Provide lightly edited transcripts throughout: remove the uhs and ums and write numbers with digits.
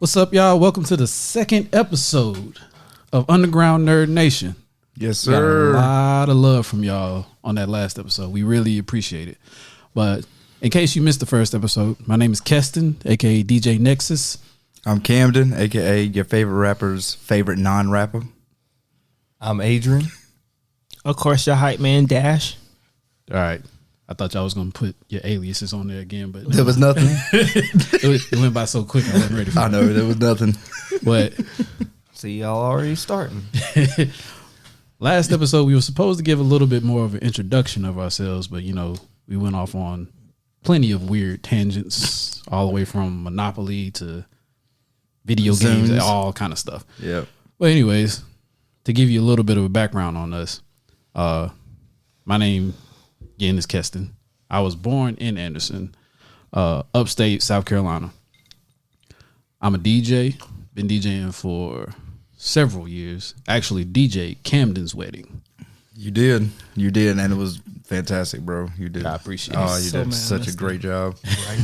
What's up, y'all? Welcome to the second episode of Underground Nerd Nation. Yes, sir. Got a lot of love from y'all on that last episode. We really appreciate it. But in case you missed the first episode, my name is Keston, aka DJ Nexus. I'm Camden, aka your favorite rapper's favorite non-rapper. I'm Adrian. Of course, your hype man, Dash. All right. I thought y'all was going to put your aliases on there again, but There was nothing. it went by so quick I wasn't ready for it. I know, there was nothing. But See, y'all already starting. last episode, we were supposed to give a little bit more of an introduction of ourselves, but, you know, we went off on plenty of weird tangents, all the way from Monopoly to video games and all kind of stuff. Yeah. But anyways, to give you a little bit of a background on us, my name, again, is Keston. I was born in Anderson, upstate South Carolina. I'm a DJ, been DJing for several years. Actually, DJ Camden's wedding. You did, and it was fantastic, bro. You did. I appreciate it. Oh, you So did such a great job. Right?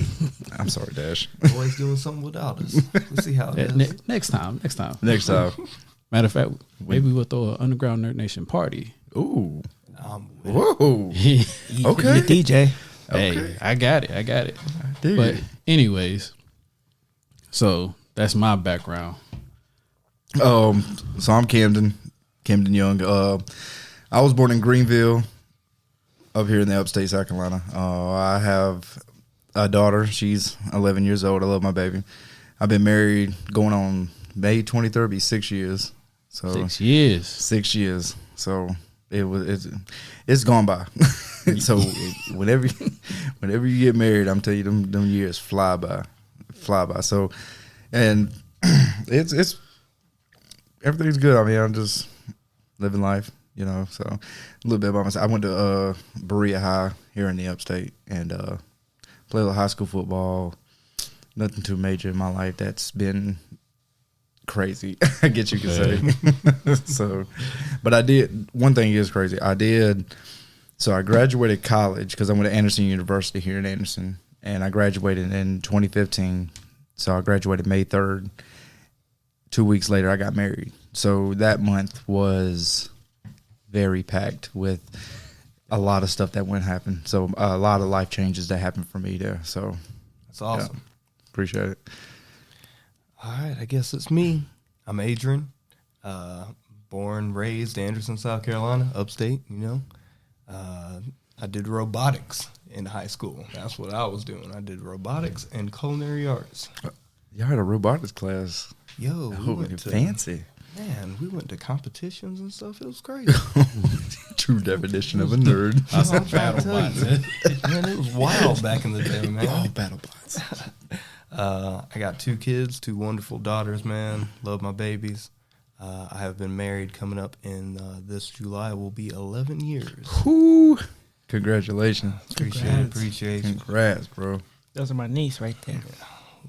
I'm sorry, Dash. Always doing something without us. Let's see how it is. Next time. Next time. Matter of fact, maybe we'll throw an Underground Nerd Nation party. Ooh. Whoa. Okay. Okay. DJ. Hey, I got it. I dig But it. anyways, so that's my background. So I'm Camden Young. I was born in Greenville, up here in the upstate South Carolina. I have a daughter. She's 11 years old. I love my baby. I've been married going on May 23rd, be 6 years. So 6 years. 6 years. So it's gone by. So whenever you get married, I'm telling you, them years fly by. So, and it's everything's good. I mean, I'm just living life, you know. So a little bit about myself. I went to Berea High here in the upstate and played a little high school football. Nothing too major in my life. That's been crazy, I guess you could say. So, but I did, one thing is crazy. So I graduated college because I went to Anderson University here in Anderson, and I graduated in 2015. So I graduated May 3rd. 2 weeks later, I got married. So that month was very packed with a lot of stuff that went happen. So a lot of life changes that happened for me there. So That's awesome. yeah, appreciate it. All right, I guess it's me. I'm Adrian. Born, raised Anderson, South Carolina, upstate, you know. I did robotics in high school. That's what I was doing. I did robotics and culinary arts. Y'all had a robotics class. Yo, Fancy. Man, we went to competitions and stuff. It was crazy. True definition of a nerd. I'm trying to tell you. Man, it was wild back in the day, man. Oh, BattleBots. I got 2 kids, 2 wonderful daughters, man. Love my babies. I have been married coming up in this July. Will be 11 years. Whoo. Congratulations. Appreciate you. Congrats, bro. Those are my niece right there.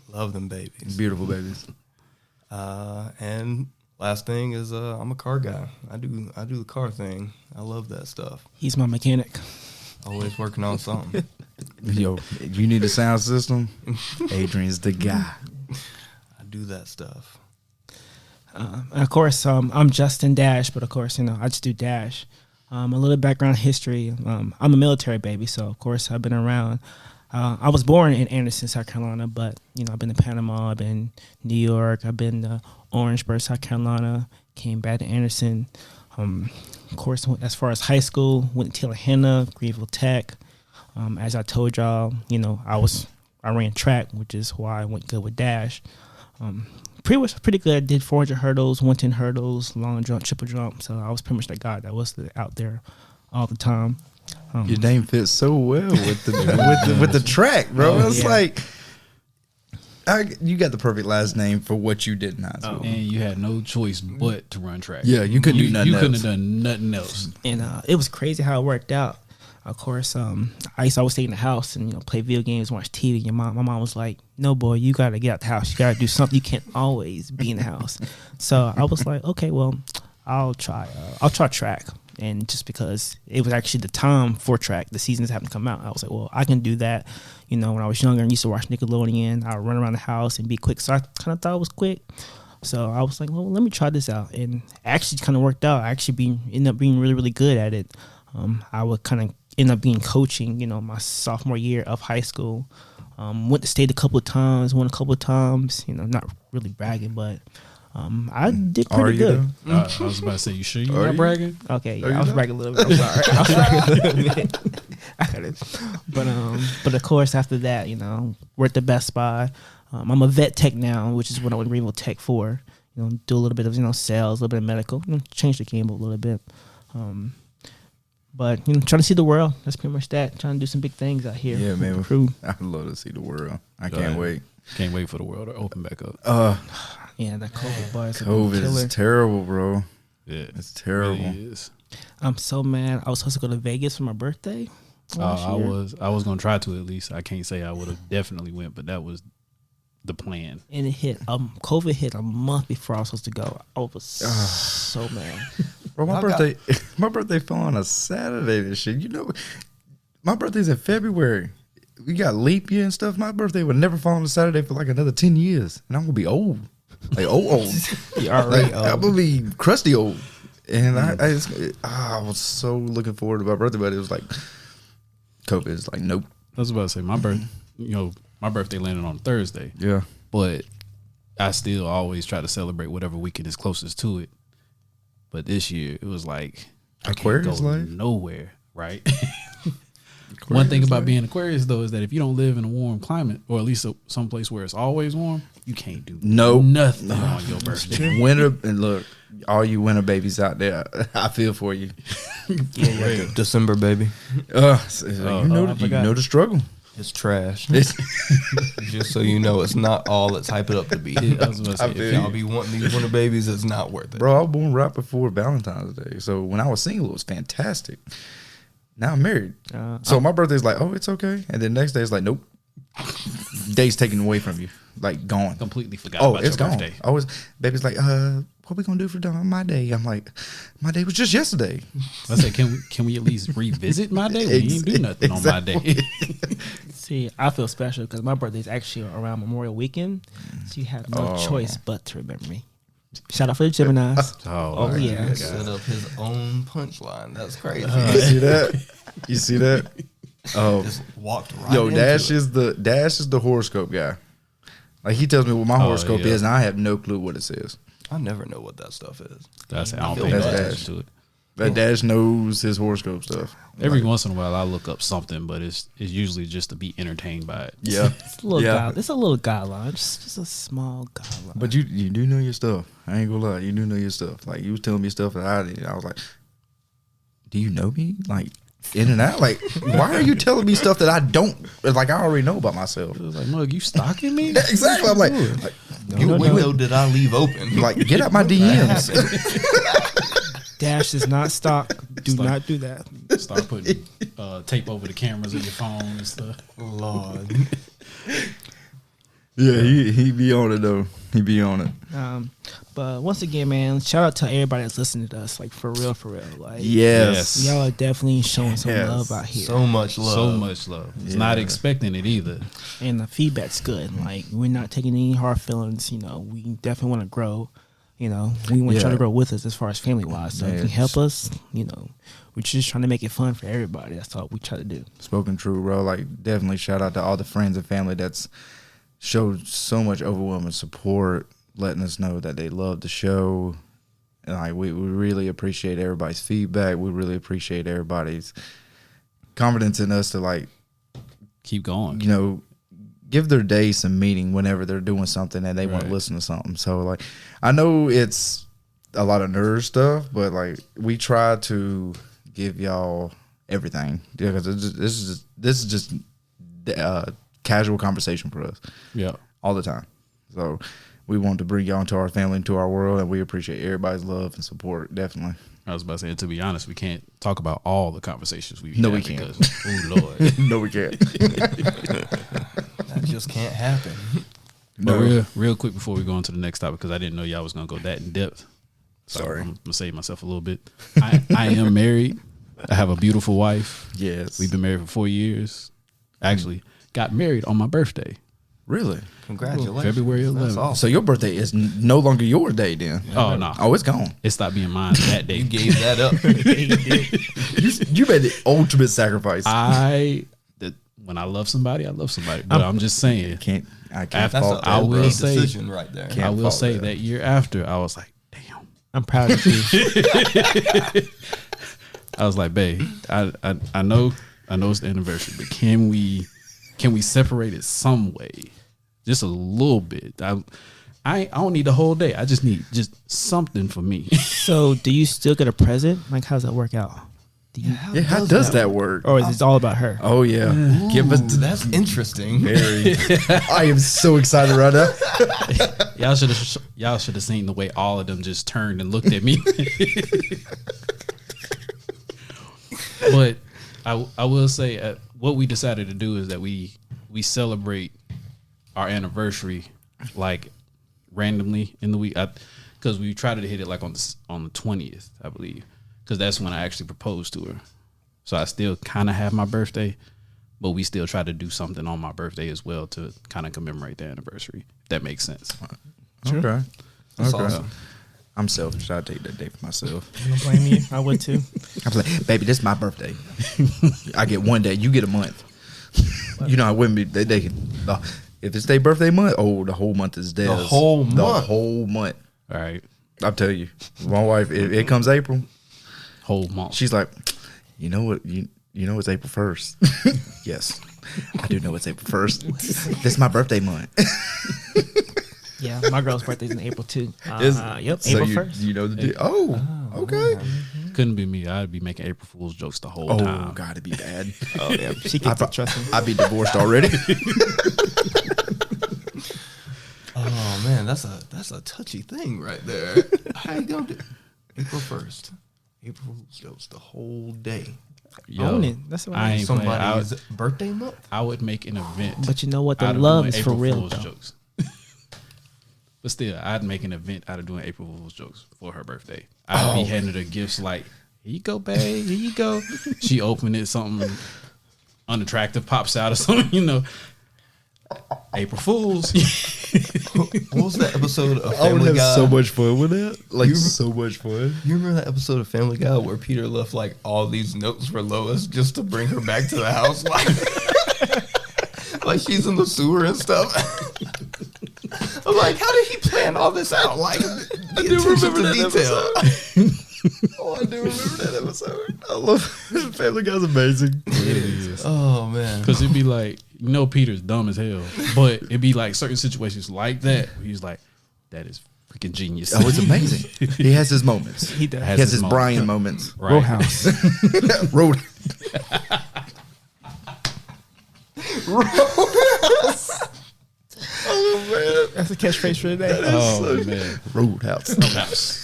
Love them babies. Beautiful babies. And last thing is I'm a car guy. I do the car thing. I love that stuff. He's my mechanic. Always working on something. Yo, if you need a sound system, Adrian's the guy. I do that stuff. And of course, I'm Justin Dash, but of course, you know, I just do Dash. A little background history. I'm a military baby, so of course I've been around. I was born in Anderson, South Carolina, but you know I've been to Panama, I've been New York, I've been to Orangeburg, South Carolina. Came back to Anderson. Of course, as far as high school, went to Tillahena, Greenville Tech. As I told y'all, you know I ran track, which is why I went good with Dash. Pretty good. I did 400 hurdles, 110 hurdles, long jump, triple jump. So I was pretty much that guy that was out there all the time. Your name fits so well with the track, bro. It's like you got the perfect last name for what you did in high school. And you had no choice but to run track. Yeah, you couldn't do nothing else. You couldn't have done nothing else. And it was crazy how it worked out. Of course, I used to always stay in the house and play video games, watch TV. My mom was like, "No, boy, you got to get out the house. You got to do something. You can't always be in the house." So I was like, "Okay, well, I'll try track." And just because it was actually the time for track, the seasons haven't come out. I was like, well, I can do that. You know, when I was younger and used to watch Nickelodeon, I would run around the house and be quick. So I kind of thought it was quick. So I was like, well, let me try this out. And actually kind of worked out. I actually ended up being really, really good at it. I would kind of end up being coaching, you know, my sophomore year of high school. Went to state a couple of times, won a couple of times, you know, not really bragging, but I did pretty good. I was about to say, you sure you're not bragging? Okay, yeah, I was bragging a little bit. I'm sorry. I was bragging a little bit. I got it. But of course, after that, you know, worked at Best Buy. I'm a vet tech now, which is what I went to Greenville Tech for. You know, do a little bit of, you know, sales, a little bit of medical, you know, change the game a little bit. But, you know, trying to see the world. That's pretty much that. Trying to do some big things out here. Yeah, man. Crew. I'd love to see the world. I can't wait. Can't wait for the world to open back up. Yeah, that COVID buzz. COVID is terrible, bro. Yeah, It's terrible. It really is. I'm so mad. I was supposed to go to Vegas for my birthday. I was gonna try to at least. I can't say I would have definitely went, but that was the plan. And it hit. COVID hit a month before I was supposed to go. I was so mad. Bro, my birthday fell on a Saturday this shit. You know, my birthday's in February. We got leap year and stuff. My birthday would never fall on a Saturday for like another 10 years. And I'm going to be old. Like, old. You're already like, old. I'm going to be crusty old. And I was so looking forward to my birthday, but it was like, COVID is like, nope. I was about to say my birthday landed on Thursday. Yeah. But I still always try to celebrate whatever weekend is closest to it. But this year it was like Aquarius I can't go life? nowhere, right? One thing about being Aquarius though is that if you don't live in a warm climate, or at least someplace where it's always warm, you can't do nothing on your birthday. Winter, and look, all you winter babies out there, I feel for you. Yeah. December, baby. You know the struggle. It's trash. It's, Just so you know, it's not all it's hyped up to be. I was about to say, I if feel y'all Y'all be wanting these winter babies, it's not worth it. bro, I was born right before Valentine's Day. So when I was single, it was fantastic. Now I'm married. So my birthday's like, oh, it's okay. And then next day it's like, nope. Day's taken away from you. Like gone. completely forgot Oh, about it's your gone. birthday. Baby's like, what we gonna do for my day? I'm like, my day was just yesterday. I said, can we at least revisit my day? We didn't do nothing on my day. See, I feel special because my birthday is actually around Memorial Weekend, so you have no choice but to remember me. Shout out for the Geminis. Oh, my yeah. God. Set up his own punchline. That's crazy. You see that? You see that? Oh, Just walked right yo, into Dash it. is the horoscope guy. Like he tells me what my horoscope yeah. is, and I have no clue what it says. I never know what that stuff is. That's I don't feel pay no bad. attention to it. But Dash knows his horoscope stuff. Every once in a while, I look up something, but it's usually just to be entertained by it. Yeah, It's a little it's a little guideline, just a small guideline. but you do know your stuff. I ain't gonna lie, you do know your stuff. Like you was telling me stuff that I didn't. I was like, do you know me? Like in and out. Like why are you telling me stuff that I don't? Like I already know about myself. It was like, Mug, you stalking me? Yeah, exactly. I'm like What window did I leave open? like get out my DMs. Dash is not stock. Do not do that. Start putting tape over the cameras of your phone and stuff. Lord. Yeah, he be on it though. He be on it. But once again, man, shout out to everybody that's listening to us. Like for real. Like Yes. y'all are definitely showing some Yes. love out here. So much love. So much love. It's not expecting it either. And the feedback's good. Like we're not taking any hard feelings. You know, we definitely want to grow. You know, we want y'all to grow with us as far as family wise. So if you can help us, you know, we're just trying to make it fun for everybody. That's all we try to do. Spoken true, bro. Like definitely shout out to all the friends and family that's showed so much overwhelming support, letting us know that they love the show. And like we really appreciate everybody's feedback. We really appreciate everybody's confidence in us to like Keep going. you know, give their day some meaning whenever they're doing something and they want to Right. listen to something. So like, I know it's a lot of nerd stuff, but like we try to give y'all everything because this is just casual conversation for us Yeah. all the time. So we want to bring y'all into our family, into our world, and we appreciate everybody's love and support. Definitely. I was about to say, to be honest, we can't talk about all the conversations we've No, had we can't. because, oh, Lord. No, we can't. That just can't happen. But real quick before we go on to the next topic, because I didn't know y'all was going to go that in depth. Sorry. I'm gonna save myself a little bit. I am married. I have a beautiful wife. Yes. We've been married for 4 years. Actually, got married on my birthday. Really? Congratulations. February 11th. That's awesome. So your birthday is no longer your day then? Oh no. Oh, it's gone. It stopped being mine that day. You gave that up. You made the ultimate sacrifice. When I love somebody, I love somebody. But I'm just saying. I can't That's fault a I will big say- decision right there. Can't I will fault say that. that year after, I was like, damn. I'm proud of you. I was like, babe, I know it's the anniversary, but can we separate it some way? Just a little bit. I don't need the whole day. I just need just something for me. So, do you still get a present? Like, how's that work out? Do you, Yeah, how does that work? or is it all about her? Oh yeah. Give us That's interesting. very. I am so excited right now. Y'all should have seen the way all of them just turned and looked at me. But I will say what we decided to do is that we celebrate our anniversary like randomly in the week, because we tried to hit it like on the 20th, I believe, because that's when I actually proposed to her. So I still kind of have my birthday, but we still try to do something on my birthday as well to kind of commemorate the anniversary. If that makes sense. Okay. That's okay. awesome. I'm selfish. I'll take that day for myself. I don't blame you. I would too. I'm like, baby, this is my birthday. I get one day. You get a month. You know, I wouldn't be. They can. If it's their birthday month, the whole month is theirs. The whole month? The whole month. All right. I'll tell you. My wife, if it comes April, Whole month. she's like, you know what? You know it's April 1st. Yes, I do know it's April 1st. This is my birthday month. Yeah, my girl's birthday's in April too. Yep, So April you, 1st. You know the deal. Oh, okay. Couldn't be me. I'd be making April Fool's jokes the whole Oh, time. God, it'd be bad. Oh yeah, she gets it. Trust me. I'd be divorced already. Oh man, that's a touchy thing right there. How you gonna do? April 1st. April Fool's jokes the whole day. Yo, Own it. That's what I ain't playing. Somebody's birthday month. I would make an event. But you know what? The out of love doing is for April real Fool's though. jokes. But still, I'd make an event out of doing April Fool's jokes for her birthday. I'd be handing her gifts like, here you go, babe. Here you go. She opened it, something unattractive pops out or something, you know. April Fools. What was that episode of I would Family have Guy? so much fun with that. Like, so much fun. You remember that episode of Family Guy where Peter left like all these notes for Lois just to bring her back to the house, like she's in the sewer and stuff. I'm like, how did he plan all this out? Like, the attention to detail. Oh, I do remember that episode. I love Family Guy's amazing. Oh man, Because it'd be like, you know, Peter's dumb as hell, but it'd be like certain situations like that where he's like, that is freaking genius. Oh, it's amazing. He has his moments. He does. He has his Brian moments. Right. Roadhouse. Road. Oh That's a catchphrase for today. Oh, man. Roadhouse. House.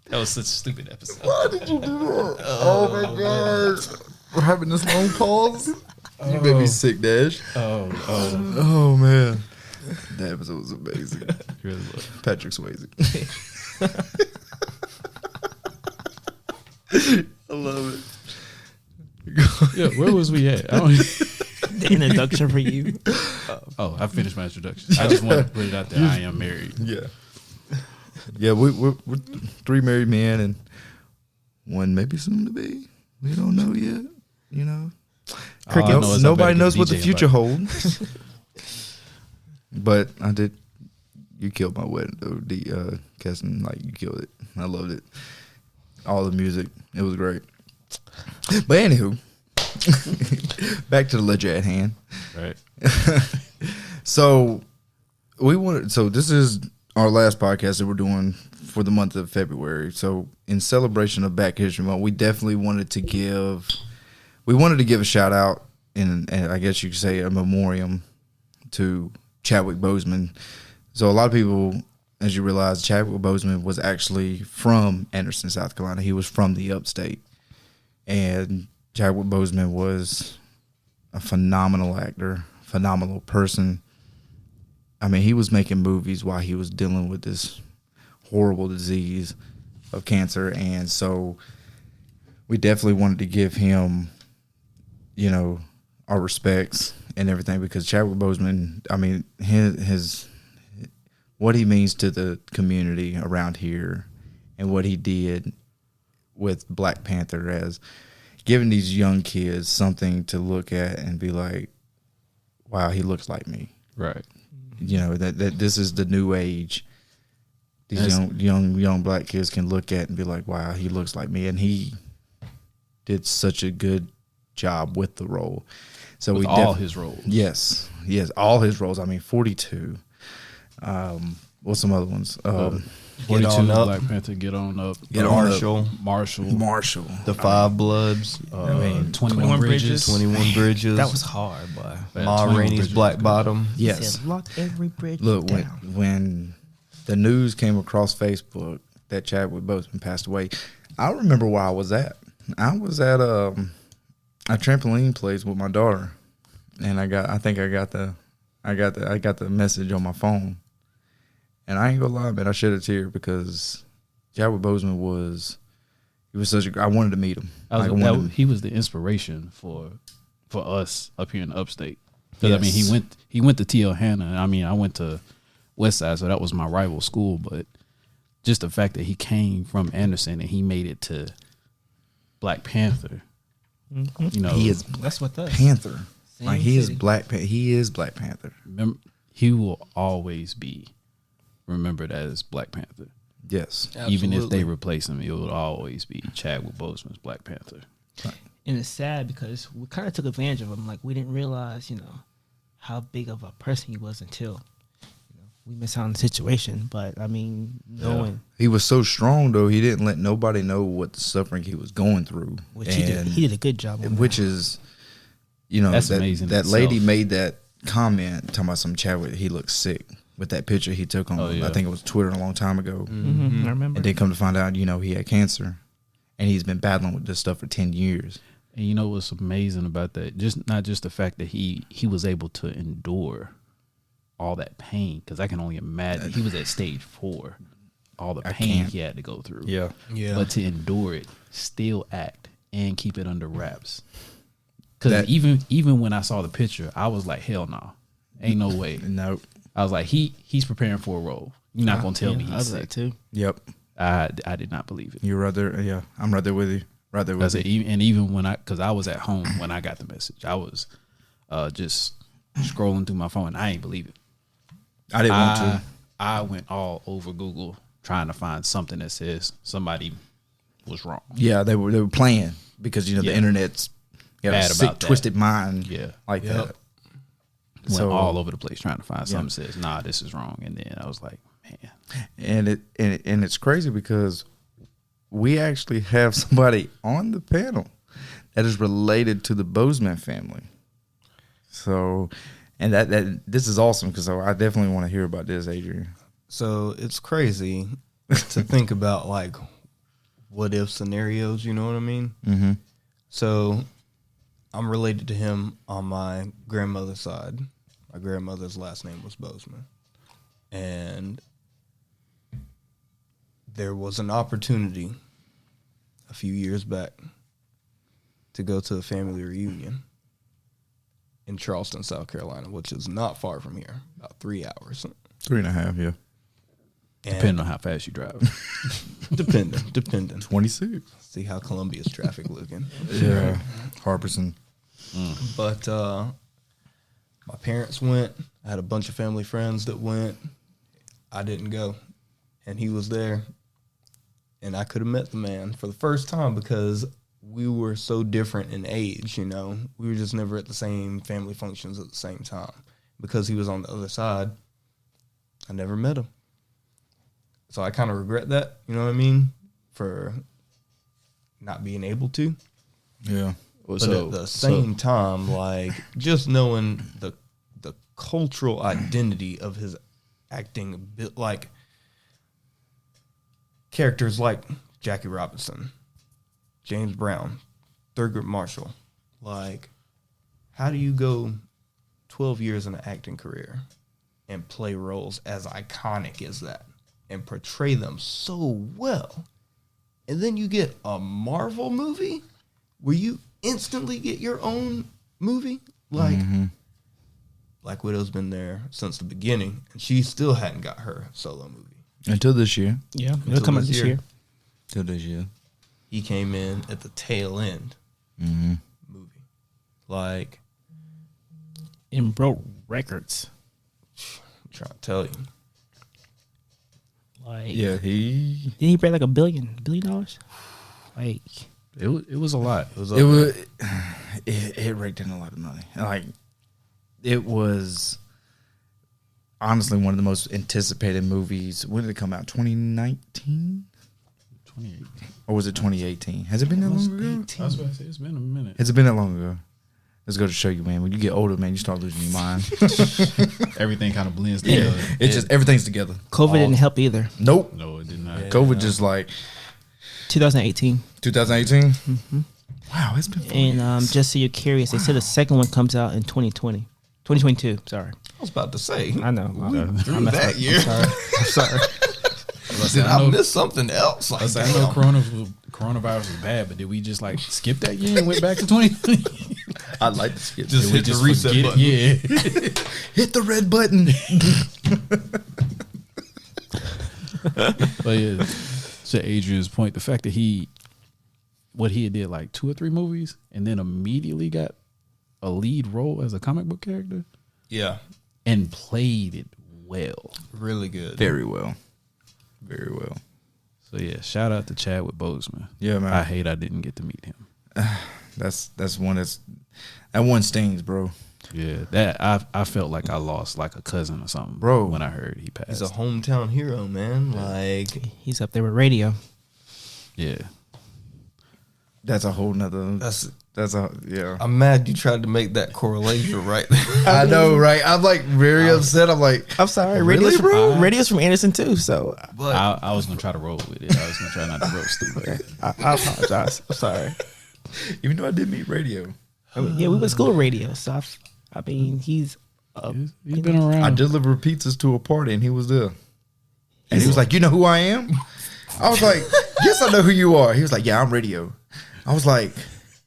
That was such a stupid episode. Why did you do that? Oh my god. We're having this long pause. You made me sick, Dash. Oh man. That episode was amazing. Really was. Patrick Swayze. I love it. Yeah, where was we at? I don't The introduction for you. Oh, I finished my introduction. I just want to put it out there. I am married. Yeah. Yeah, we're three married men and one maybe soon to be. We don't know yet. You know. All I know is I Nobody better knows get what the DJ future invited. holds. But I did. You killed my wedding, though. The casting, like you killed it. I loved it. All the music, it was great. But anywho, back to the ledger at hand. Right. So this is our last podcast that we're doing for the month of February. So in celebration of Black History Month, we definitely wanted to give a shout out and I guess you could say a memoriam to Chadwick Boseman. So a lot of people, as you realize, Chadwick Boseman was actually from Anderson, South Carolina. He was from the upstate. And Chadwick Boseman was a phenomenal actor, phenomenal person. I mean, he was making movies while he was dealing with this horrible disease of cancer, and so we definitely wanted to give him, our respects and everything, because Chadwick Boseman, I mean, his what he means to the community around here, and what he did with Black Panther as giving these young kids something to look at and be like, wow, he looks like me. Right. That this is the new age. These young black kids can look at and be like, wow, he looks like me. And he did such a good job with the role. So with all his roles. Yes, all his roles. I mean, 42. What's some other ones? 42, On Up. Black Panther, Get On Up. Get On Up. Marshall. The Five Bloods. 21 Bridges. 21 Bridges. That was hard, boy. Ma 21 Rainey's Bridges Black was good. Bottom. Yes. He said, lock every bridge Look, down. when the news came across Facebook that Chadwick Boseman passed away, I remember where I was at. I was at a trampoline place with my daughter, and I got the message on my phone, and I ain't gonna lie, man, I shed a tear because Chadwick Boseman was such a. I wanted to meet him. He was the inspiration for us up here in the upstate. Because Yes. I mean, he went to T.L. Hanna. I mean, I went to West Side, so that was my rival school. But just the fact that he came from Anderson and he made it to Black Panther, he is That's what does. Panther. Same Like he is city. He is Black Panther. he will always be remembered as Black Panther. Yes. Even if they Absolutely. replace him, it would always be Chadwick Boseman's Black Panther. And it's sad because we kind of took advantage of him. Like, we didn't realize, how big of a person he was until, we missed out on the situation. But, I mean, knowing, He was so strong, though, he didn't let nobody know what the suffering he was going through. which he did a good job on. Which is, That's that, amazing that itself. lady made that comment talking about some Chadwick, he looks sick, with that picture he took on, Oh, yeah. I think it was Twitter a long time ago. I remember. And then come to find out, he had cancer. And he's been battling with this stuff for 10 years. And you know what's amazing about that? Not just the fact that he was able to endure all that pain, because I can only imagine he was at stage 4, all the pain he had to go through. Yeah. But to endure it, still act and keep it under wraps. Because That- even when I saw the picture, I was like, hell no, ain't no way. Nope. I was like, he's preparing for a role. You're not gonna tell me I he's was that sick. too. Yep. I did not believe it. You're right there. Yeah. I'm right there with you. Right there with That's you. it. And even when because I was at home when I got the message, I was just scrolling through my phone. I ain't believe it. I didn't want to. I went all over Google trying to find something that says somebody was wrong. Yeah, they were playing because, the Yeah. internet's got a Bad sick, about that. twisted mind Yeah. like Yep. that. Went all over the place trying to find something that says, nah, this is wrong. And then I was like, man. And it's crazy because we actually have somebody on the panel that is related to the Boseman family. So, and that this is awesome because I definitely want to hear about this, Adrian. So it's crazy to think about, like, what if scenarios, you know what I mean? Mm-hmm. So I'm related to him on my grandmother's side. My grandmother's last name was Boseman. And there was an opportunity a few years back to go to a family reunion in Charleston, South Carolina, which is not far from here, about 3 hours. 3.5, yeah. And Depending on how fast you drive. depending. 26. See how Columbia's traffic looking. Yeah. Harperson. But my parents went. I had a bunch of family friends that went. I didn't go. And he was there. And I could have met the man for the first time because we were so different in age, We were just never at the same family functions at the same time. Because he was on the other side, I never met him. So I kind of regret that, you know what I mean? For not being able to. Yeah. But at the same time, like, just knowing the cultural identity of his acting, a bit like characters like Jackie Robinson, James Brown, Thurgood Marshall. Like, how do you go 12 years in an acting career and play roles as iconic as that and portray them so well. And then you get a Marvel movie where you instantly get your own movie. Like, Black Widow's been there since the beginning, and she still hadn't got her solo movie. Until this year. Yeah, it'll come out this year. Until this year. He came in at the tail end movie. Like, And broke records. I'm trying to tell you. Like, Yeah, didn't he break like $1 billion? Like, It was a lot. It raked in a lot of money. Like, it was honestly one of the most anticipated movies. When did it come out? 2019? 2018. Or was it 2018? Has it been that long ago? I was about to say, it's been a minute. Has it been that long ago? Let's go to show you, man. When you get older, man, you start losing your mind. Everything kind of blends together. It's just everything's together. COVID didn't help either. Nope. No, it did not. COVID just like 2018. 2018. Wow, it's been 4 And years. just so you're curious, they said the second one comes out in 2022. Sorry. I was about to say. I know. Through I messed that up. year. I'm sorry. Did I miss something else? Like, I know coronavirus was bad, but did we just like skip that year and went back to 2020? I'd like to skip. Just Did we hit the reset forget button. Yeah. Hit the red button. But yeah, to Adrian's point, the fact that he did like 2 or 3 movies and then immediately got a lead role as a comic book character Yeah. and played it well. Really good. Very well. Very well. So yeah, shout out to Chadwick Boseman. Yeah, man. I hate I didn't get to meet him. That one stings, bro. Yeah, that I felt like I lost like a cousin or something, Bro. when I heard he passed. He's a hometown hero, man. Like, He's up there with radio. Yeah, That's a whole nother. that's Yeah. I'm mad you tried to make that correlation right there. I know, right? I'm like very upset. I'm like, I'm sorry. Really, bro? Radio's from Anderson too, so But I was gonna try to roll with it. I was gonna try not to roast stupid. I apologize. I'm sorry. even though I did meet radio, I mean, yeah, we went to school radio, so I mean, he's He's been around. I delivered pizzas to a party and he was there. And he was like, "You know who I am?" I was like, "Yes, I know who you are." He was like, "Yeah, I'm radio." I was like,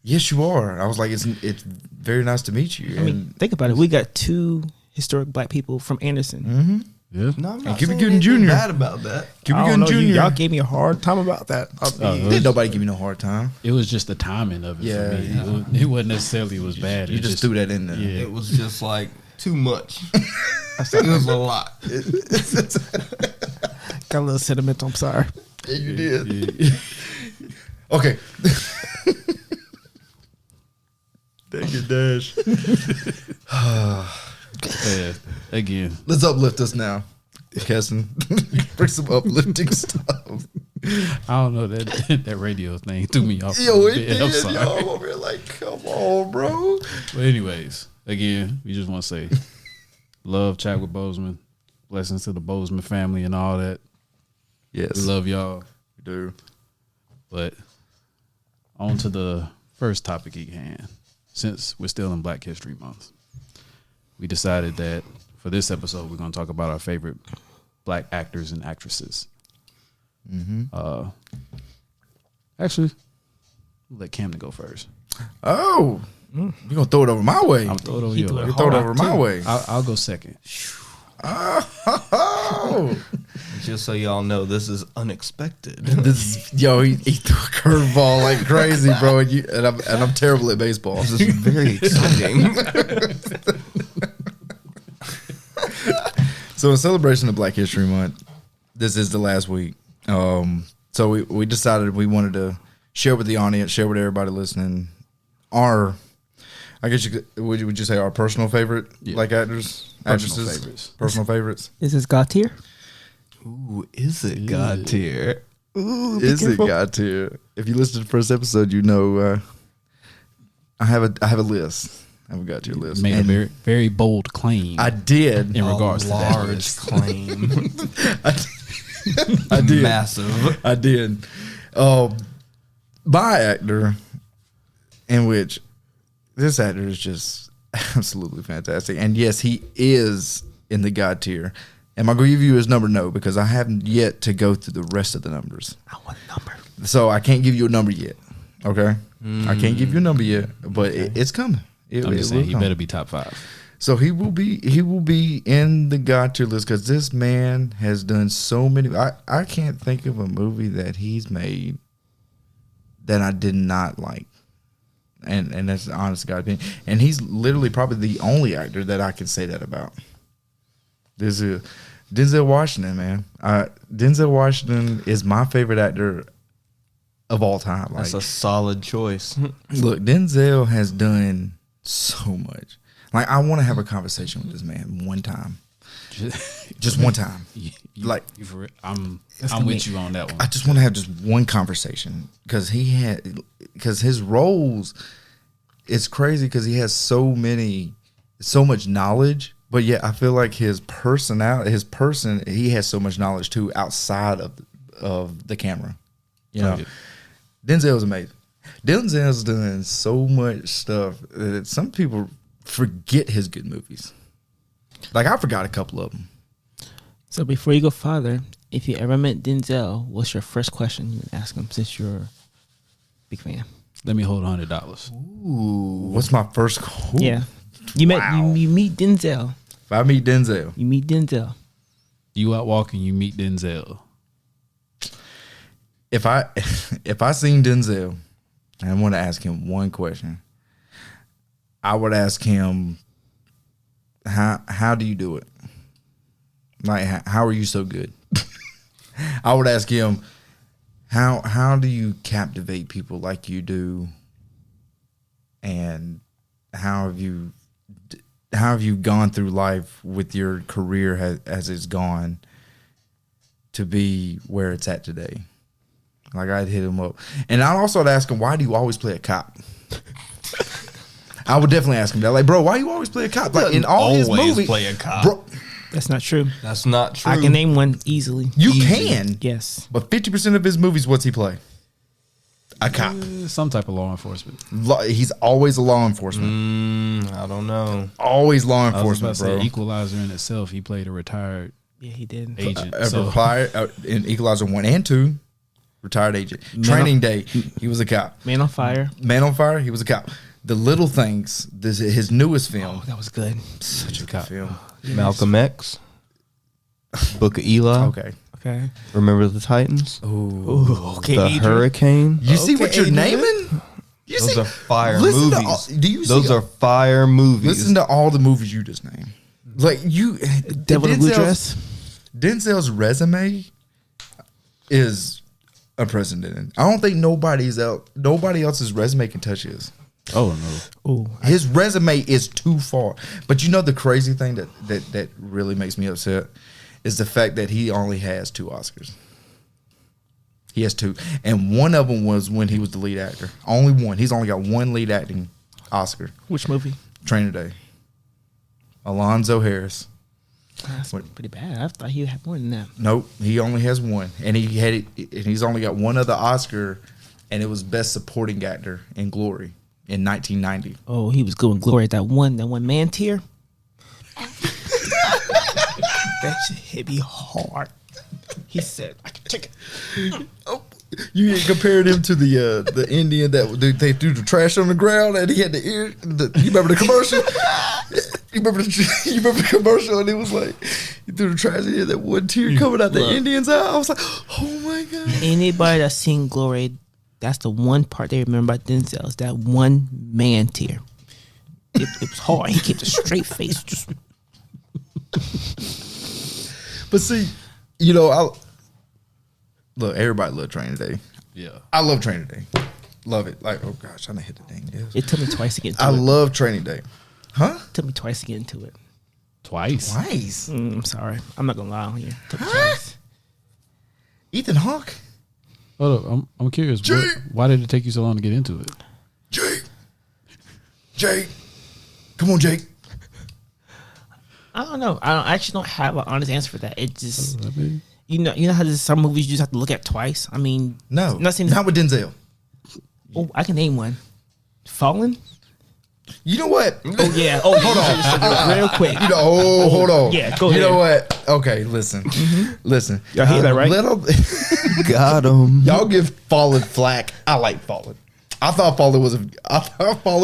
"Yes, you are." I was like, "It's very nice to meet you." I mean, think about it. We got 2 historic black people from Anderson. Yeah. no, I'm not Cuba saying Gooding anything Jr. bad about that. Cuba I don't know, Gooding Jr. y'all gave me a hard time about that. Didn't nobody give me no hard time. It was just the timing of it Yeah, for me. yeah. It wasn't necessarily was bad. You It just threw that in there. Yeah. It was just like too much. It was a lot. Got a little sentimental. I'm sorry. Yeah, you did. Yeah. Okay. Thank you, Dash. Yeah. Again, Let's uplift us now. Keston, bring some uplifting stuff. I don't know that radio thing threw me off. Yo, a it bit. did. I'm sorry. Yo, I'm over here like, come on, bro. But anyways, again, we just want to say, love Chadwick Boseman, blessings to the Boseman family and all that. Yes, We love y'all. we do. But on to the first topic at hand. Since we're still in Black History Month, we decided that for this episode, we're going to talk about our favorite black actors and actresses. Actually, we'll let Camden go first. Oh, you're gonna throw it over my way. I'll throw it over He your threw it way. You throw it hard, over my too. way. I'll go second. Oh, Just so y'all know, this is unexpected. this yo, he threw a curveball like crazy, bro. And I'm terrible at baseball. This is very exciting. So in celebration of Black History Month, this is the last week. So we decided we wanted to share with the audience, share with everybody listening, our, I guess would you say our personal favorite black actors, Personal actresses, favorites. personal favorites. Is this God tier? Ooh, is it God tier? Ooh, be Is it careful. God tier? If you listen to the first episode, you know I have a list. I have a God tier list. Made a And very, very bold claim I did. in regards to that large list. claim. I did. Massive. I did. By actor, in which this actor is just absolutely fantastic. And yes, he is in the God tier. Am I going to give you his number? No, because I haven't yet to go through the rest of the numbers. I want a number. So I can't give you a number yet. Okay? I can't give you a number yet, but it's coming. I'm just saying he better be top 5. So he will be in the God tier list because this man has done so many. I can't think of a movie that he's made that I did not like. And that's the honest God opinion. And he's literally probably the only actor that I can say that about. There's a Denzel Washington, man. Denzel Washington is my favorite actor of all time. Like, That's a solid choice. look, Denzel has done so much. Like, I want to have a conversation with this man one time. Just one time. I'm with you on that one. I just want to have just one conversation because his roles, it's crazy because he has so much knowledge, but yet I feel like he has so much knowledge too outside of the camera. You know, Denzel's amazing. Denzel's done so much stuff that some people forget his good movies. Like, I forgot a couple of them. So before you go farther, if you ever met Denzel, what's your first question you would ask him since you're a big fan? Let me hold $100. Ooh, what's my first call? Yeah. You meet Denzel. If I meet Denzel. You meet Denzel. You out walking, you meet Denzel. If I seen Denzel and I want to ask him one question, I would ask him, how do you do it? Like, how are you so good? I would ask him, how do you captivate people like you do? And how have you gone through life with your career as it's gone to be where it's at today? Like, I'd hit him up. And I'd also ask him, why do you always play a cop? I would definitely ask him that. Like, bro, why you always play a cop? Like, in all his movies, play a cop. Bro, That's not true. That's not true. I can name one easily. you can. Yes. But 50% of his movies, what's he play? A cop. Some type of law enforcement. He's always a law enforcement. I don't know. Always law I was about enforcement, to bro. say Equalizer in itself, he played a retired Yeah, he did. agent. In Equalizer 1 and 2, retired agent. Training Day, he was a cop. Man on Fire. Man on Fire, he was a cop. The Little Things, his newest film. Oh, that was good. Such a good cop. film. Malcolm X. Book of Eli. Okay. Okay. Remember the Titans? Ooh, okay. The Adrian. Hurricane. You see what you're Adrian. naming? Those are fire listen to movies. all- do you Those see- are fire movies. Listen to all the movies you just named. Like, Devil in a Blue Dress. Denzel's resume is unprecedented. I don't think nobody else's resume can touch his. Oh no. Ooh. His resume is too far. But you know the crazy thing that really makes me upset is the fact that he only has 2 Oscars. He has 2. And one of them was when he was the lead actor. Only one. He's only got 1 lead acting Oscar. Which movie? Training Day. Alonzo Harris. That's pretty bad. I thought he had more than that. Nope, he only has 1, and he's only got 1 other Oscar, and it was Best Supporting Actor in Glory in 1990. Oh, he was good in Glory. That one man tier. That shit hit me hard. He said, "I can take it." Oh, you compared him to the Indian that they threw the trash on the ground, and he had the ear. You remember the commercial? You remember the commercial, and it was like he threw the trash, and he had that one tear coming out the Indian's eye. I was like, oh my god! Anybody that's seen Glory, that's the one part they remember about Denzel is that one man tear. It was hard. He kept a straight face. Just But see, look, everybody love Training Day. Yeah. I love Training Day. Love it. Like, oh gosh, I done hit the dang desk. it took me twice to get into I it. love Training Day. Huh? It took me twice to get into it. Twice. Twice. I'm sorry. I'm not gonna lie on you. It took me twice. Ethan Hawke. Hold up. I'm curious. Why did it take you so long to get into it? Jake. Come on, Jake. I don't know. I actually don't have an honest answer for that. It just I mean, you know how there's some movies you just have to look at twice. I mean, No. not saying Not with Denzel. Oh, I can name one. Fallen. You know what? Oh yeah. Oh, hold on. Real quick. You know, hold on. Yeah, go You ahead. know what? Okay, listen. Listen. Y'all hear that, right? Got him. Y'all give Fallen flack. I like Fallen. I thought Fallen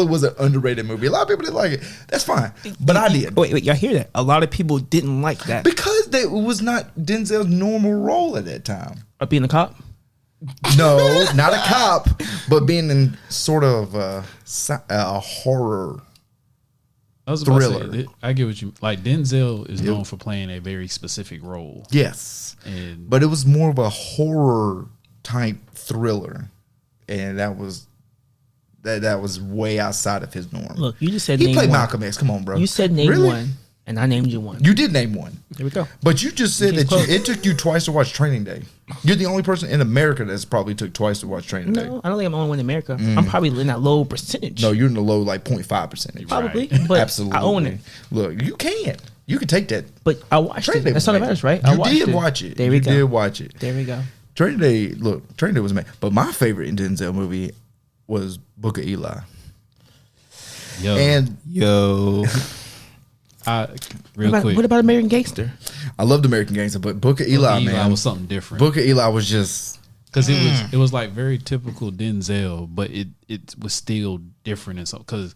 was an underrated movie. A lot of people didn't like it. That's fine. But I did. Wait, y'all hear that? A lot of people didn't like that. Because it was not Denzel's normal role at that time. Being a cop? No, not a cop, but being in sort of a horror. I was about Thriller. to say, I get what you like. Denzel is known for playing a very specific role. Yes. And But it was more of a horror type thriller. And that was way outside of his norm. Look, you just said He name played one. Malcolm X. Come on, bro. You said name Really? one, and I named you one. You did name one. Here we go. But you just said Case that closed. it took you twice to watch Training Day. You're the only person in America that's probably took twice to watch Training Day. No, I don't think I'm the only one in America. I'm probably in that low percentage. No, you're in the low like 0.5%. probably, Right. but Absolutely. I own it. Look, you can. You can take that. But I watched Training it. Day That's was all that amazing. matters, right? I You watched did it. watch it. There we You go. did watch it. There we go. Training Day was amazing. But my favorite in Denzel movie was Book of Eli. yo, And Yo. real quick, What about American Gangster? I loved American Gangster, but Book of Eli, Eli man. was something different. Book of Eli was just Because it was like very typical Denzel, but it was still different and so because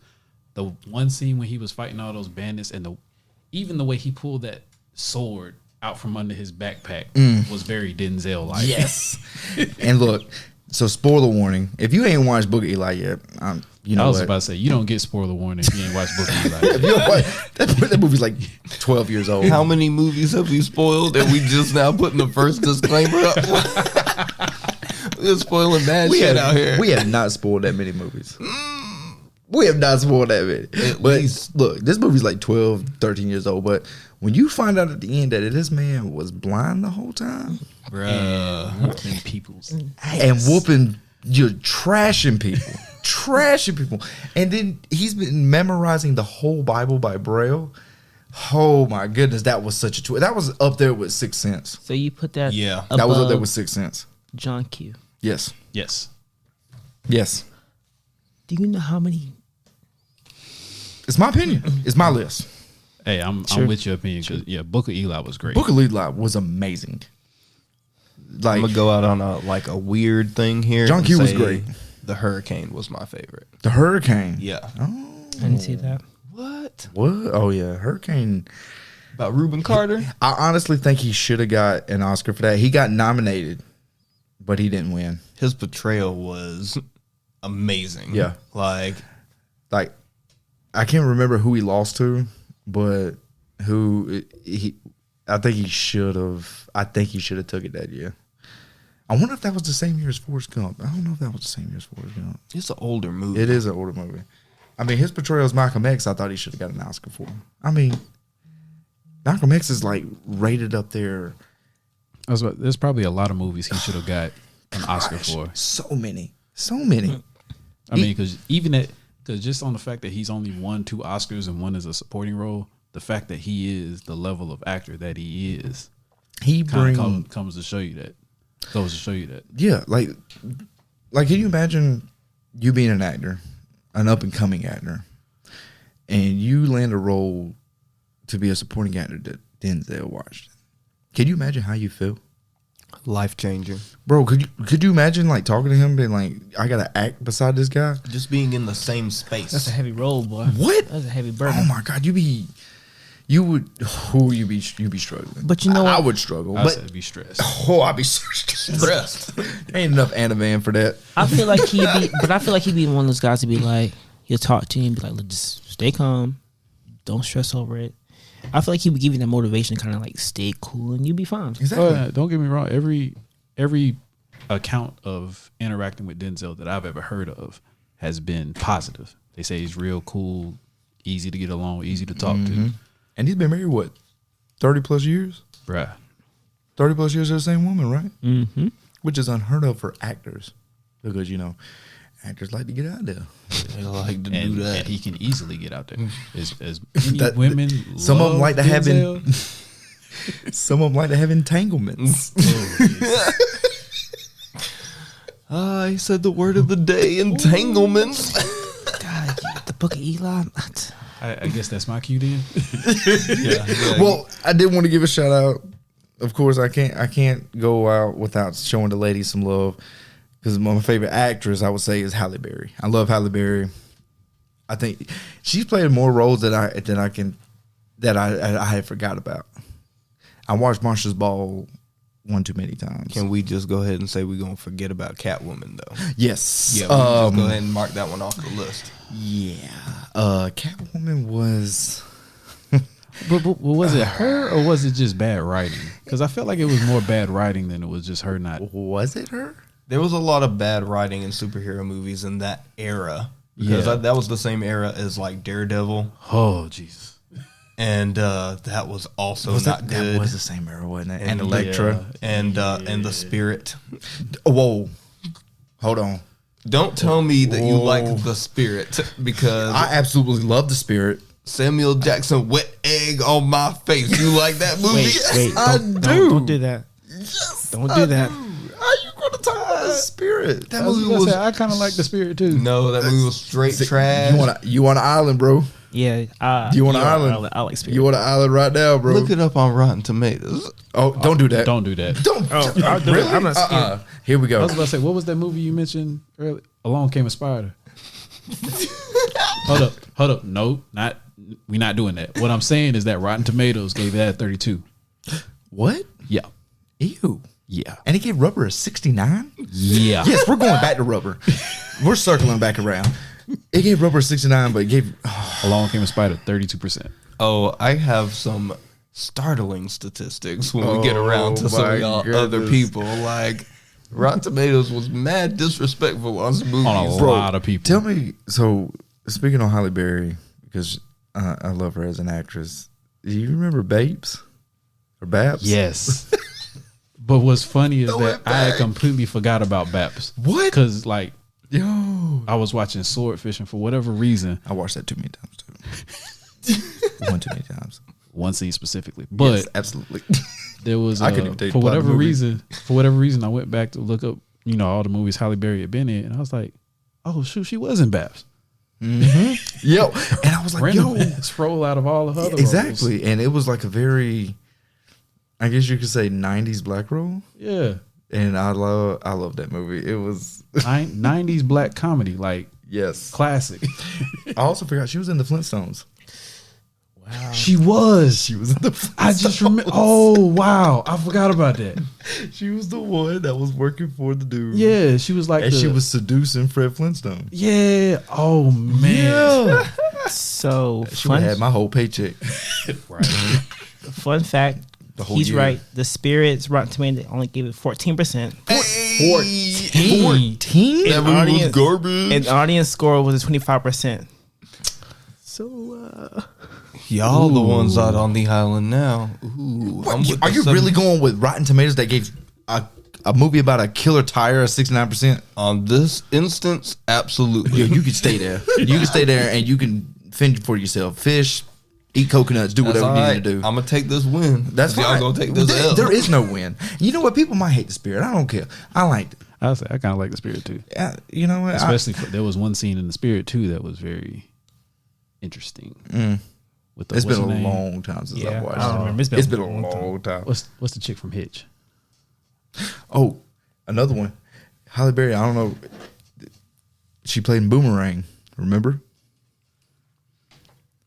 the one scene when he was fighting all those bandits and even the way he pulled that sword out from under his backpack was very Denzel like. yes. And look, so spoiler warning: if you ain't watched Book of Eli yet, you know I was what? about to say you don't get spoiler warning if you ain't watched Book of Eli. If you don't watch- that movie's like 12 years old. How many movies have we spoiled and we just now putting the first disclaimer up? We're spoiling bad shit out here. We have not spoiled that many movies. We have not spoiled that many. At But least. look, this movie's like 12, 13 years old. But when you find out at the end that this man was blind the whole time Bruh, whooping people's and whooping, you're trashing people. And then he's been memorizing the whole Bible by Braille. Oh my goodness, that was such a twist. That was up there with Sixth Sense. So you put that Yeah. That was up there above with Sixth Sense. John Q. Yes. yes. Yes. Do you know how many? It's my opinion. It's my list. Hey, I'm Sure. with your opinion because Book of Eli was great. Book of Eli was amazing. Like I'm gonna go out on a weird thing here. John and Q was say great. The Hurricane was my favorite. the Hurricane. Yeah. I didn't see that. What? What? Oh yeah, Hurricane. About Reuben Carter? I honestly think he should have got an Oscar for that. He got nominated, but he didn't win. His portrayal was amazing. Yeah. Like, Like, I can't remember who he lost to, but I think he should have. I think he should have took it that year. I wonder if that was the same year as Forrest Gump. I don't know if that was the same year as Forrest Gump. it's an older movie. It is an older movie. I mean, his portrayal as Malcolm X, I thought he should have got an Oscar for. I mean, Malcolm X is like rated up there. There's probably a lot of movies he should have got an Oscar for. So many. I mean, because just on the fact that he's only won 2 Oscars and one is a supporting role, the fact that he is the level of actor that he is, He kind brings of comes to show you that. Goes to show you that. yeah, like can you imagine you being an actor, an up and coming actor, and you land a role to be a supporting actor that Denzel Washington? Can you imagine how you feel? Life changing. Bro, could you imagine like talking to him being like, I gotta act beside this guy? Just being in the same space. That's a heavy roll, boy. What? That's a heavy burden. Oh my god, you'd be struggling. But you know I what? would struggle. I But said be stressed. I'd be so stressed. Ain't enough Anavan for that. I feel like he'd be one of those guys to be like, he'll talk to you and be like, look, just stay calm, don't stress over it. I feel like he would give you that motivation to kind of like stay cool and you'd be fine. Exactly. Don't get me wrong. Every account of interacting with Denzel that I've ever heard of has been positive. They say he's real cool, easy to get along, easy to talk to. And he's been married, what, 30 plus years? Bruh. 30 plus years to the same woman, right? Mm-hmm. Which is unheard of for actors. Because, actors like to get out there. They like to And, do that. and he can easily get out there. As many That- women some of them love like to have Denzel. Some of them like to have entanglements. He said the word of the day, entanglements. God, the Book of Eli. I guess that's my cue then. Well, I did want to give a shout out. Of course, I can't go out without showing the ladies some love, because my favorite actress, I would say, is Halle Berry. I love Halle Berry. I think she's played more roles that I had forgot about. I watched Monsters Ball one too many times. Can we just go ahead and say we're gonna forget about Catwoman though? Yes. Yeah, we can just go ahead and mark that one off the list. Yeah. Catwoman was. But was it her or was it just bad writing? Because I felt like it was more bad writing than it was just her not. Was it her? There was a lot of bad writing in superhero movies in that era. Because that was the same era as like Daredevil. Oh, Jesus. And that was also not good. That was the same era, wasn't it? And Elektra. And the Spirit. Whoa. Hold on. Don't tell me that you like the Spirit, because I absolutely love the Spirit. Samuel Jackson, wet egg on my face. You like that movie? Wait, I do. Don't do that. Yes, Don't do that. How you going to talk about the Spirit? That movie was. I kind of like the Spirit too. No, that movie was straight trash. You on an island, bro? Yeah. You on an island? I like Spirit. You on an island right now, bro? Look it up on Rotten Tomatoes. Oh, don't do that. Don't do that. Don't. I'll do it. I'm not scared. Here we I go. was about to say, what was that movie you mentioned earlier? Along Came a Spider. Hold up. No, we're not doing that. What I'm saying is that Rotten Tomatoes gave that 32. What? Yeah. Ew. Yeah. And it gave Rubber a 69? Yeah. Yes, we're going back to Rubber. We're circling back around. It gave Rubber a 69, but it gave... Along Came a Spider, 32%. Oh, I have some startling statistics when we get around to some of y'all other people. Like, Rotten Tomatoes was mad disrespectful on some movies. On a lot of people. Tell me, so speaking of Halle Berry, because I love her as an actress, do you remember Babes? Or Babs? Yes. But what's funny is that I had completely forgot about Baps. What? Because, like, Yo. I was watching Swordfish, and for whatever reason, I watched that too many times, too. One too many times. one scene specifically, but Yes, absolutely. there was I couldn't even tell you for the plot of whatever the movie. reason, I went back to look up, all the movies Halle Berry had been in, and I was like, oh shoot, she was in Baps. Mm-hmm. Yo, and I was like, Random yo, scroll out of all the other exactly, roles. and it was like a very, I guess you could say, 90s black role. Yeah, And I love that movie. It was 90s black comedy, like yes, classic. I also forgot she was in the Flintstones. Wow. She was. She was in the Flintstones. I just remember. Oh wow, I forgot about that. She was the one that was working for the dude. Yeah, she was like, and she was seducing Fred Flintstone. Yeah. Oh man. Yeah. So She would have had my whole paycheck. Right. fun fact. The whole He's year. right. The Spirit's Rotten Tomatoes only gave it 14%. 14? That movie was garbage. And the audience score was a 25%. So Y'all the ones out on the island now. Ooh, Are you really going with Rotten Tomatoes that gave a movie about a killer tire a 69%? On this instance, absolutely. Yo, you can stay there. You can stay there and you can fend for yourself. Fish, eat coconuts, do That's whatever you all need to do. I'm gonna take this win. That's fine. Y'all gonna take this L. There is no win. You know what? People might hate the Spirit. I don't care. I liked it. I say I kind of like the Spirit too. You know what? Especially there was one scene in the Spirit too that was very interesting. With the, It's what's been her a name? long time since Yeah, I've watched I don't it. remember. It's been a long time. What's the chick from Hitch? Oh, another one. Halle Berry, I don't know. She played in Boomerang. Remember?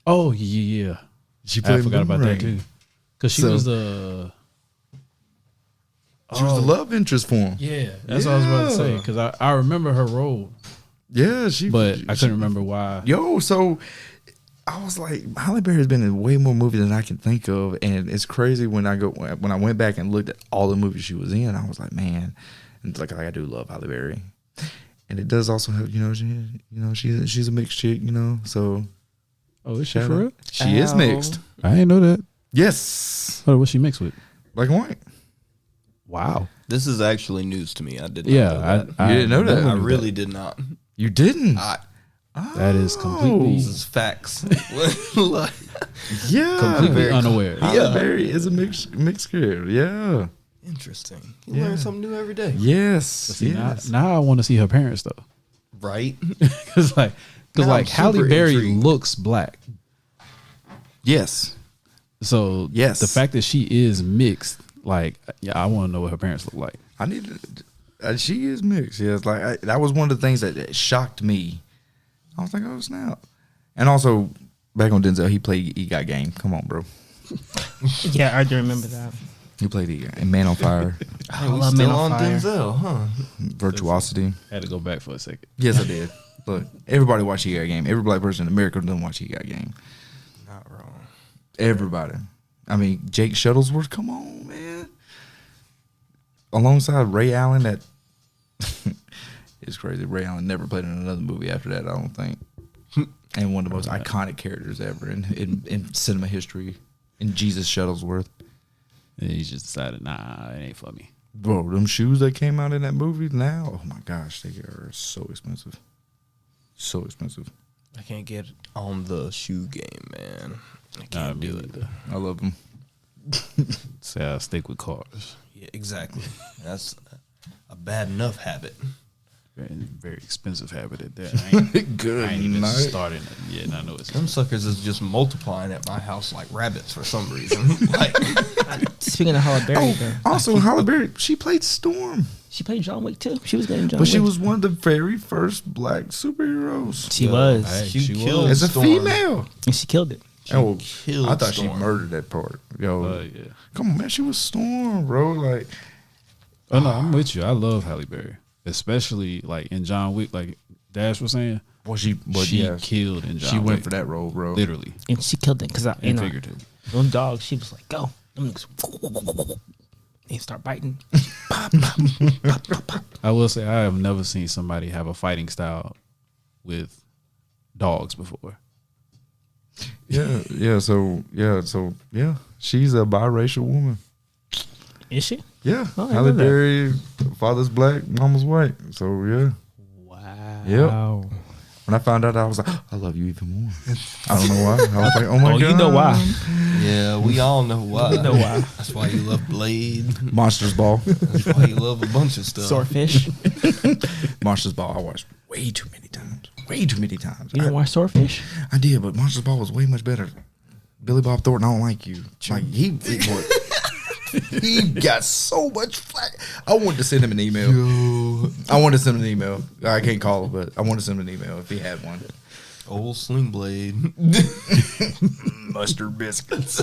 Oh yeah. She I forgot about that too. Because she was the She was the love interest for him. yeah. That's what I was about to say. Because I remember her role, Yeah, but I couldn't remember why. Yo, so I was like, Halle Berry has been in way more movies than I can think of, and it's crazy when I went back and looked at all the movies she was in. I was like, man, and like I do love Halle Berry, and it does also have she's a mixed chick, so Oh, is she shout for out. real? She is mixed. I didn't know that. Yes, Oh, what's she mixed with? black and white. Wow. This is actually news to me. I did not Yeah, know that. You didn't know that? never I knew really did not. You didn't? That is completely This is facts. Like, Yeah, completely unaware. Halle Berry is a mixed girl. Yeah. interesting. You learn something new every day. Yes. See, yes. now I want to see her parents though, Right? because like Because Now I'm like Halle super Berry intrigued. looks black. Yes. So Yes. the fact that she is mixed, like, yeah, I want to know what her parents look like. I need to. She is mixed. Yeah, it's like that was one of the things that shocked me. I was like, oh snap! And also, back on Denzel, he got game. Come on, bro. Yeah, I do remember that. He played in Man on Fire, I We love still Men on on Fire. Denzel, huh? Virtuosity. Had to go back for a second. Yes, I did. Look, everybody watch He Got Game. Every black person in America doesn't watch He Got Game. Not wrong. Everybody. I mean, Jake Shuttlesworth. Come on, man. Alongside Ray Allen, that it's crazy. Ray Allen never played in another movie after that, I don't think. And one of the most iconic characters ever in cinema history, in Jesus Shuttlesworth. And he just decided, nah, it ain't for me. Bro, them shoes that came out in that movie now, oh my gosh, they are so expensive. So expensive. I can't get on the shoe game, man. I Nah, can't me do it. neither. I love them. Say I stick with cars. Yeah, exactly. That's a bad enough habit. Very, very expensive habit at that. I ain't, Good I ain't even night. starting it yet, and I know it's Them suckers is just multiplying at my house like rabbits for some reason. Like, Speaking of Halle Berry, though, Also, Halle Berry, she played Storm. she played John Wick too. She was good in John But Wick. she was one of the very first black superheroes. She was. Hey, she she killed As a Storm. female. And she killed it. Oh, killed I thought she Storm. murdered that part. Yo, yeah. come on, man. She was Storm, bro. Like, Oh no, I'm with you. I love Halle Berry, especially like in John Wick. Like Dash was saying, she killed in John She Wick. went for that role, bro. Literally And she killed it because you and know, figuratively. them dogs, she was like, go. Them niggas, they start biting. I will say I have never seen somebody have a fighting style with dogs before. Yeah. So she's a biracial woman. Is she? Yeah, Oh, I Halle know that. Berry, father's black, mama's white. So yeah, Wow. when I found out, I was like, I love you even more. I don't know why. I was like, oh my god, You know why. Yeah, we all know why. We know why. That's why you love Blade. Monsters Ball. That's why you love a bunch of stuff. Swordfish. Monsters Ball. I watched way too many times. Way too many times. You didn't watch Swordfish? I did, but Monsters Ball was way much better. Billy Bob Thornton, I don't like you. Like he got so much flack. I wanted to send him an email. I wanted to send him an email. I can't call him, but I wanted to send him an email if he had one. Old Sling Blade. Mustard biscuits.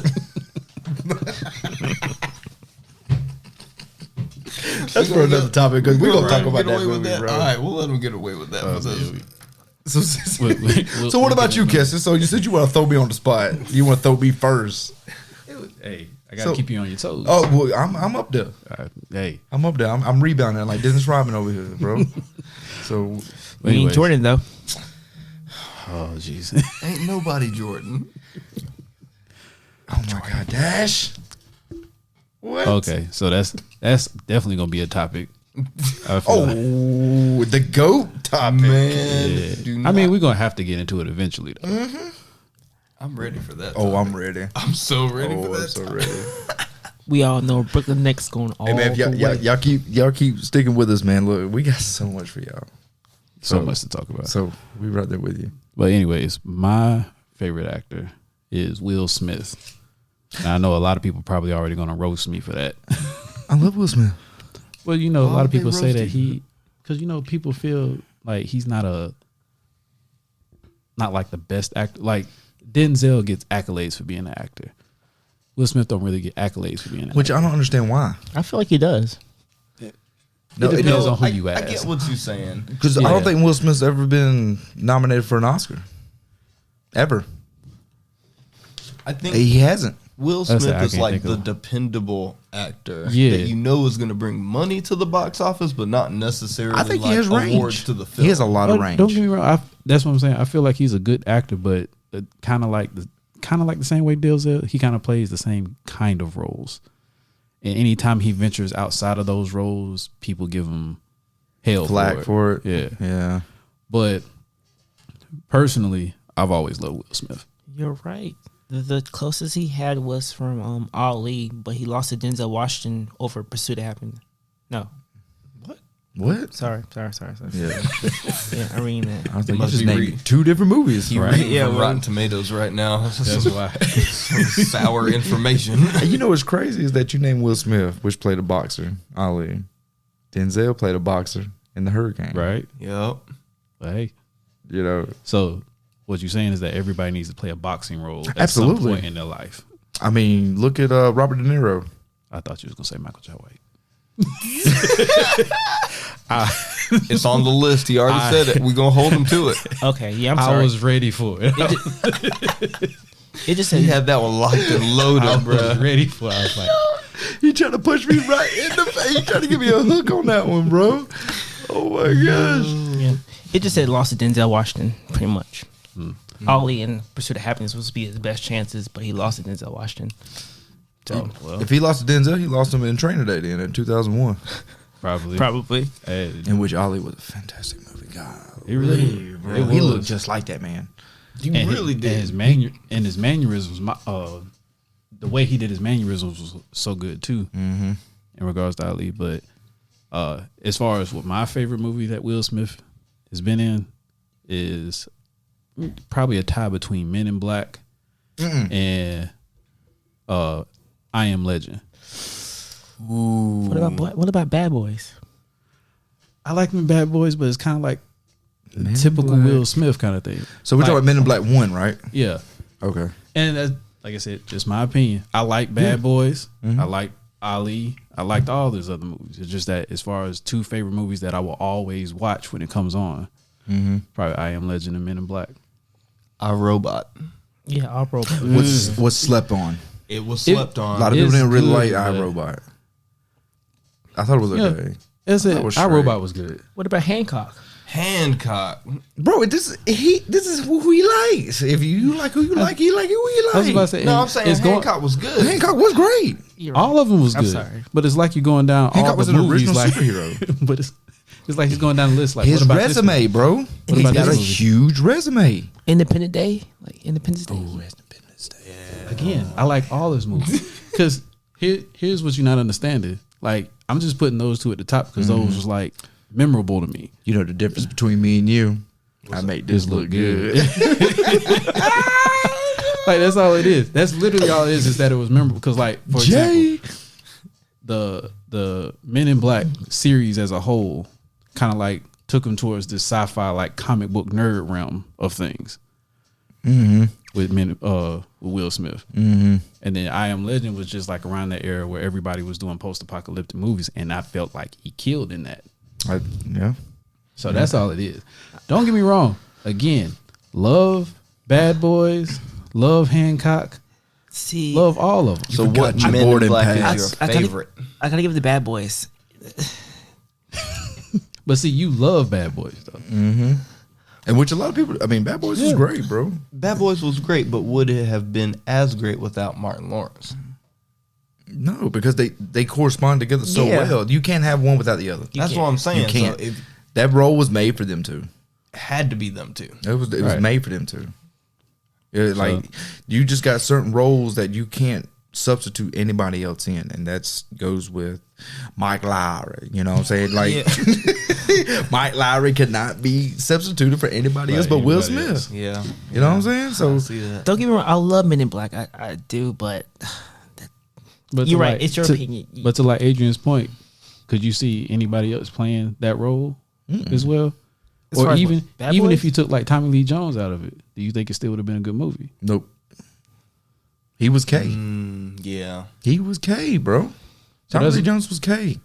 That's for another topic because we're gonna talk about that movie, bro. All right, we'll let him get away with that. So what about you, Keston? So you said you want to throw me on the spot. You want to throw me first. Hey, I gotta So- keep you on your toes. Oh, well, I'm up there. Hey, I'm up there. I'm rebounding like Dennis Rodman over here, bro. So We ain't anyways. Jordan, though. Oh jeez. Ain't nobody Jordan. oh my god, Dash. What? Okay, so that's definitely gonna be a topic. I feel like. Oh, the GOAT topic. Man, Yeah. do I mean, not- we're gonna have to get into it eventually, though. I'm ready for that. Oh, topic. I'm ready. I'm so ready for Oh, that. I'm so topic. ready. We all know Brooklyn Next going all Hey man, if the way. y'all keep sticking with us, man. Look, we got so much for y'all. So much to talk about. So we right there with you. But anyways, my favorite actor is Will Smith. And I know a lot of people probably already gonna roast me for that. I love Will Smith. Well, you know, a Why lot of would they people say roast that you? because you know people feel like he's not like the best actor. Like Denzel gets accolades for being an actor. Will Smith don't really get accolades for being an Which actor. I don't understand why. I feel like he does. No, It depends no, on who I, you I ask. get what you're saying. Because I Yeah. don't think Will Smith's ever been nominated for an Oscar. Ever. I think He hasn't. Will That's Smith it, I is can't like think the of- dependable actor Yeah. that you know is going to bring money to the box office, but not necessarily I think like he has range. awards to the film. He has a lot of But range. don't get me wrong. That's what I'm saying. I feel like he's a good actor, but kind of like the same way Denzel. He kind of plays the same kind of roles. And anytime he ventures outside of those roles, people give him hell Flack for it. Yeah. Yeah. But personally, I've always loved Will Smith. You're right. The closest he had was from Ali, but he lost to Denzel Washington over Pursuit of Happiness. No. What? What? Sorry. Yeah. Yeah, I read that. I was like, you must just be named 2 different movies. He Right? reading Yeah, from well- Rotten Tomatoes right now. That's why. Some sour information. And you know what's crazy is that you named Will Smith, which played a boxer, Ali. Denzel played a boxer in The Hurricane. Right. Yep. But hey, You know, so what you're saying is that everybody needs to play a boxing role at Absolutely. some point in their life. I mean, look at Robert De Niro. I thought you was gonna say Michael J. White. It's on the list. He already said it. We're going to hold him to it. Okay, yeah, I'm I sorry. was ready for it. It just said He had that one locked and loaded, I was bro. ready for it. I was like, He trying to punch me right in the face. He trying to give me a hook on that one, bro. Oh my gosh. yeah. It just said lost to Denzel Washington, pretty much. Ollie in Pursuit of Happiness was supposed to be his best chances, but he lost to Denzel Washington. So well, If he lost to Denzel, he lost him in Training Day then in 2001, probably. Hey, in which Ali was a fantastic movie. God, He really- bro. it He was. looked just like that man. You and really his, did. And his mannerisms, the way he did his mannerisms was so good too. Mm-hmm. In regards to Ali, but as far as what my favorite movie that Will Smith has been in is probably a tie between Men in Black and I Am Legend. Ooh. what about Bad Boys? I like them Bad Boys, but it's kind of like Men in typical Black. Will Smith kind of thing. So we're Like- talking about Men in Black 1, right? Yeah, Okay. and that's, like I said, just my opinion. I like Bad Boys. I like Ali. I liked all those other movies. It's just that as far as 2 favorite movies that I will always watch when it comes on, probably I Am Legend and Men in Black. iRobot. Yeah, all pro. What's slept on? It was slept A on. lot of It's people didn't really good, like but- iRobot. I thought it was Yeah. okay. That's it. That was Our straight. Robot was good. What about Hancock? Hancock. Bro, this is who he likes. If you like who you like, he like who he I was about to like. say, No, and I'm saying it's going- Hancock was good. Hancock was great. all of them was I'm good. sorry. But it's like you're going down Hancock all was the an movies original like, superhero. but it's like he's going down the list. Like His what about this resume, one? bro. What He's about got a this movie? huge resume. Independent Day, like Independence Day. Independence Day. Again, I like all his movies because here's what you're not understanding. Like I'm just putting those 2 at the top because those was like memorable to me. You know the difference between me and you? I make this look good. Like that's all it is. That's literally all it is that it was memorable. Because like for Jay. example, the Men in Black series as a whole kind of like took him towards this sci-fi like comic book nerd realm of things. With Will Smith, and then I Am Legend was just like around that era where everybody was doing post-apocalyptic movies, and I felt like he killed in that. Yeah. So that's all it is. Don't get me wrong. Again, love Bad Boys, love Hancock, See, love all of them. So forgot what your Men in boarding Black pass. is your I gotta- favorite? I gotta give it the Bad Boys. But see, you love Bad Boys though. And which a lot of people, I mean, Bad Boys was great, bro. Bad Boys was great, but would it have been as great without Martin Lawrence? No, because they correspond together so Yeah. well. You can't have one without the other. That's can't. what I'm saying. You can't. So it That role was made for them two. had to be them two. It was Right. made for them two. Like you just got certain roles that you can't substitute anybody else in, and that's goes with Mike Lowry. You know what I'm saying? Like Mike Lowry could not be substituted for anybody else but Will anybody Smith. else. Yeah. You know what I'm saying? So See that. Don't get me wrong, I love Men in Black. I do, but But You're to right, like- it's your to- opinion. But to like Adrian's point, could you see anybody else playing that role as well? As far Or as even what, Bad even Boys? if you took like Tommy Lee Jones out of it, do you think it still would have been a good movie? nope. He was K. Yeah. He was K, bro. Tommy that's- Lee Jones was K.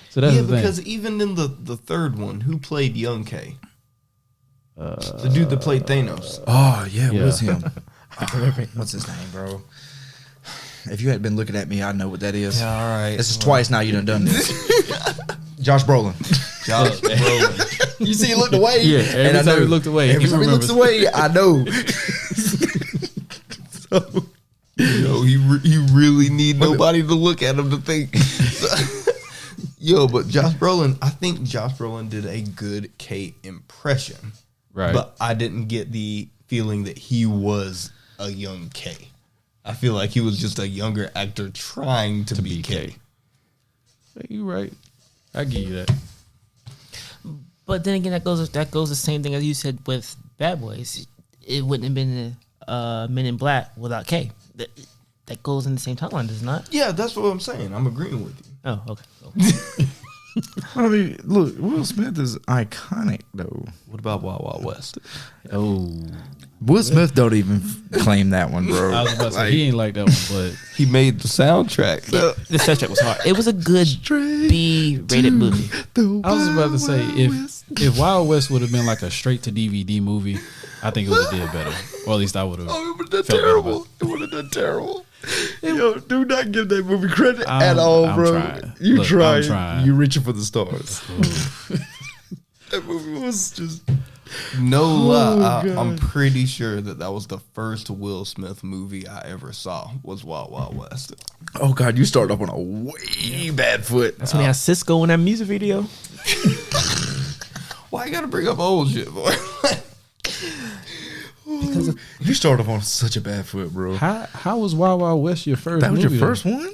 So that's Yeah, the thing. because even in the third one, who played young K? The dude that played Thanos. Oh yeah, it Yeah. was him. What's his name, bro? If you hadn't been looking at me, I know what that is. Yeah, all right. This is twice now you done this. Josh Brolin. Josh Brolin. You see, he looked away. Yeah, every and I time know. he looked away, Every he time he looks remembers. away, I know. So, Yo, he really need nobody to look at him to think. Yo, but Josh Brolin, I think Josh Brolin did a good K impression. Right. But I didn't get the feeling that he was a young K. I feel like he was just a younger actor trying to be K. Hey, you right. I give you that. But then again, that goes the same thing as you said with Bad Boys. It wouldn't have been Men in Black without K. That goes in the same timeline, does it not? Yeah, that's what I'm saying. I'm agreeing with you. Oh, okay. I mean, look, Will Smith is iconic though. What about Wild Wild West? Oh, Will Smith don't even claim that one, bro. I was about to say he ain't like that one, but He made the soundtrack. The soundtrack was hard. It was a good B-rated movie. I was about to say if Wild West would have been like a straight to DVD movie, I think it would have did better, or at least I would have. Oh, it would have done terrible. It would have done terrible. Yo, do not give that movie credit at all, I'm bro. trying. You Look, trying. I'm trying. You reaching for the stars. That movie was just. No lie, God. I'm pretty sure that was the first Will Smith movie I ever saw was Wild Wild West. Oh God, you started off on a way bad foot. That's when he had Cisco in that music video. Why you gotta bring up old shit, boy? Because You started off on such a bad foot, bro. How was Wild Wild West your first? That was your movie, first though? one?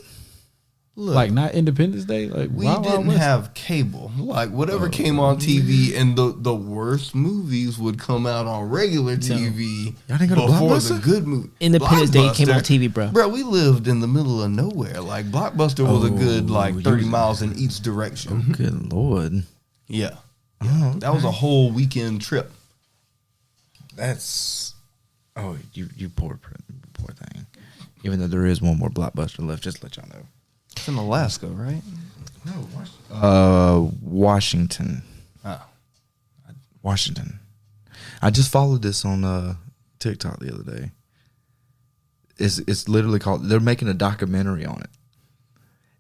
Look, Like not Independence Day. Like we Wild Wild didn't West? have cable. Like whatever came on TV, and the worst movies would come out on regular TV Y'all didn't go to before Blockbuster? the good movie. Independence Day came on TV, bro. Bro, we lived in the middle of nowhere. Like Blockbuster was a good like 30 miles in each direction. Good Lord. Yeah, Oh, that was a whole weekend trip. That's. Oh, you poor thing. Even though there is one more Blockbuster left, just to let y'all know. It's in Alaska, right? Washington. Oh. Washington. I just followed this on TikTok the other day. It's literally called. They're making a documentary on it.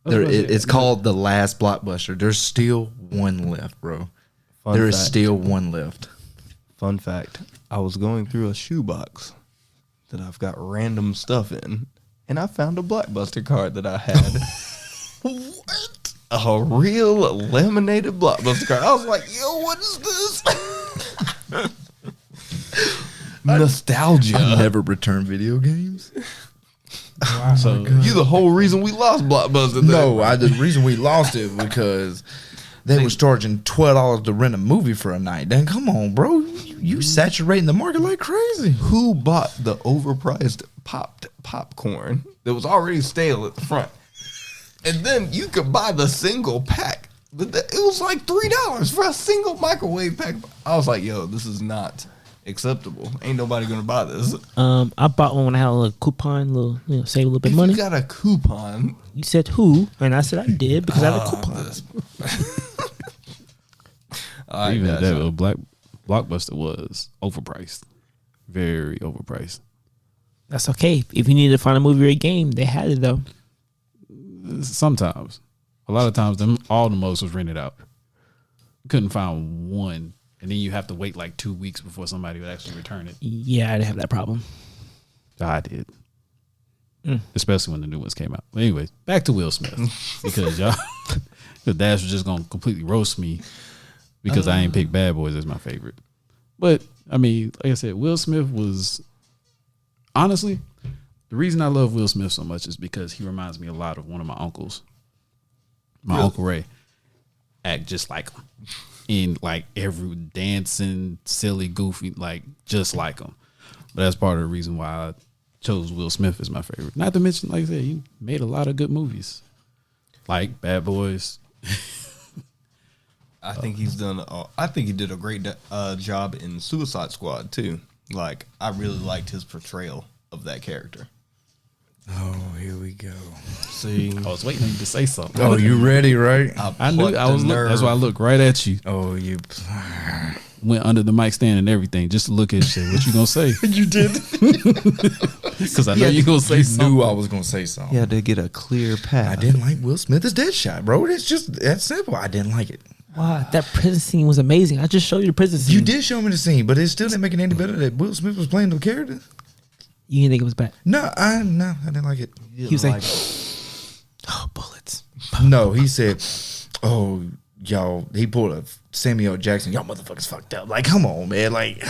It's called The Last Blockbuster. There's still one left, bro. There is still one left. Fun fact: I was going through a shoebox that I've got random stuff in, and I found a Blockbuster card that I had. What? A real laminated Blockbuster card. I was like, "Yo, what is this?" Nostalgia. I never returned video games. So You the whole reason we lost Blockbuster. No, the reason we lost it because they was charging $12 to rent a movie for a night. Then come on, bro, you saturating the market like crazy. Who bought the overpriced popped popcorn that was already stale at the front? And then you could buy the single pack. It was like $3 for a single microwave pack. I was like, yo, this is not acceptable. Ain't nobody gonna buy this. I bought one when I had a little coupon, save a little bit of money. You got a coupon. You said who, and I said I did because I had a coupon. even that Blockbuster was overpriced, very overpriced. That's okay. If you needed to find a movie or a game, they had it though. Sometimes, a lot of times, all the most was rented out. Couldn't find one, and then you have to wait like 2 weeks before somebody would actually return it. Yeah, I didn't have that problem. I did, especially when the new ones came out. But anyways, back to Will Smith because y'all, the Dash was just gonna completely roast me because I ain't picked Bad Boys as my favorite. But I mean, like I said, Will Smith was honestly. The reason I love Will Smith so much is because he reminds me a lot of one of my uncles. My Uncle Ray act just like him. In like every dancing, silly, goofy, like just like him. But that's part of the reason why I chose Will Smith as my favorite. Not to mention, like I said, he made a lot of good movies. Like Bad Boys. I think he's done. I think he did a great job in Suicide Squad too. Like I really liked his portrayal of that character. Oh, here we go. See, I was waiting on you to say something. Oh, you ready, right? I knew I was. That's why I looked right at you. Oh, you Went under the mic stand and everything just to look at you. What you gonna say? you did. Because I know you gonna say something. Knew I was gonna say something. he had to get a clear path. I didn't like Will Smith as Deadshot, bro. It's just that simple. I didn't like it. Wow, that prison scene was amazing. I just showed you the prison scene. You did show me the scene, but it still didn't make it any better that Will Smith was playing the character. You didn't think it was bad? No, I didn't like it. He was like, oh, bullets. No, he said, "Oh, y'all." He pulled a Samuel Jackson. Y'all motherfuckers fucked up. Like, come on, man. Like,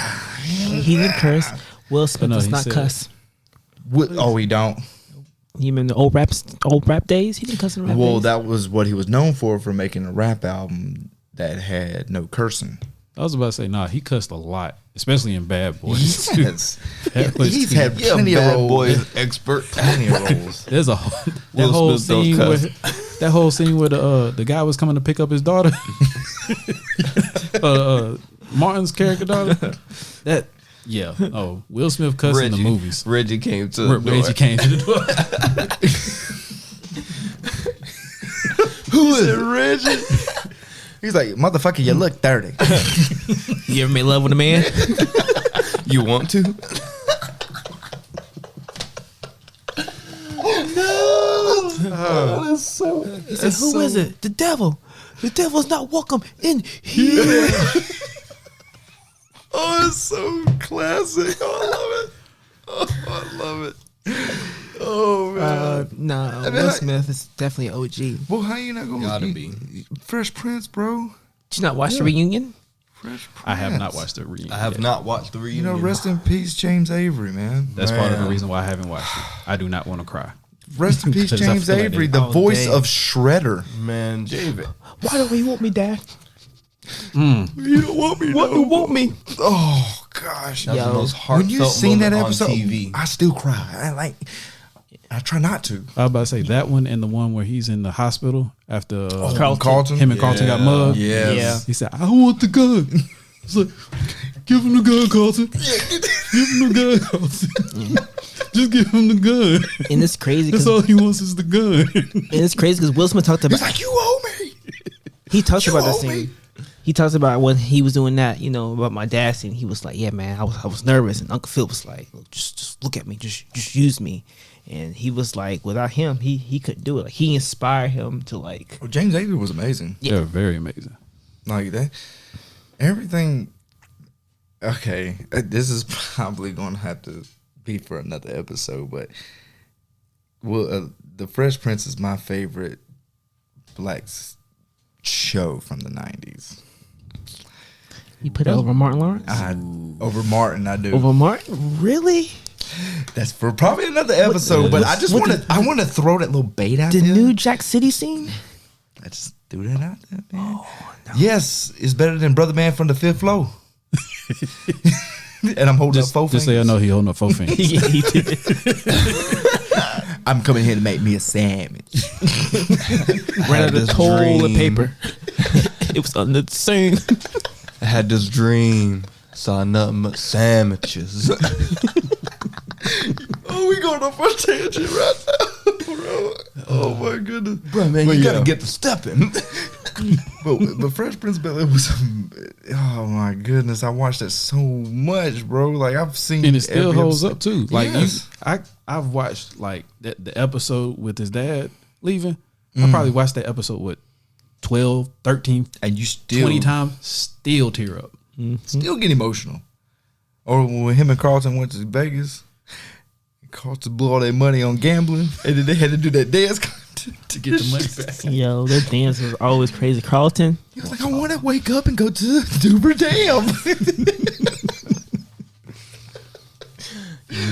He didn't curse. Will Smith no, does he not said- cuss. what? Oh, he don't. You remember the old rap days? He didn't cuss in rap Well, days. that was what he was known for making a rap album that had no cursing. I was about to say, nah, he cussed a lot, especially in Bad Boys. Yes. Bad Boys He's 2. had plenty of Bad roles. Boys expert. Plenty of roles. There's a that Will whole Smith don't scene cuss. where the guy was coming to pick up his daughter, Martin's character daughter. That Will Smith cussed in the movies. Reggie came to the door. Reggie came to the door. Who is it, Reggie? He's like, motherfucker, you look 30. You ever made love with a man? You want to? He said, "Who is it? The devil. The devil's not welcome in here." Oh, it's so classic. Oh, I love it. Oh, I love it. Oh, man. No, mean, Will like- Smith is definitely an OG. Well, how you not going Gotta to be. Fresh Prince, bro? Did you not watch the reunion? Fresh Prince. I have not watched the reunion. I have yet. not watched the You reunion. know, rest in peace, James Avery, man. That's part of the Man. reason why I haven't watched it. I do not want to cry. Rest in peace, Because I James feel like Avery, they- the Oh, voice dang. of Shredder. Man, David. Why don't you want me, Dad? You don't want me, What you want me? Oh gosh! That was Yo, the most When heartfelt you seen that moment episode, on TV. I still cry. I try not to. I was about to say that one and the one where he's in the hospital after Carlton. him and Carlton got mugged. Yes. Yeah. He said, "I want the gun." It's like, give him the gun, Carlton. Give him the gun, Carlton. Just give him the gun. And it's crazy That's because all he wants is the gun. Will Smith talked about. He's like, you owe me. He talks You about that owe me. scene. He talks about when he was doing that, about my dad scene. He was like, "Yeah, man, I was nervous," and Uncle Phil was like, "Just look at me, just use me." And he was like, without him, he couldn't do it. Like, he inspired him to like. Well, James Avery was amazing. They're very amazing. Like that. Everything. Okay, this is probably going to have to be for another episode, but The Fresh Prince is my favorite black show from the 90s. You put it over Martin Lawrence? Over Martin, I do. Over Martin? Really? That's for probably another episode, but I just want to throw that little bait out The there. new Jack City scene? I just threw that out there, man. Oh, no. Yes, it's better than Brother Man from the Fifth Floor. And I'm holding up four Just so you fingers. know, he holding up 4 fingers. Yeah, he did. I'm coming here to make me a sandwich. Ran out of this toilet dream. paper. It was under the sink. I had this dream. Saw nothing but sandwiches. Oh, we going off a tangent right now, bro. Oh my goodness, Bro, man, But you yeah. gotta get the stepping. but Fresh Prince of Bel-Air was, oh my goodness, I watched it so much, bro. Like I've seen, And it still every holds episode. up too. Like Yes. I've watched like the episode with his dad leaving. I probably watched that episode with 12, 13, and you still 20 times, still tear up. still get emotional. Or when him and Carlton went to Vegas, Carlton blew all their money on gambling, and then they had to do that dance to get the money back. Yo, their dance was always crazy. Carlton? He was like, I want to wake up and go to Dover Dam.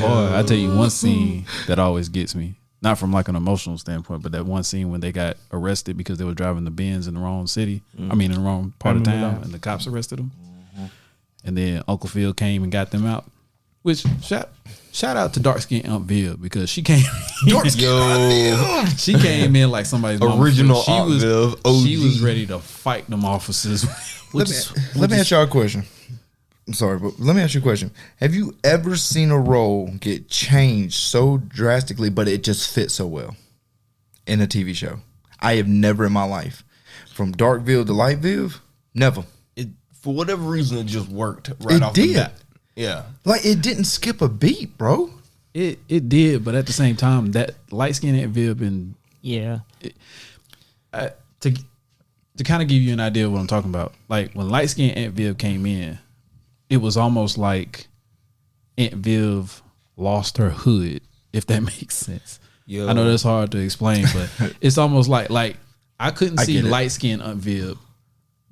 Or I tell you one scene that always gets me, not from like an emotional standpoint, but that one scene when they got arrested because they were driving the Benz in the wrong city. I mean, in the wrong part of town, and the cops arrested them. And then Uncle Phil came and got them out. Which shout out to dark skinned Aunt Viv because she came. She came in like somebody's mama. Original She Aunt was Viv, she was OG. ready to fight them officers. Let me ask y'all a question. I'm sorry, but let me ask you a question. Have you ever seen a role get changed so drastically, but it just fits so well in a TV show? I have never in my life. From Dark Viv to Light Viv, never. For whatever reason, it just worked right It off did. the bat. Yeah. Like it didn't skip a beat, bro. It did, but at the same time, that light skinned Aunt Viv and Yeah. to kind of give you an idea of what I'm talking about, like when light skinned Aunt Viv came in, it was almost like Aunt Viv lost her hood, if that makes sense. Yo. I know that's hard to explain, but it's almost like I couldn't see get it. light skinned Aunt Viv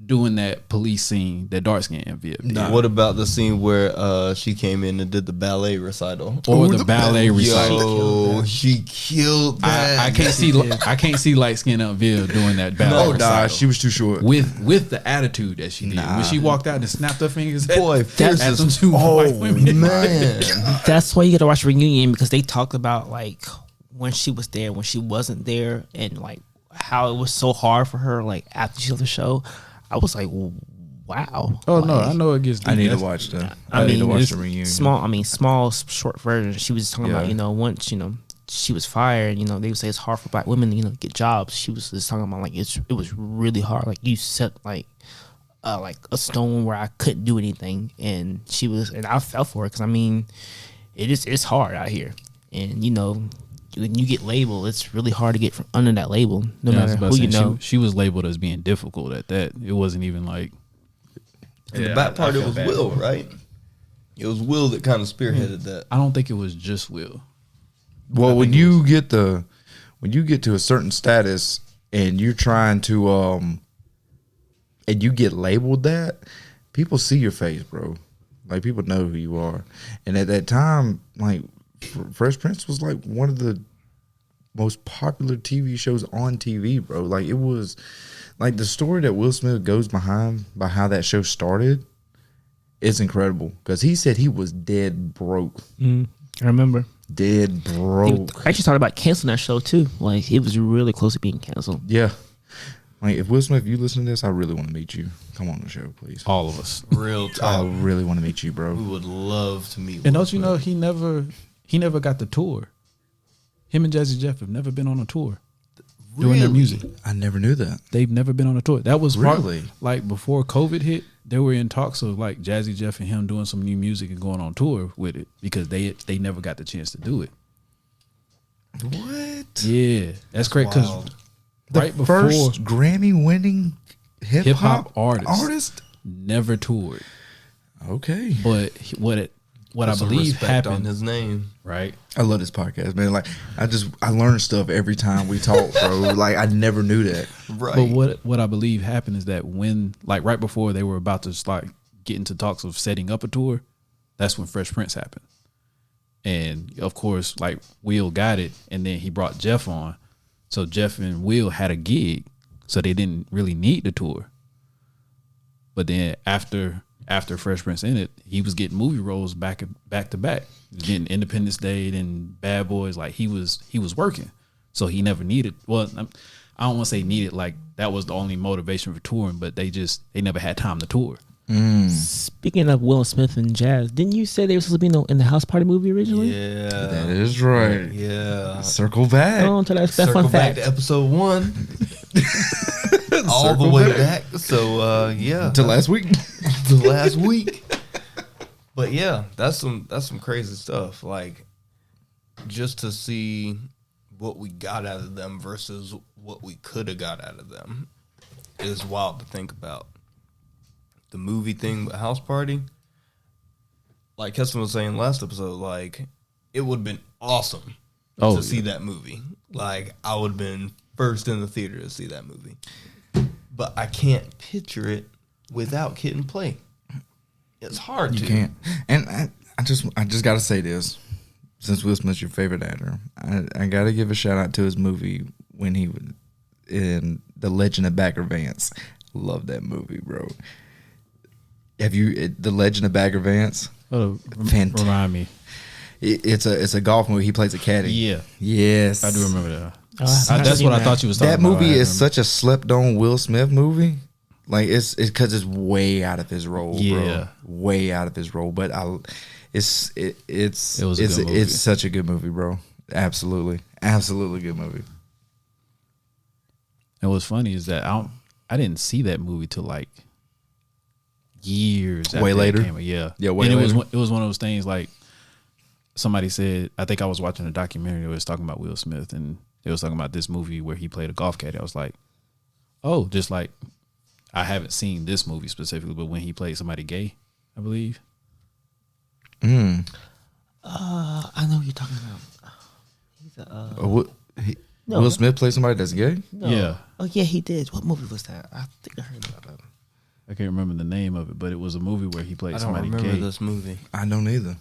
doing that police scene, that dark skin MV. Nah. What about the scene where she came in and did the ballet recital? Or the ballet recital. Yo, she killed that. I can't see light skin MV doing that ballet recital. She was too short. With the attitude that she did. When she walked out and snapped her fingers Boy, at them two white women. Man. That's why you got to watch Reunion, because they talked about like when she was there, when she wasn't there, and like how it was so hard for her like after she left the show. I was like, wow. Oh no, I know it gets deep. I need to watch that. I need to mean, watch the Reunion. Small short version. She was talking about, once, she was fired, they would say it's hard for black women, to get jobs. She was just talking about like it was really hard. Like you set like a stone where I couldn't do anything, and I fell for it, because I mean, it's hard out here, and when you get labeled, it's really hard to get from under that label, no matter who you know. She was labeled as being difficult at that. It wasn't even like. And the back part, it was Will, right? It was Will that kind of spearheaded that. I don't think it was just Will. Well, when you get to a certain status and you're trying to and you get labeled that, people see your face, bro. Like, people know who you are. And at that time, like, Fresh Prince was like one of the most popular TV shows on TV, bro. Like, it was like the story that Will Smith goes behind by how that show started is incredible, because he said he was dead broke. I remember. Dead broke. I actually thought about canceling that show too. Like, it was really close to being canceled. Yeah. Like, if Will Smith, if you listen to this, I really want to meet you. Come on the show, please. All of us. Real talk. I really want to meet you, bro. We would love to meet. And don't you know, he never got the tour. Him and Jazzy Jeff have never been on a tour doing their music. I never knew that. They've never been on a tour. That was Really? like before COVID hit. They were in talks of like Jazzy Jeff and him doing some new music and going on tour with it, because they never got the chance to do it. What? Yeah, that's great, because right before first Grammy-winning hip hop artist never toured. Okay, but what I believe happened on his name, right? I love this podcast, man. Like, I learn stuff every time we talk, bro. Like, I never knew that. Right. But what I believe happened is that when, like, right before they were about to start get into talks of setting up a tour, that's when Fresh Prince happened. And of course, like, Will got it, and then he brought Jeff on. So Jeff and Will had a gig, so they didn't really need the tour. But then after Fresh Prince in it, he was getting movie roles back to back. He was getting Independence Day and Bad Boys. Like, he was working, so he never needed. Well, I don't want to say needed, like that was the only motivation for touring, but they never had time to tour. Speaking of Will Smith and Jazz, didn't you say they were supposed to be in the House Party movie originally? Yeah, that is right. Yeah, circle back. Oh, until that circle fun back fact. to episode 1. All the way back. So yeah, to last week. To last week. But yeah, that's some crazy stuff. Like, just to see what we got out of them versus what we could have got out of them is wild to think about. The movie thing with House Party, like Keston was saying last episode, like, it would have been awesome to see that movie. Like, I would have been first in the theater to see that movie. But I can't picture it without Kid and Play. It's hard to. You can't. And I just got to say this. Since Will Smith's your favorite actor, I got to give a shout out to his movie when he was in The Legend of Bagger Vance. Love that movie, bro. Have you The Legend of Bagger Vance? Oh, remind me. It's a golf movie. He plays a caddy. Yeah. Yes. I do remember that. That's what I thought you was talking about. That movie is such a slept-on Will Smith movie. Like, it's because it's way out of his role, bro. Way out of his role. But it's such a good movie, bro. Absolutely good movie. And what's funny is that I didn't see that movie till like years after way later. It came out. Yeah, way later. It was one of those things, like, somebody said, I think I was watching a documentary that was talking about Will Smith, and they was talking about this movie where he played a golf caddy. I was like, oh, just like, I haven't seen this movie specifically, but when he played somebody gay, I believe. I know what you're talking about. Will Smith played somebody that's gay? No. Yeah. Oh yeah, he did. What movie was that? I think I heard about that. I can't remember the name of it, but it was a movie where he played I don't somebody remember gay. this movie. I don't either.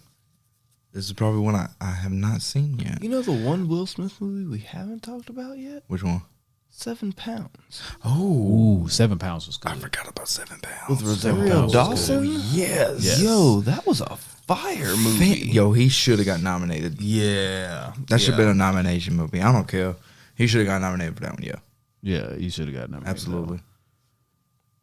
This is probably one I have not seen yet. You know the one Will Smith movie we haven't talked about yet? Which one? 7 Pounds. Oh, Ooh, 7 Pounds was good. I forgot about 7 Pounds. With Rosario Pounds was Dawson? good. Yes. Yes. Yo, that was a fire movie. Yo, he should have got nominated. Yeah. That should have been a nomination movie. I don't care. He should have got nominated for that one. Yeah, Yeah, you should have gotten that. absolutely.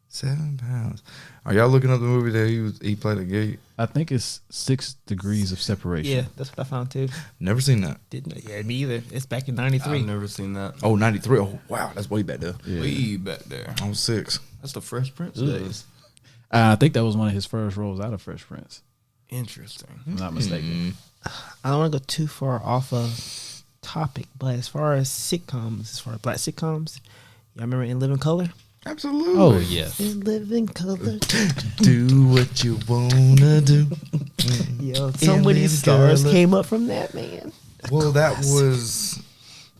7 Pounds. Are y'all looking up the movie that he played a gay? I think it's 6 Degrees of Separation. Yeah, that's what I found too. Never seen that. Didn't yeah, me either. It's back in '93. I've never seen that. Oh, 93. Oh, wow. That's way back there. Yeah. Way back there. I was 6. That's the Fresh Prince Ugh. days. I think that was one of his first roles out of Fresh Prince. Interesting. If I'm not mistaken. I don't want to go too far off of topic, but as far as sitcoms, as far as black sitcoms, y'all remember In Living Color? Absolutely. Oh yeah. In Living Color. Do what you wanna do. Yo, so many Living stars Color. came up from that, man. Well, that was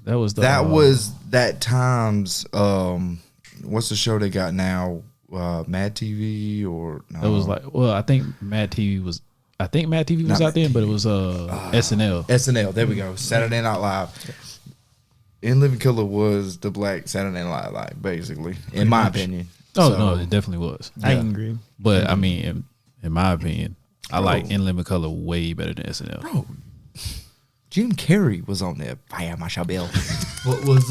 the that time's what's the show they got now? Mad TV or no? That was like, well, I think Mad TV was out then, but it was SNL. SNL. There we go. Saturday Night Live. In Living Color was the black Saturday Night Live, basically, in my opinion. Oh So, no, it definitely was. I agree. But I mean, in my opinion, I like In Living Color way better than SNL. bro, Jim Carrey was on there. Bam, I shall bill. What was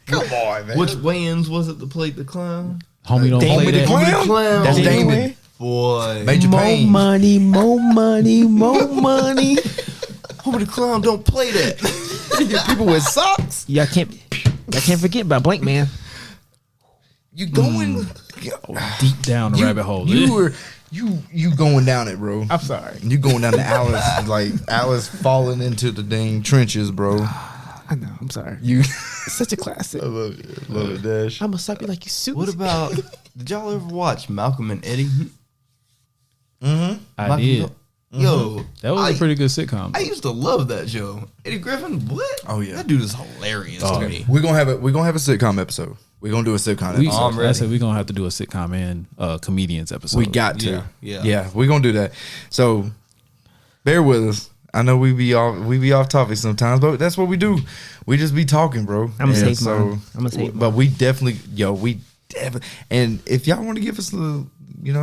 Come on, man. which Wayans was it that played the clown? Homie, don't Damon play the that. Clown? That's Damon. Boy. Major More Payne. money, more money, more money. Homie the Clown, don't play that. People with socks. Y'all can't forget about Blank Man. You going Deep down the rabbit hole. you going down it, bro. I'm sorry. You going down to Alice, like Alice falling into the dang trenches, bro. I know. I'm sorry. You It's such a classic. love it, Dash. I'm gonna suck you like you suit. What about, did y'all ever watch Malcolm and Eddie? I did. Yo, That was a pretty good sitcom. I used to love that show. Eddie Griffin, what? Oh, yeah. That dude is hilarious to me. We're gonna have a sitcom episode. We're gonna do a sitcom We, episode. I'm ready. I said we're gonna have to do a sitcom and comedians episode. We got to. Yeah. We're gonna do that. So bear with us. I know we be off topic sometimes, but that's what we do. We just be talking, bro. I'ma And save mine. I'ma save But we definitely, and if y'all want to give us a little,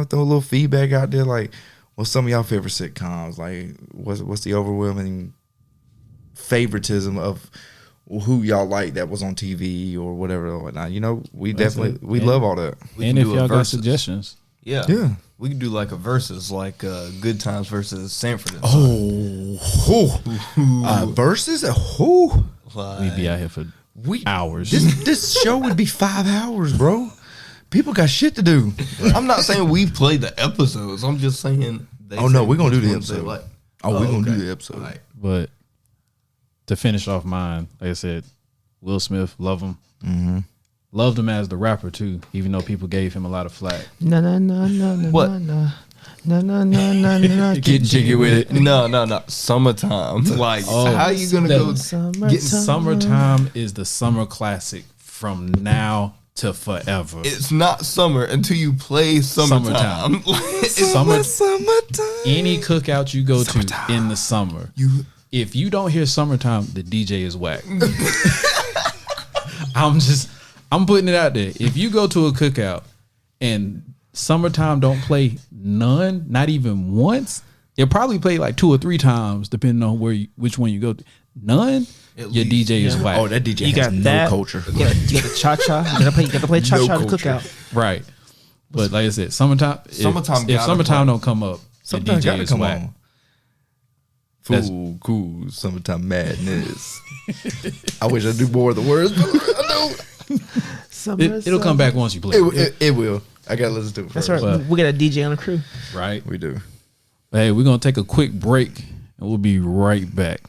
throw a little feedback out there, like what's some of y'all favorite sitcoms? Like what's the overwhelming favoritism of who y'all like that was on TV or whatever or whatnot? We That's definitely it. love all that. We and can if do a y'all got versus. suggestions, Yeah. Yeah. We could do like a versus, like Good Times versus Sanford. And Versus. Who? Son. we'd be out here for hours. This show would be 5 hours, bro. People got shit to do. I'm not saying we played the episodes. I'm just saying. Oh, no, say we're gonna which do the ones they episode. like. Oh, we're gonna do okay. the episode. All right. But to finish off mine, like I said, Will Smith, love him. Mm-hmm. Loved him as the rapper too, even though people gave him a lot of flack. No. What? No. Get jiggy with it. No. Summertime. Like, Oh, how you gonna that- go? Summertime is the summer classic from now to forever. It's not summer until you play summertime. Summer, Summertime. any cookout you go to in the summer, You if you don't hear summertime, the DJ is whack. I'm putting it out there. If you go to a cookout and summertime don't play none, not even once, it'll probably play like 2 or 3 times, depending on which one you go to. None, At your least. DJ is whack. Oh, that DJ You has got no that. culture. You got the cha cha. You gotta play cha cha to cookout. Right. But like I said, summertime. Summertime If gotta summertime play. don't come up, Sometimes the DJ gotta is come whack. on. That's- Fool, cool, summertime madness. I wish I knew more of the words, but I don't. It'll come back once you play it. It will. I gotta listen to it first. That's right. Well- We got a DJ on the crew. Right. We do. Hey, we're gonna take a quick break and we'll be right back.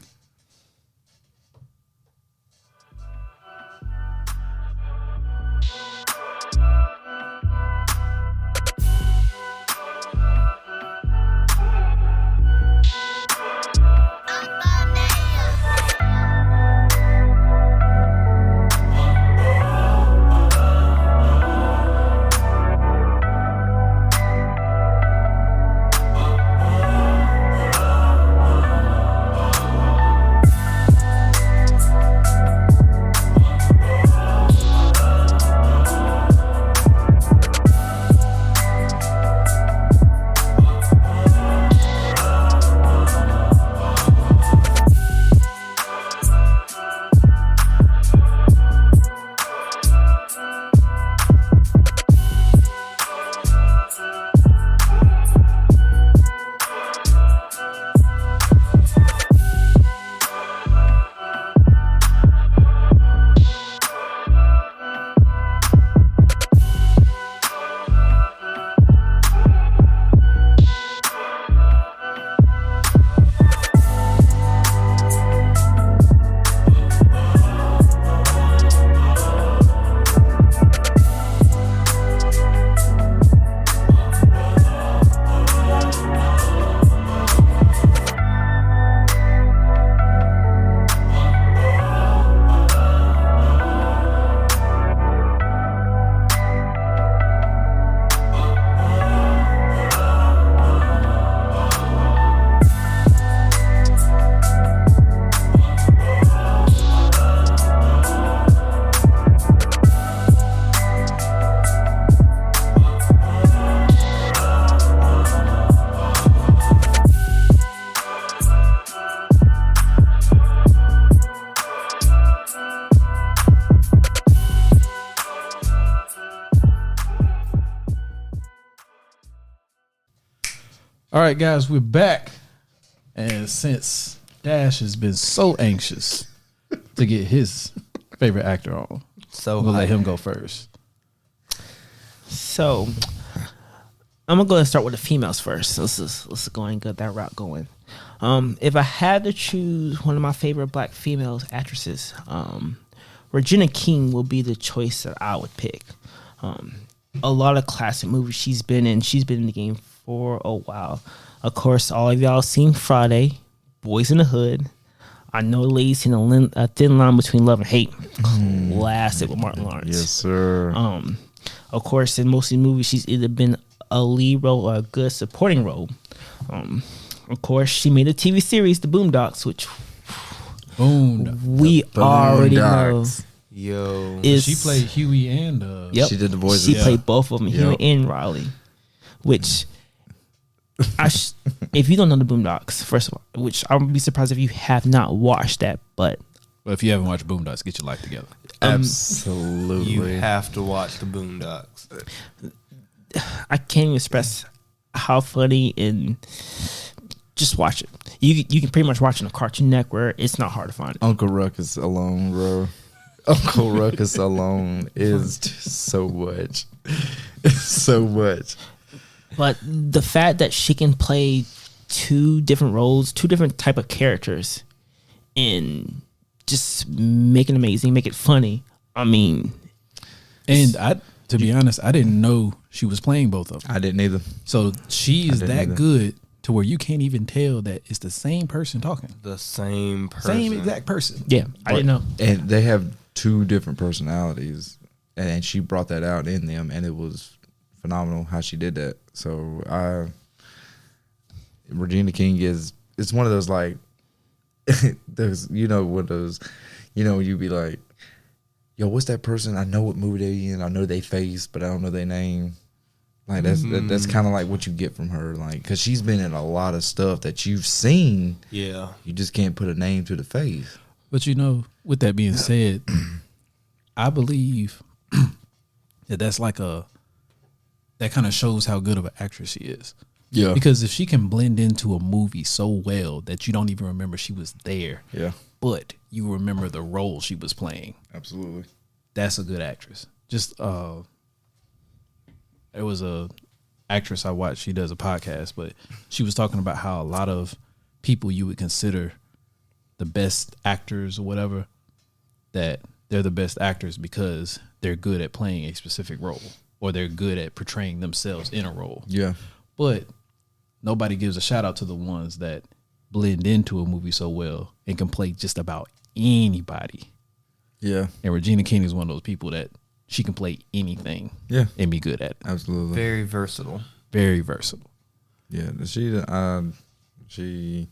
All right, guys, we're back. And since Dash has been so anxious to get his favorite actor on, So we'll let hype. him go first. So I'm gonna go and start with the females first. Let's go and get that route going. If I had to choose one of my favorite black females actresses, Regina King will be the choice that I would pick. A lot of classic movies she's been in. She's been in the game for a while. Of course, all of y'all seen Friday, Boys in the Hood. I know the ladies seen a thin line between love and hate. Classic with Martin Lawrence. Yes, sir. Of course, in most of the movies, she's either been a lead role or a good supporting role. Of course, she made a TV series, The Boondocks, which Boom. we already know. Boondocks. Yo. Is She played Huey and Yep. She did the voices. She Yeah. played both of them, Huey Yep. and Riley. Which, if you don't know The Boondocks, first of all, which I would be surprised if you have not watched that, but Well, if you haven't watched Boondocks, get your life together. Absolutely. You have to watch the Boondocks. I can't even express how funny and just watch it. You can pretty much watch it on Cartoon Network. It's not hard to find it. Uncle Ruckus alone, bro. Uncle Ruckus alone is just so much. So much. But the fact that she can play two different roles, two different type of characters, and just make it amazing, make it funny. I mean, And to be honest, I didn't know she was playing both of them. I didn't either. So she is didn't that either. good to where you can't even tell that it's the same person talking. The same person. Same exact person. yeah, I didn't know. And they have two different personalities, and she brought that out in them, and it was phenomenal how she did that. So Regina King it's one of those like those you'd be like, yo, what's that person? I know what movie they in, I know they face, but I don't know their name. Like that's kind of like what you get from her, like, because she's been in a lot of stuff that you've seen. Yeah. You just can't put a name to the face. But with that being said, I believe that's like that kind of shows how good of an actress she is. Yeah. Because if she can blend into a movie so well that you don't even remember she was there, Yeah. but you remember the role she was playing, Absolutely. that's a good actress. Just there was a actress I watched, she does a podcast, but she was talking about how a lot of people you would consider the best actors or whatever, that they're the best actors because they're good at playing a specific role or they're good at portraying themselves in a role. Yeah. But nobody gives a shout out to the ones that blend into a movie so well and can play just about anybody. Yeah. And Regina King is one of those people that she can play anything, Yeah. and be good at it. Absolutely. Very versatile. Very versatile. Yeah, she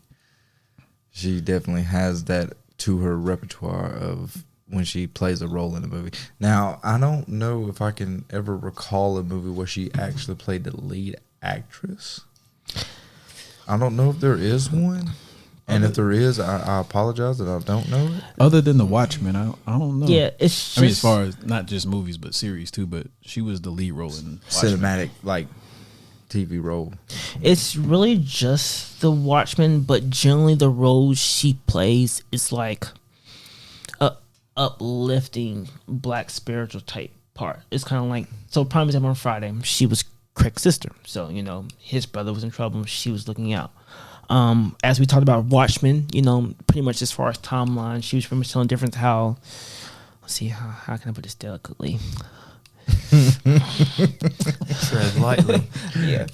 definitely has that to her repertoire of when she plays a role in a movie. Now, I don't know if I can ever recall a movie where she actually played the lead actress. I don't know if there is one. And if there is, I apologize that I don't know it. Other than The Watchmen, I don't know. Yeah, it's just, I mean, as far as not just movies, but series too, but she was the lead role in Watchmen. Cinematic, like, TV role. it's really just The Watchmen, but generally the roles she plays is like a uplifting black spiritual type part. It's kind of like, so prime example, on Friday, she was Craig's sister. So, his brother was in trouble. She was looking out. As we talked about Watchmen, pretty much as far as timeline, she was pretty much telling different how, let's see, how can I put this delicately? Tread lightly. Yeah.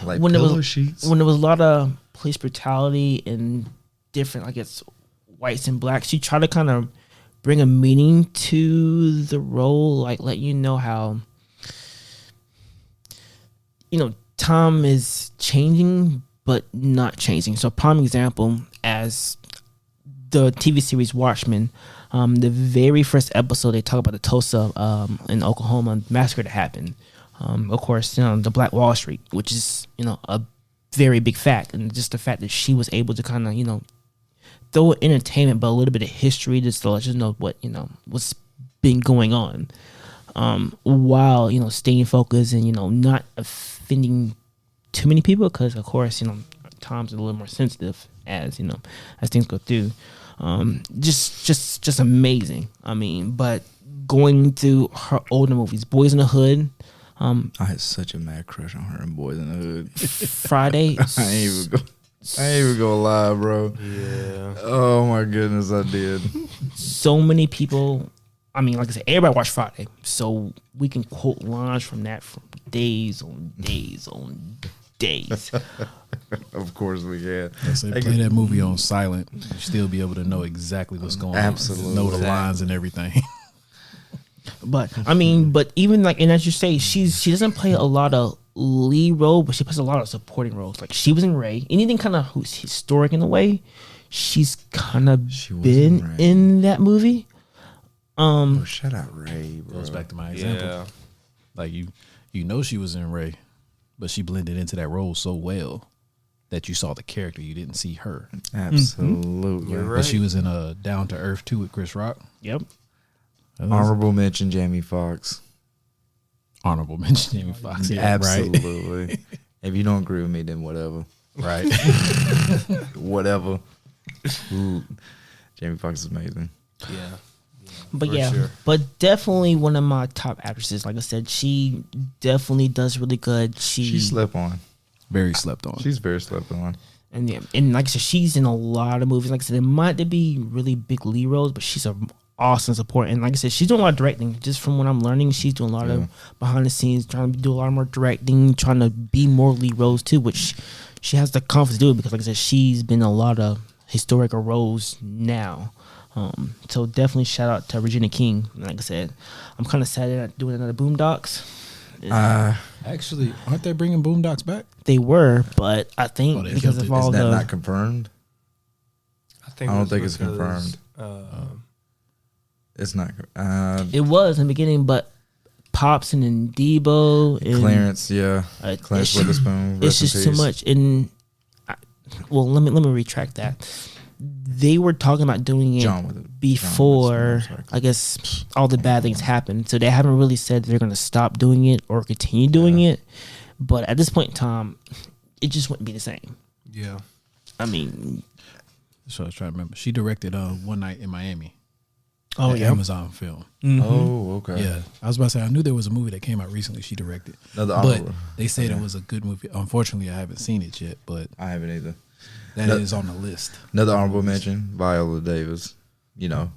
Like When pillow there was sheets. a lot of police brutality and different, I guess, whites and blacks, she tried to kind of bring a meaning to the role, like let you know how, time is changing but not changing. So prime example, as the TV series Watchmen, the very first episode they talk about the Tulsa in Oklahoma massacre that happened. Of course, the Black Wall Street, which is a very big fact, and just the fact that she was able to kind of throw entertainment but a little bit of history just to let you know what what's been going on, while staying focused and not offending too many people because, of course, Tom's a little more sensitive as as things go through. Just amazing. I mean, but going through her older movies, Boys in the Hood. I had such a mad crush on her in Boys in the Hood. Friday. I ain't even gonna lie, bro. Yeah. Oh my goodness, I did. So many people. I mean, like I said, everybody watched Friday, so we can quote lines from that for days on days on days. Of course we can. They say play that movie on silent, you still be able to know exactly what's going Absolutely. on. Know the lines and everything. But I mean, but even like, and as you say, she doesn't play a lot of lead role, but she plays a lot of supporting roles. Like she was in Ray. Anything kind of who's historic in a way, she's kind of been in that movie. Oh, shout out Ray, bro. Goes back to my example. Yeah. Like you know she was in Ray, but she blended into that role so well that you saw the character, you didn't see her. Absolutely. You're right. But she was in a Down to Earth 2 with Chris Rock. Yep. Honorable mention, Jamie Foxx. Honorable mention, Jamie Foxx. Yeah, Absolutely. Right? If you don't agree with me, then whatever. Right. Whatever. Ooh, Jamie Foxx is amazing. Yeah. But For yeah, sure. but definitely one of my top actresses. Like I said, she definitely does really good. She slept on. Very slept on. She's very slept on. And yeah, and like I said, she's in a lot of movies. Like I said, there might be really big lead roles, but she's an awesome support. And like I said, she's doing a lot of directing. Just from what I'm learning, she's doing a lot of behind the scenes, trying to do a lot more directing, trying to be more lead roles too, which she has the confidence to do it because, like I said, she's been in a lot of historical roles now. So definitely shout out to Regina King. Like I said, I'm kind of sad they're not doing another Boondocks. Actually, aren't they bringing Boondocks back? They were, but I think they because killed of it. all Is that the not confirmed? I don't think it's confirmed. It's not. it was in the beginning, but Pops and Debo and Clarence, yeah. Clarence it's- Witherspoon. It's rest in just too peace. much. And let me retract that. They were talking about doing it John Witherspoon, before, sorry. I guess, all the bad things happened. So they haven't really said they're going to stop doing it or continue doing it. But at this point in time, it just wouldn't be the same. Yeah. I mean, So I was trying to remember. She directed One Night in Miami. oh an yeah, Amazon film. Oh, okay. Yeah, I was about to say I knew there was a movie that came out recently. She directed, Another but honorable. they said it was a good movie. Unfortunately, I haven't seen it yet, but I haven't either. that is on the list. Another honorable mention, Viola Davis. You know,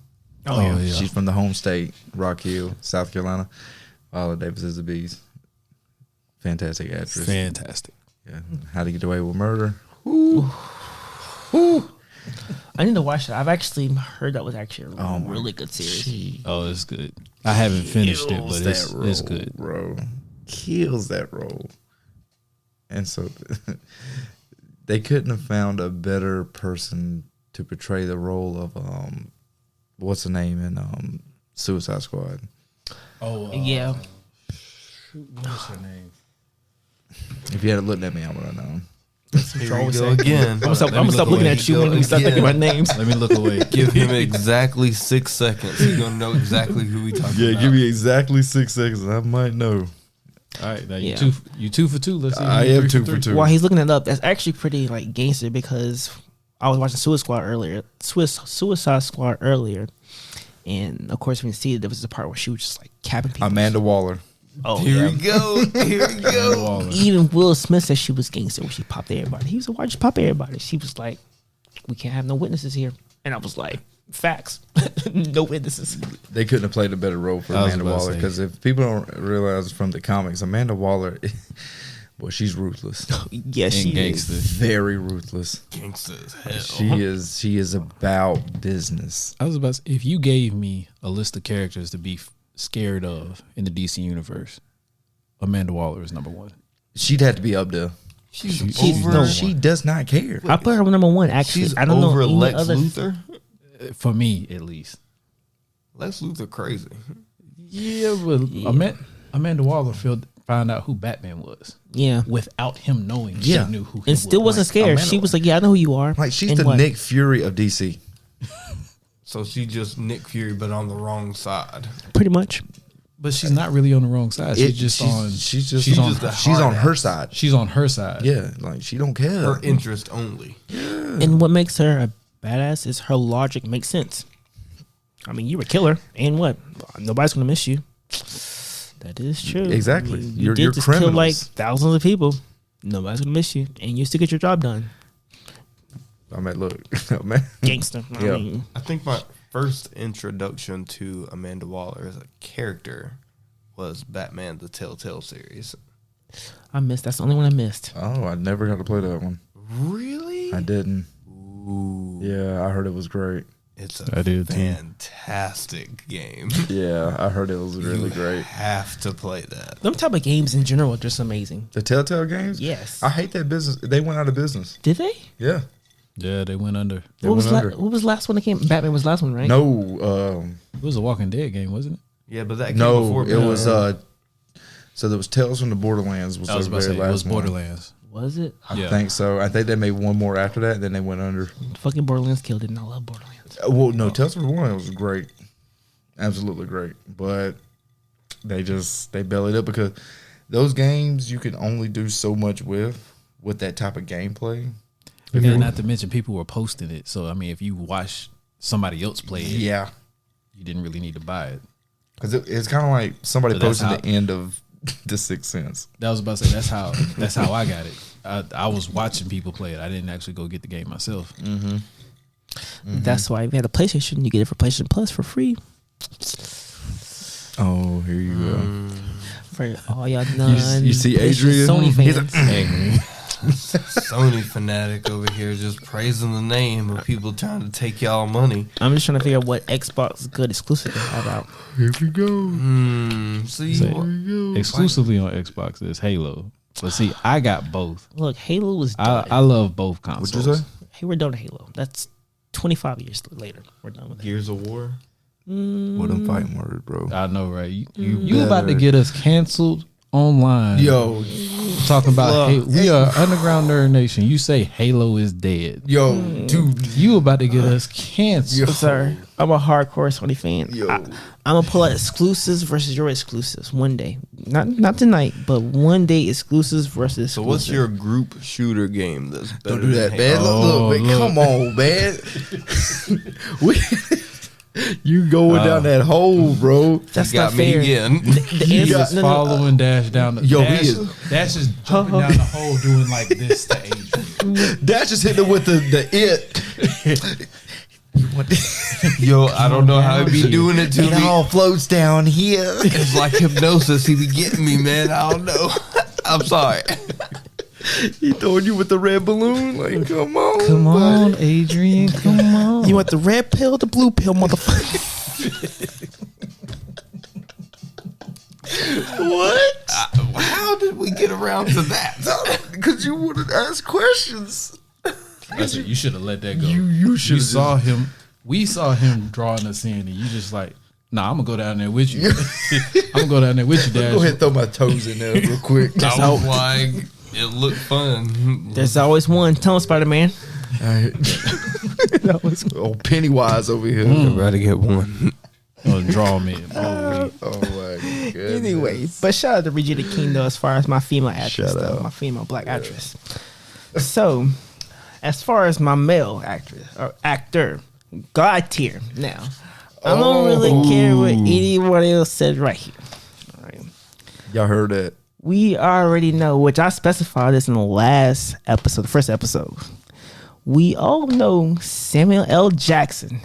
Oh, yeah. she's from the home state, Rock Hill, South Carolina. Viola Davis is a beast. Fantastic actress. Fantastic. Yeah. How to Get Away with Murder. I need to watch that. I've actually heard that was actually a Oh my really good series. Oh, it's good. I haven't finished it, but Kills it's good. bro. Kills that role. And so they couldn't have found a better person to portray the role of what's the name in Suicide Squad. Oh, Yeah, what's her name? If you had looked at me, I would have known. Here we go again. I'm gonna stop looking at you when we start thinking about names. Let me look away. Give him exactly 6 seconds. He's gonna know exactly who we talking about. give me exactly 6 seconds and I might know. All right, now Yeah. you two for two. Let's see. I you am 3 2 for 2. While he's looking it up, that's actually pretty like gangster because I was watching Suicide Squad earlier, and of course when you see it, there was the part where she was just like capping people. Amanda Waller. Oh Here yeah. we go. Here we go. Waller. Even Will Smith said she was gangster when she popped everybody. He was like, "Why'd you pop everybody?" She was like, "We can't have no witnesses here," and I was like, "Facts, no witnesses." They couldn't have played a better role for I was Amanda about to Waller say. because if people don't realize from the comics, Amanda Waller, well, she's ruthless. Yeah, And she gangster. is. Very ruthless. Gangsta as hell. She is about business. I was about to say, if you gave me a list of characters to be scared of in the DC universe, Amanda Waller is number one. She'd have to be up there. She's She's over. no- She does not care. I put her number one. Actually, She's I don't know over any Lex other. Luthor. For me, at least. Lex Luthor crazy. Yeah, but Amanda Waller found out who Batman was Yeah, without him knowing. Yeah. She knew who he and still was. wasn't scared. Amanda- She was like, "Yeah, I know who you are." Like she's And the what? Nick Fury of DC. So she just Nick Fury, but on the wrong side. Pretty much. But she's not really on the wrong side. She's on her side. She's on her side. Yeah, like she don't care. Her interest only. And what makes her a badass is her logic makes sense. I mean, you were a killer, and what? Nobody's gonna miss you. That is true. Exactly. I mean, You're did just criminals. kill like thousands of people. Nobody's gonna miss you, and you still get your job done. I mean, look, man. Gangster. Yeah. I mean, I think my first introduction to Amanda Waller as a character was Batman: The Telltale series. I missed. That's the only one I missed. Oh, I never got to play that one. Really? I didn't. Ooh. Yeah, I heard it was great. It's I a did too. fantastic game. Yeah, I heard it was really You great. have to play that. Them type of games in general are just amazing. The Telltale games? Yes. I hate that business. They went out of business. Did they? Yeah. Yeah, they went under. They What was, went under. what was the last one that came? Batman was the last one, right? No, It was a Walking Dead game, wasn't it? Yeah, but that came no, before it was Batman. so there was Tales from the Borderlands was I was the about to very say it last was one. Borderlands. Was it? I Yeah. think so. I think they made one more after that, and then they went under. Fucking Borderlands killed it, and I love Borderlands. Well, no, Tales from the Borderlands was great, absolutely great. But they bellied up because those games you can only do so much with that type of gameplay. And not to mention people were posting it. So I mean, if you watch somebody else play it, Yeah, you didn't really need to buy it. because it's kind of like somebody So that's posting how- the end of The Sixth Sense. That was about to say that's how I got it. I was watching people play it. I didn't actually go get the game myself. That's why if you had a PlayStation, you get it for PlayStation Plus for free. Oh, here you go. For all y'all non you see Adrian? Sony He's fans. Angry. Sony fanatic over here just praising the name of people trying to take y'all money. I'm just trying to figure out what Xbox good exclusive they have out. Here we go. See, Say, exclusively on Xbox is Halo. But see, I got both. Look, Halo was done. I love both consoles. What'd you say? Hey, we're done with Halo. That's 25 years later. We're done with it. Gears of War. What them fighting words, bro? I know, right? You about to better. get us canceled online. Yo, Talking about Look, we are Underground Nerd Nation. You say Halo is dead. yo, dude. You about to get us canceled. Yo. Sir, I'm a hardcore Sony fan. Yo. I'm gonna pull out exclusives versus your exclusives one day. Not tonight, but one day exclusives versus. So what's exclusive. your group shooter game that's better Don't do that, than man. Halo? Look, man. Come on, man. You going down that hole, bro. That's You got not me fair. again. The He answer- is no, no, following Dash down the Yo, he Dash, is. Dash is jumping down the hole doing like this to Adrian. Dash just hit it with the it. You want Yo, I don't know how he be Shit. doing it to it me. all floats down here. It's like hypnosis. He be getting me, man. I don't know. I'm sorry. He throwing you with the red balloon. Like, come on, Come on, buddy. Adrian. Come on. You want the red pill, or the blue pill, motherfucker? What? How did we get around to that? Because you wouldn't ask questions. That's it. You should have let that go. You should You saw him. We saw him drawing us in, and you just like, nah, I'm gonna go down there with you. I'm gonna go down there with you, Dash. Go ahead and throw my toes in there real quick. I was like, it looked fun. There's always one. Tell him, Spider-Man. All right. Oh, Pennywise over here. Rather get one. Oh, draw me. Oh my goodness. Anyway, but shout out to Regina King though, as far as my female actress, Shout though, out. my female black actress. So, as far as my male actress or actor, God tier. Now, I don't really care what anyone else says right here. All right. Y'all heard that? We already know, which I specified this in the last episode, the first episode. We all know Samuel L. Jackson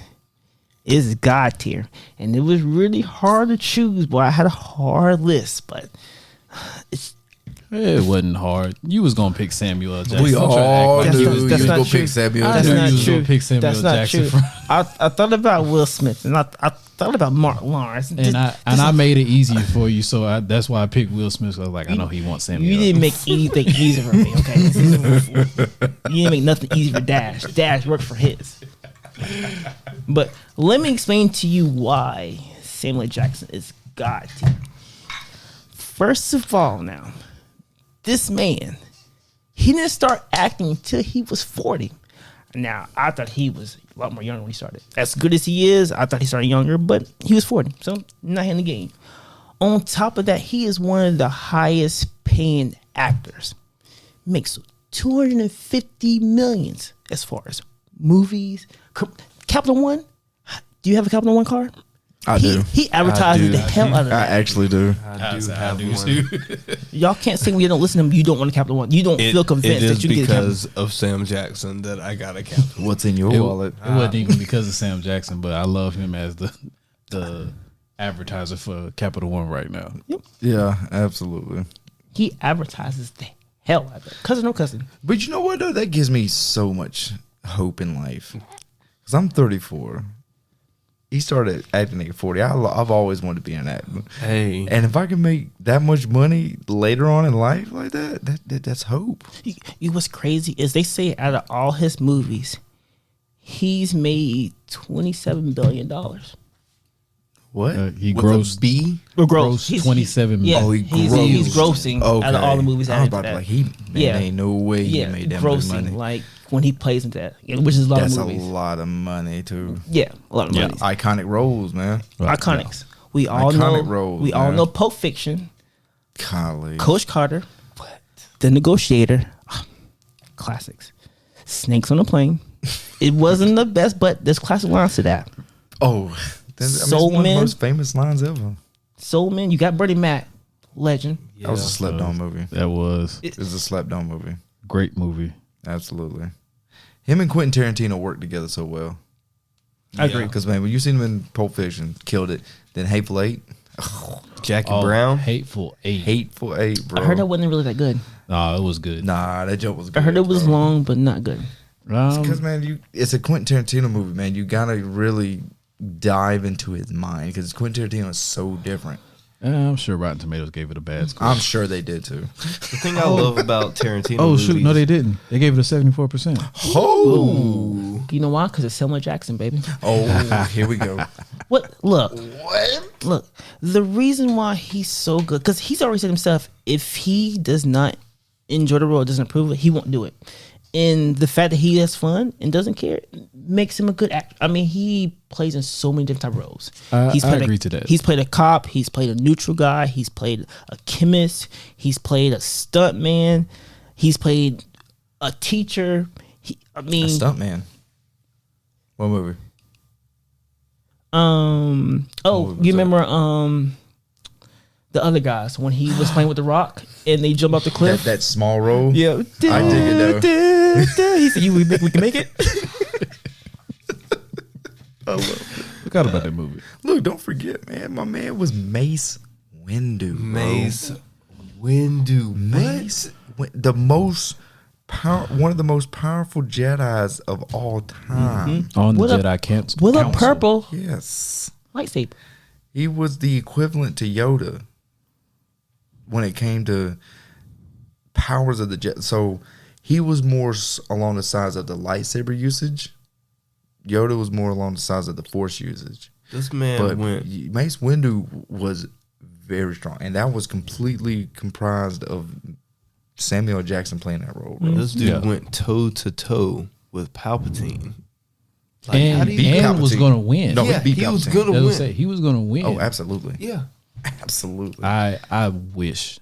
is God tier. And it was really hard to choose, boy. I had a hard list, but it's It wasn't hard. You was gonna pick Samuel L. Jackson. We Don't try to act all like knew you you was- was that's gonna not true. pick Samuel I that's knew Jackson. not you was true. gonna pick Samuel That's not Jackson true. from- I thought about Will Smith, and I thought about Mark Lawrence. And I made it easier for you, so that's why I picked Will Smith. So I was like, I know he wants Samuel. You didn't make anything easy for me, okay? You didn't make nothing easy for Dash. Dash worked for his. But let me explain to you why Samuel L. Jackson is God tier. First of all, now, this man, he didn't start acting until he was 40. Now, I thought he was a lot more younger when he started. As good as he is, I thought he started younger, but he was 40, so not in the game. On top of that, he is one of the highest paying actors. Makes 250 millions as far as movies. Capital One. Do you have a Capital One card? I do. He advertises the hell out of I that. actually do. I do have one. Y'all can't say when you don't listen to him, you don't want a Capital One. You don't feel convinced it is that you can get a Capital because of Sam Jackson that I got a Capital. What's in your wallet? It wasn't even because of Sam Jackson, but I love him as the advertiser for Capital One right now. Yeah, absolutely. He advertises the hell out of it. Cousin or cousin. But you know what, though? That gives me so much hope in life. Because I'm 34. He started acting at 40. I've always wanted to be an actor. Hey. And if I can make that much money later on in life like that's hope. What's crazy is they say out of all his movies, he's made $27 billion. What? He With grossed a B? Or gross 27 Yeah, Oh, he he's grossed. grossing out of all the movies. I was after about to that. be like, there ain't no way he made that much grossing, money. like when he plays into that, which is a lot That's of a movies. lot of money, too. Yeah, a lot of Yeah. movies. Iconic roles, man. Iconics. We all Iconic know. roles, we all man. know Pulp Fiction, Golly. Coach Carter, The Negotiator, classics. Snakes on a Plane. It wasn't the best, but there's classic lines to that. Oh, it's Soul one of the Man. most famous lines ever. Soul Man, you got Bernie Mac, legend. That was a slept-on movie. That was It was a slept-on movie. great movie. Absolutely. Him and Quentin Tarantino worked together so well. I agree. Because, man, when you seen him in Pulp Fiction, killed it. Then Hateful Eight. Jackie Oh, Brown. Hateful Eight. Hateful Eight, bro. I heard that wasn't really that good. Nah, it was good. Nah, that joke was good. I heard it was bro. long, but not good. Because, man, it's a Quentin Tarantino movie, man. You got to really dive into his mind because Quentin Tarantino is so different. I'm sure Rotten Tomatoes gave it a bad score. I'm sure they did, too. The thing I love about Tarantino Oh movies, shoot! No, they didn't. They gave it a 74%. Oh, You know why? Because it's Selma Jackson, baby. here we go. What? Look. The reason why he's so good, because he's already said himself, if he does not enjoy the role, doesn't approve it, he won't do it. And the fact that he has fun and doesn't care makes him a good actor. I mean, he plays in so many different type of roles. I played agree to that. He's played a cop. He's played a neutral guy. He's played a chemist. He's played a stuntman. He's played a teacher. A stuntman. What movie? You remember the other guys when he was playing with The Rock and they jump off the cliff? That small role? Yeah. I dig it, though. He said, we can make it. Forgot about that movie. Look, don't forget, man. My man was Mace Windu. bro. Mace Windu. Mace, the most one of the most powerful Jedis of all time. On the With a- Jedi Council. With a purple Yes, lightsaber. he was the equivalent to Yoda when it came to powers of the Jedi. So he was more along the sides of the lightsaber usage. Yoda was more along the sides of the Force usage. This man But went. Mace Windu was very strong, and that was completely comprised of Samuel Jackson playing that role, bro. This dude Yeah. went toe to toe with Palpatine. Like, how And, do you- and was Palpatine. going to win. No, Yeah, he beat he was Palpatine. gonna That was win. it. He was going to win. Oh, absolutely, Yeah. absolutely. I wish,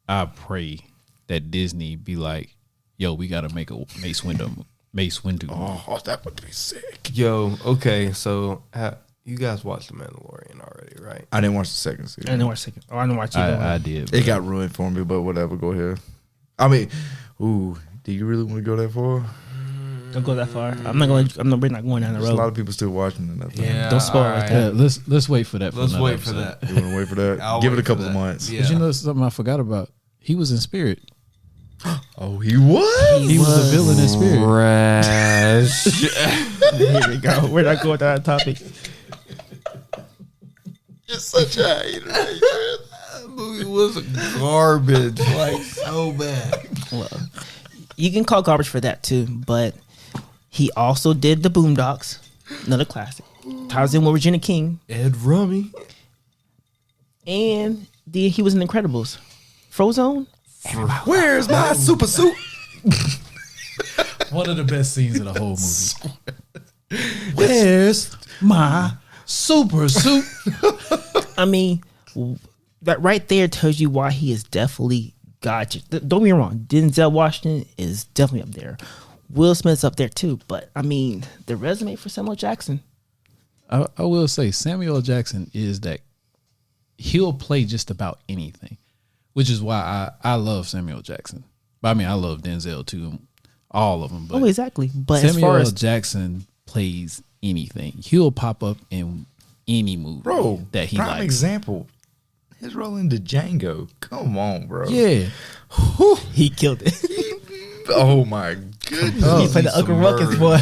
I pray that Disney be like, yo, we got to make a Mace Windu. Oh, that would be sick. Yo, okay, so you guys watched The Mandalorian already, right? I didn't watch the second season. I didn't watch second. I didn't watch either I one. did. It got ruined for me, but whatever. Go ahead. I mean, do you really want to go that far? Don't go that far. We're not going down the There's a lot road. of people still watching it. I think. Don't spoil it like that. Yeah, let's wait for that. Let's another wait for episode. that. You want to wait for that? I'll Give it a wait for couple of that. months. Yeah. But you know something I forgot about? He was in Spirit. Oh, he was. He was a villain in Spirit. Here we go. We're not going to that topic. You're such a hater. That movie was garbage, like so bad. Well, you can call garbage for that too, but he also did the Boondocks, another classic. Ties in with Regina King, Ed Rummy. and then he was in Incredibles. Frozone. Where's my super suit? One of the best scenes in the whole movie. Where's my? Super suit. I mean, that right there tells you why he is definitely God. Don't get me wrong. Denzel Washington is definitely up there. Will Smith's up there too. But I mean, the resume for Samuel Jackson. I will say Samuel L. Jackson is that he'll play just about anything, which is why I love Samuel Jackson. I mean, I love Denzel too, all of them. But Exactly. But Samuel as far L. as Jackson plays anything. He'll pop up in any movie that he prime likes. example, his role in the Django. Come on, bro. Yeah. he killed it. Oh my goodness. He played the Uncle Ruckus boy.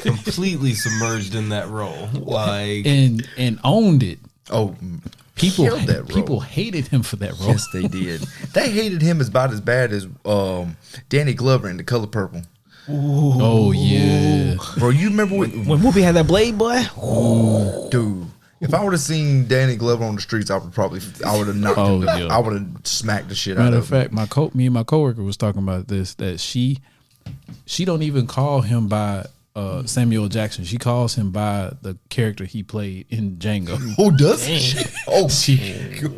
Completely submerged in that role. Like, And owned it. Oh, People killed that role. people hated him for that role. Yes, they did. They hated him about as bad as Danny Glover in The Color Purple. Oh yeah. Bro, you remember when When Whoopi had that blade, boy. dude? If I would have seen Danny Glover on the streets, I would have knocked Oh, him. yeah. I would have smacked the shit out Matter of of him. fact, me and my coworker was talking about this, that she don't even call him by Samuel Jackson. She calls him by the character he played in Django. Who does she? Oh,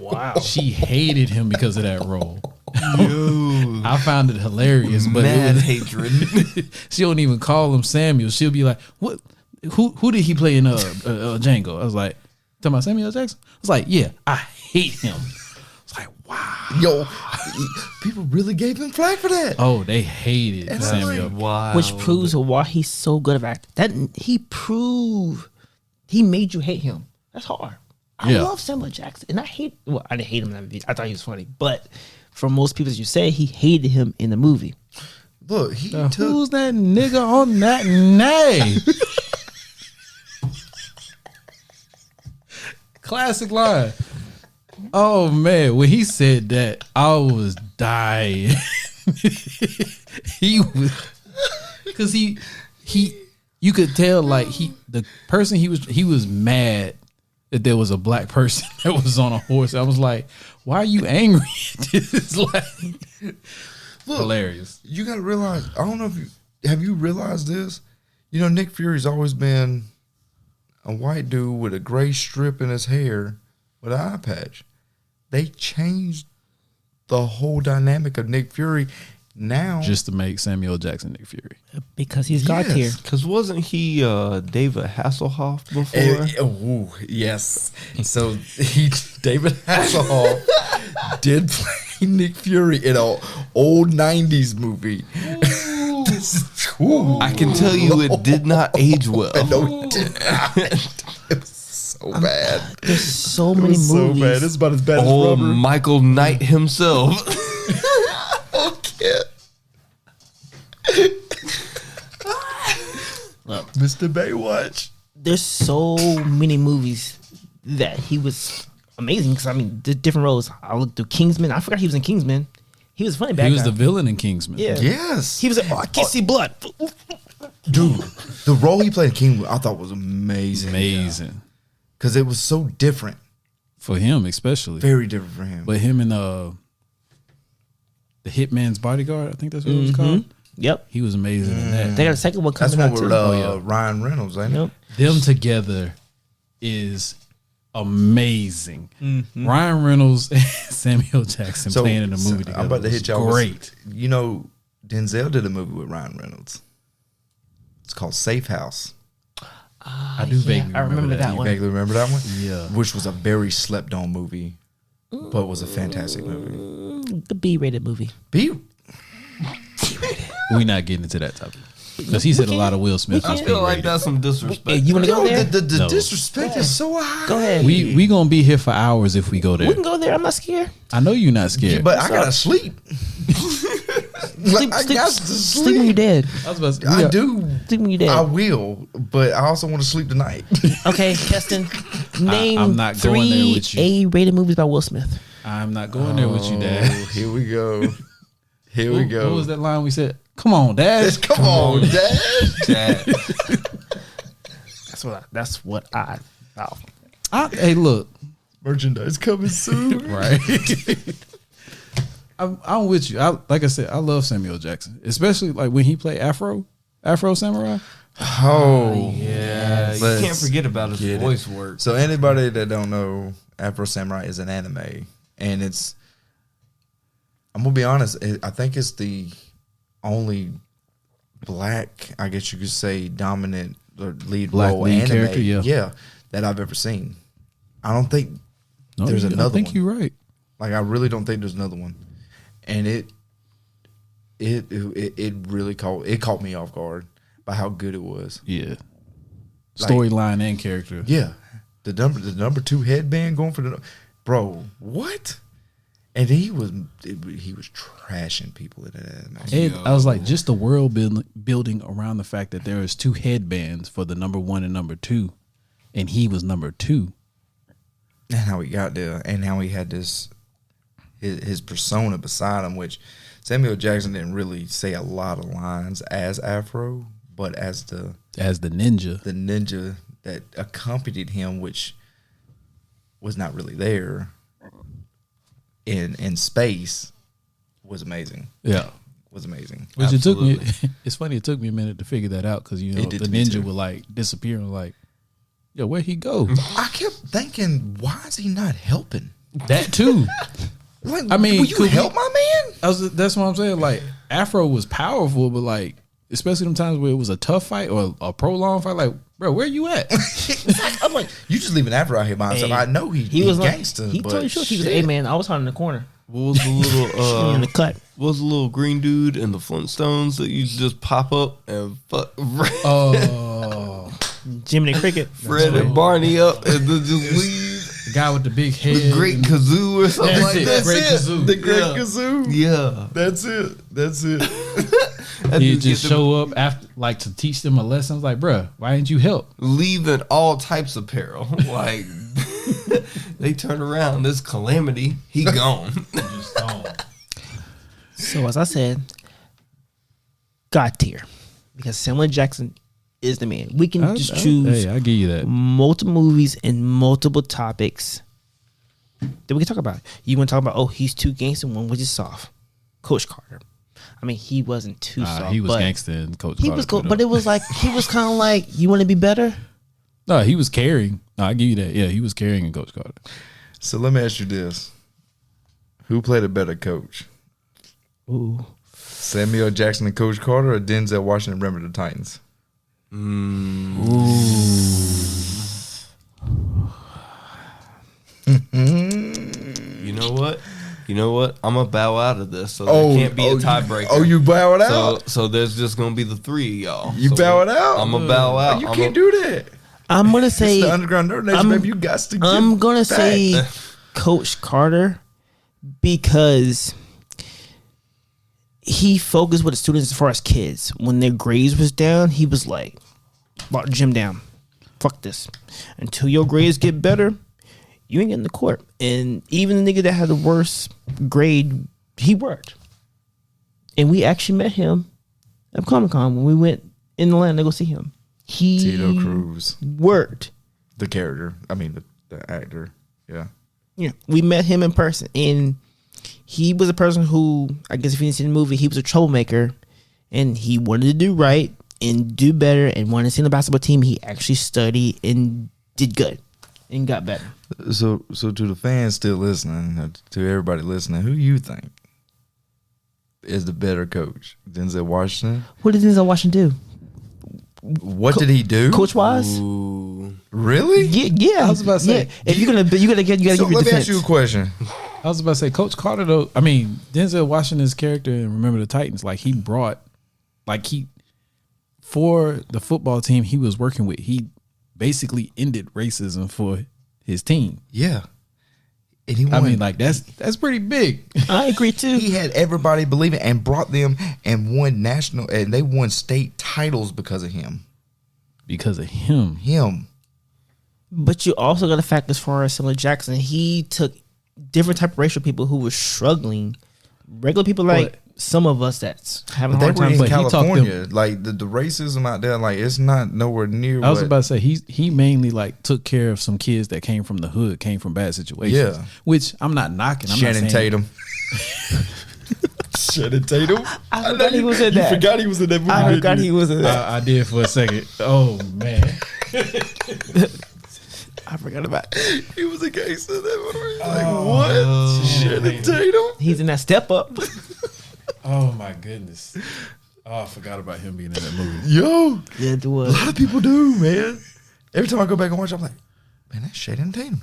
Wow. She hated him because of that role. I found it hilarious, but mad it was, hatred. she don't even call him Samuel. She'll be like, "What? Who did he play in Django?" I was like, "Talking about Samuel Jackson?" I was like, "Yeah, I hate him." It's like, wow. yo, people really gave him flack for that. Oh, they hated And I'm Samuel. Wow. Which proves why he's so good of acting. That he made you hate him. That's hard. I Yeah. love Samuel Jackson, and I didn't hate him in that movie. I thought he was funny, but for most people, as you say, he hated him in the movie. Look, he took. Who's that nigga on that name? Classic line. Oh man, when he said that, I was dying. He was, because you could tell like the person he was mad that there was a black person that was on a horse. I was like, why are you angry? It's like Look, hilarious. You got to realize. I don't know if have you realized this. You know, Nick Fury's always been a white dude with a gray strip in his hair with an eye patch. They changed the whole dynamic of Nick Fury now. Just to make Samuel Jackson Nick Fury. Because he's God Yes. tier. Because wasn't he David Hasselhoff before? Yes. So David Hasselhoff did play Nick Fury in an old 90s movie. I can tell you it did not age well. No, it did not. It was so bad. There's so It many was so movies. bad. It's about as bad as Old Rubber. Michael Knight himself. Okay. Look, Mr. Baywatch. there's so many movies that he was amazing. Because I mean, the different roles. I looked through Kingsman. I forgot he was in Kingsman. He was funny back He was the then. villain in Kingsman. Yeah. Yes. He was like, oh, I can't see blood. Dude, the role he played in King, I thought was amazing. Amazing. Because it was so different. For him especially. Very different for him. But him and the Hitman's Bodyguard, I think that's what it was called. Yep. He was amazing in that. They got a second one That's coming one out with too. Oh, yeah. Ryan Reynolds, ain't it? Yep. Them together is amazing. Ryan Reynolds and Samuel Jackson playing in a movie together. I'm about to hit y'all with- Great. You know, Denzel did a movie with Ryan Reynolds. It's called Safe House. I do vaguely I remember that You one. vaguely remember that one? Yeah. Which was a very slept on movie, but was a fantastic movie. The B-rated movie. We're not getting into that topic. Because he said a lot of Will Smith. I was feel like B-rated. that's some disrespect. You want to go there? The No. disrespect is so high. Go ahead. We gonna be here for hours if we go there. We can go there. I'm not scared. I know you're not scared. But I gotta sleep. Sleep, I sleep, got to sleep when you're dead. I was about to, I do. Sleep when you're dead. I will, but I also want to sleep tonight. Okay, Keston, name I'm not going there 3 with you. A-rated movies by Will Smith. I'm not going there with you, Dad. Oh, here we go. Here we go. What was that line we said? Come on, Dad. Come on, Dad. Dad. That's what I thought. Hey, look. Merchandise coming soon. Right. I'm with you. Like I said, I love Samuel Jackson, especially like when he played Afro Samurai. Oh, Yeah, you can't forget about his voice work. So anybody that don't know, Afro Samurai is an anime and I'm gonna be honest. I think it's the only black, I guess you could say, dominant or lead Black role lead anime, character, yeah. that I've ever seen. I don't think No, there's another one. I think you're right. Like, I really don't think there's another one, and it really caught me off guard by how good it was. Yeah. Storyline and character. Yeah, the number 2 headband going for the bro. What? And he was trashing people in that. And I was like, just the world building around the fact that there was 2 headbands for the number 1 and number 2, and he was number 2. And how he got there, and how he had his persona beside him, which Samuel Jackson didn't really say a lot of lines as Afro, but as the ninja that accompanied him, which was not really there in space, was amazing. Yeah. Was amazing. Which it took me. It's funny. It took me a minute to figure that out because the ninja would like disappear and like, yo, where'd he go? I kept thinking, why is he not helping? That too. Like, I mean, will you help my man? That's what I'm saying. Like, Afro was powerful, but like, especially them times where it was a tough fight or a prolonged fight, like, bro, where you at? I'm like, you just leaving Afro out here by himself. I know he was gangster. He told you he was a man. I was hiding in the corner. What was the little in the cut? What was the little green dude in the Flintstones that you just pop up and fuck? Oh, Jiminy Cricket, Fred and Barney up and then just leave. the guy with the big head, The Great Kazoo or something That's like it. that. Great Kazoo. The Great Kazoo. Yeah. That's it. He'd just show up after, like, to teach them a lesson. I was like, bruh, why didn't you help? Leaving all types of peril. Like, they turn around, this calamity, he gone. Just gone. So as I said, God tier, because Samuel Jackson is the man. We can just choose. Hey, I give you that. Multiple movies and multiple topics that we can talk about. You want to talk about? Oh, he's too gangster. One was just soft. Coach Carter. I mean, he wasn't too soft. He was gangster in Coach He Carter. was cool, but it was like he was kind of like, you want to be better. No, he was carrying. No, I give you that. Yeah, he was carrying in Coach Carter. So let me ask you this: who played a better coach? Ooh, Samuel Jackson and Coach Carter, or Denzel Washington remember the Titans? You know what? I'm gonna bow out of this, so there can't be a tiebreaker. You bow it out? So there's just gonna be the 3 of y'all. You bow it out? I'm gonna bow out. You can't do that. I'm gonna say It's the Underground Nerd Nation, baby. You got to. I'm gonna back. say Coach Carter because he focused with the students as far as kids. When their grades was down, he was like, "Lock the gym down. Fuck this. Until your grades get better, you ain't getting the court." And even the nigga that had the worst grade, he worked. And we actually met him at Comic-Con when we went in Atlanta to go see him. He Tito Cruz, worked. the character. I mean, the actor. Yeah. Yeah, we met him in person, and he was a person who, I guess if you didn't see the movie, he was a troublemaker, and he wanted to do right and do better, and wanted to see the basketball team. He actually studied and did good and got better. So to the fans still listening, to everybody listening, who you think is the better coach? Denzel Washington? What did Denzel Washington do? What did he do? Coach wise? Ooh. Really? Yeah. I was about to say, yeah. If you're gonna, you gotta give your let me defense. ask you a question. I was about to say, Coach Carter, though, I mean, Denzel Washington's character in Remember the Titans, like, he brought, like, for the football team he was working with, he basically ended racism for his team. Yeah. And he won. I mean, like, that's pretty big. I agree too. He had everybody believing and brought them and won national, and they won state titles because of him. Because of him. But you also got to fact as far as Samuel Jackson, he took different type of racial people who were struggling, regular people like some of us that's having a But hard they were time. in but he taught California. Like the racism out there, like it's not nowhere near. I was about to say he mainly like took care of some kids that came from the hood, came from bad situations. Yeah. Which I'm not knocking. I'm Shannon not saying, Tatum. Shannon Tatum. I forgot he was in that. You forgot he was in that movie. I forgot he was in that. I did for a second. Oh man. I forgot about. He was a gangster. That movie. Like what? Channing Tatum. He's in that Step Up. Oh my goodness. Oh, I forgot about him being in that movie. Yo, Yeah, it a was. lot of people do, man. Every time I go back and watch, I'm like, man, that's Channing Tatum.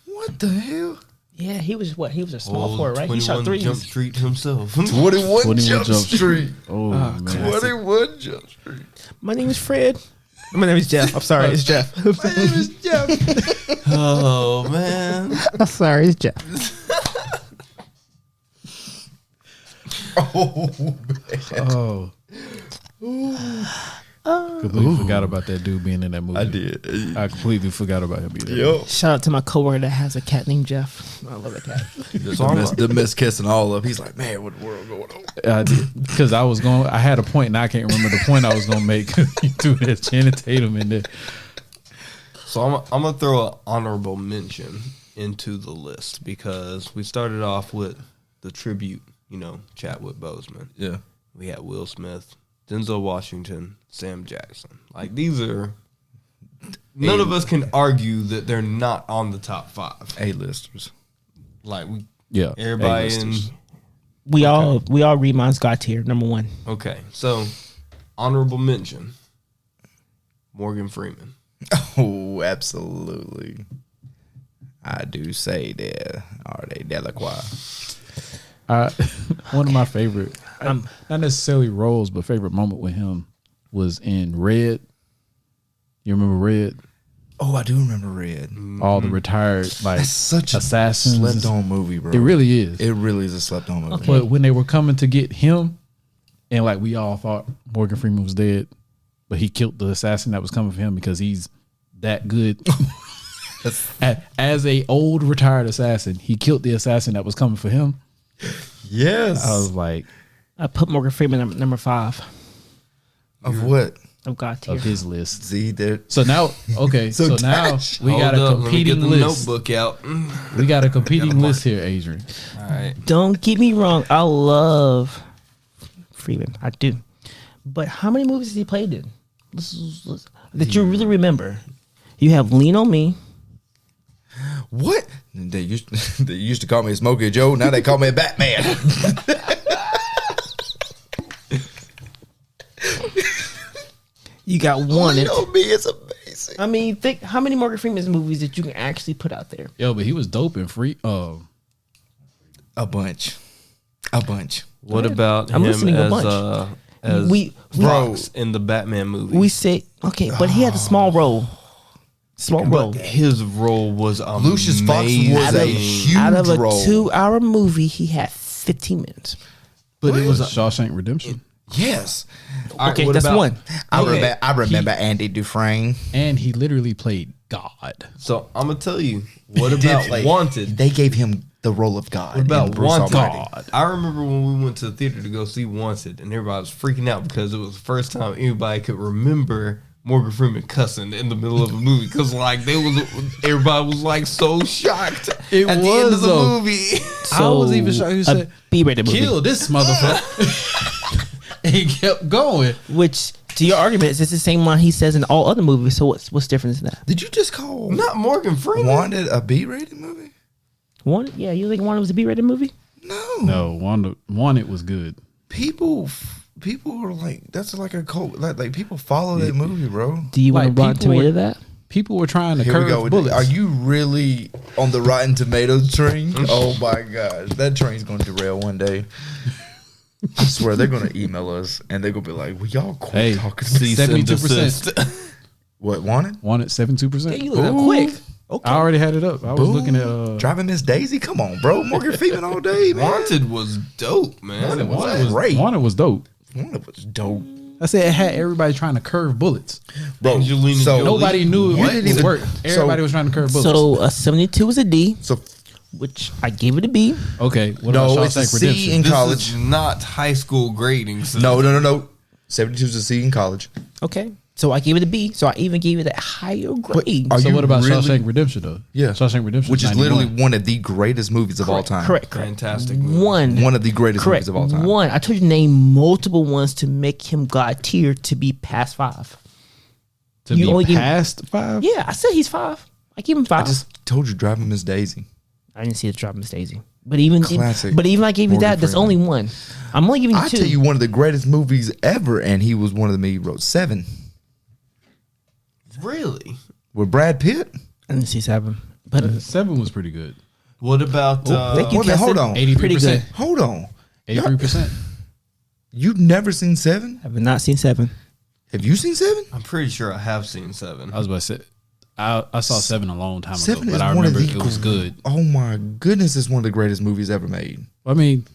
What the hell? Yeah, he was what? He was a small Old forward, right? He shot 21 Jump threes. Street himself. 21 Jump Street. Oh, man. 21 Jump Street. My name is Fred. My name is Jeff. I'm sorry, it's Jeff. My name is Jeff. Oh man. I'm sorry, it's Jeff. Oh, man. Completely forgot about that dude being in that movie. I did. I completely forgot about him being in Yo. Shout out to my coworker that has a cat named Jeff. I love that cat. The mess kissing all up. He's like, man, what the world going on? I did. Because I had a point and I can't remember the point I was going to make. You threw that Channing Tatum in there. So I'm gonna throw an honorable mention into the list because we started off with the tribute, Chadwick Boseman. Yeah. We had Will Smith, Denzel Washington, Sam Jackson. Like these are none of us can argue that they're not on the top 5. A-listers. Like Yeah. everybody in. A-listers. We all read mine's God tier, number 1. Okay, so honorable mention, Morgan Freeman. Oh, absolutely. I do say there are they Delacroix. One of my favorite, not necessarily roles, but favorite moment with him was in Red. You remember Red? Oh, I do remember Red. All the retired That's such a assassins. slept on movie, bro. It really is. It really is a slept on movie. But when they were coming to get him, and like we all thought Morgan Freeman was dead, but he killed the assassin that was coming for him because he's that good. As a old retired assassin, he killed the assassin that was coming for him. Yes. I was like, I put Morgan Freeman number 5 Of what? of God tier. of his list. See there. So now, okay, so now Dash. we got a Hold up, let me get competing the list. notebook out. We got a competing list here, Adrian. All right. Don't get me wrong, I love Freeman. I do. But how many movies has he played in? That you really remember? You have Lean on Me. What? They used to call me Smokey Joe. Now they call me Batman. You got one. Lean on Me is amazing. I mean, think how many Morgan Freeman movies that you can actually put out there? Yo, but he was dope and free. A bunch. What about I'm him listening a as bunch. as We- Foxx in the Batman movie? We say okay, but he had a small role. Small role. But his role was amazing. Lucius Fox was a huge Out of a role. 2-hour movie, he had 15 minutes. But it was Shawshank Redemption. Yes. Okay, what that's about- one. I remember Andy Dufresne. And he literally played God. So I'm gonna tell you what about Wanted. They gave him the role of God. What about in Bruce Wanted? Almighty. I remember when we went to the theater to go see Wanted, and everybody was freaking out because it was the first time anybody could remember Morgan Freeman cussing in the middle of a movie because everybody was like so shocked at the end of the though. movie. I was even shocked. He a said, B-rated movie. kill this motherfucker. And he kept going. Which, to your argument, is it's the same line he says in all other movies. So what's different in that? Did you just call Not Morgan Freeman. Wanted a B-rated movie? One, yeah, you think one was a B-rated movie? No. One it was good. People are like, that's like a cult. Like people follow that movie, bro. Do you want Like, to Rotten people Tomato were- that? People were trying to Here we curve go. bullets. Are you really on the Rotten Tomatoes train? Oh my gosh, that train's going to derail one day. I swear they're going to email us and they're going to be like, "Will y'all quit Hey, talking to me?" 72%. What wanted? Wanted 72%. Hey, you look up quick. Okay. I already had it up. I was looking at Driving Miss Daisy. Come on, bro. Morgan Freeman all day, man. Wanted was dope, man. Great. Wanted was dope. Wanted was dope, I said it had everybody trying to curve bullets. bro. Angelina so Jolie. Nobody knew it You didn't even- worked. Everybody was trying to curve bullets. So a 72 is a D, So which I gave it a B. okay, what no, about it's a Shawshank C Redemption? in This college. is not high school grading. So No. 72 is a C in college. Okay. So I gave it a B. So I even gave it a higher grade. Are So you what about really- Shawshank Redemption though? Yeah, Shawshank Redemption, which is 91. literally one of the greatest movies of all time. Correct. fantastic movie. One of the greatest movies of all time. One. I told you to name multiple ones to make him God tier to be past 5. to you be only give- past 5. Yeah, I said he's 5. I give him I 5. just told you, Driving Miss Daisy. I didn't see the Drop Miss Daisy. But even Classic I gave you Morgan that, there's Freeman. only one. I'm only giving you I 2. tell you, one of the greatest movies ever, and he was one of them. He wrote 7 Really? with Brad Pitt. I didn't see 7. But 7 was pretty good. What about? thank you, Wait a minute, hold Keston. on. 83%. Pretty good. Hold on. 83%. You've never seen 7? I have not seen 7. Have you seen 7? I'm pretty sure I have seen 7. I was about to say, I saw 7 a long time ago, 7 is but I one of remember the it was good. Oh my goodness, it's one of the greatest movies ever made. I mean,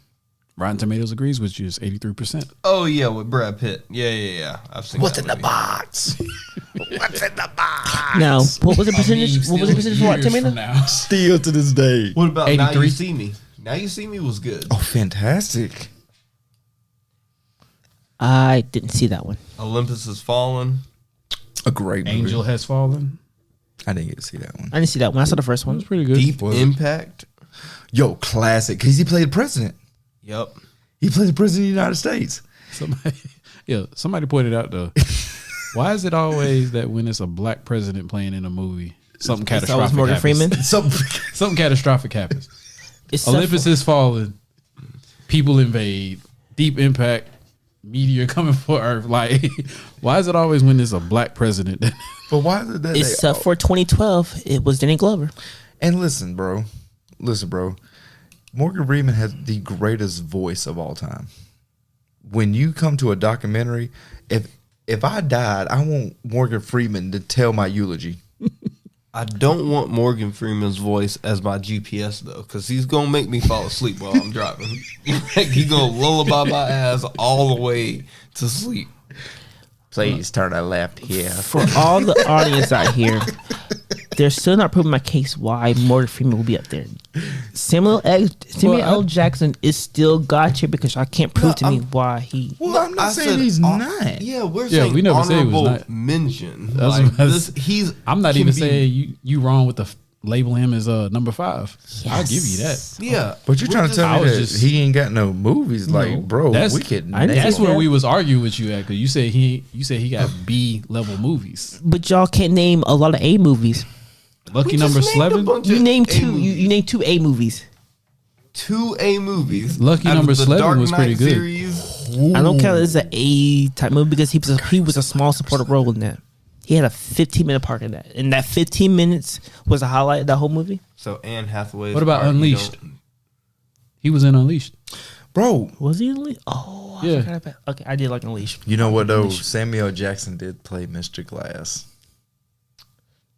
Rotten Tomatoes agrees with you. It's 83%. Oh yeah, with Brad Pitt. Yeah. I've seen. What's that in the movie. box? What's in the box? Now, what was the percentage? What was the percentage for Rotten Tomato? Now. Still to this day. What about Now 83? You See Me? Now You See Me was good. Oh, fantastic. I didn't see that one. Olympus Has Fallen. A great movie. Angel Has Fallen. I didn't get to see that one. I didn't see that one. I saw the first one. It's pretty good. Deep Was it? Impact. Yo, classic. Because he played the president. Yep. He played the president of the United States. Somebody pointed out though. Why is it always that when it's a black president playing in a movie, something It's always catastrophic Morgan happens? Freeman. So, Something catastrophic happens. It's Olympus has fallen. People invade. Deep Impact. Meteor coming for Earth. Like, why is it always when there's a black president? but why is it that Except for 2012, it was Danny Glover. And listen, bro. Morgan Freeman has the greatest voice of all time. When you come to a documentary, if I died, I want Morgan Freeman to tell my eulogy. I don't want Morgan Freeman's voice as my GPS though, because he's gonna make me fall asleep while I'm driving. He's gonna lullaby my ass all the way to sleep. Please turn to left here. For all the audience out here, they're still not proving my case why Morgan Freeman will be up there. Samuel L. Jackson is still gotcha because I can't prove to me why he. Well, I'm not I saying said, he's not. Yeah, we're Yeah, saying we never said he was honorable not. mention. That's Like, what I this, he's. I'm not can even be- saying you wrong with the label him as number 5. I'll give you that. Yeah, But you're trying to tell I me was that just- he ain't got no movies. Like, bro, that's- we could. I- name That's them. where we was arguing with you at, because you said he got B level movies. But y'all can't name a lot of A movies. Lucky We just number named a 11. bunch You of named A two. movies. You named 2 A movies. 2 A movies. Lucky Out of number the 11 Dark was pretty Knight good. Series. I don't count it as an A type movie because he was a small supporting role in that. He had a 15-minute part in that, and that 15 minutes was a highlight of that whole movie. So Anne Hathaway. What about Unleashed? He was in Unleashed. Bro, Was he Unleashed? Oh, I Yeah. forgot about. Okay, I did like Unleashed. you know what though? Samuel Jackson did play Mr. Glass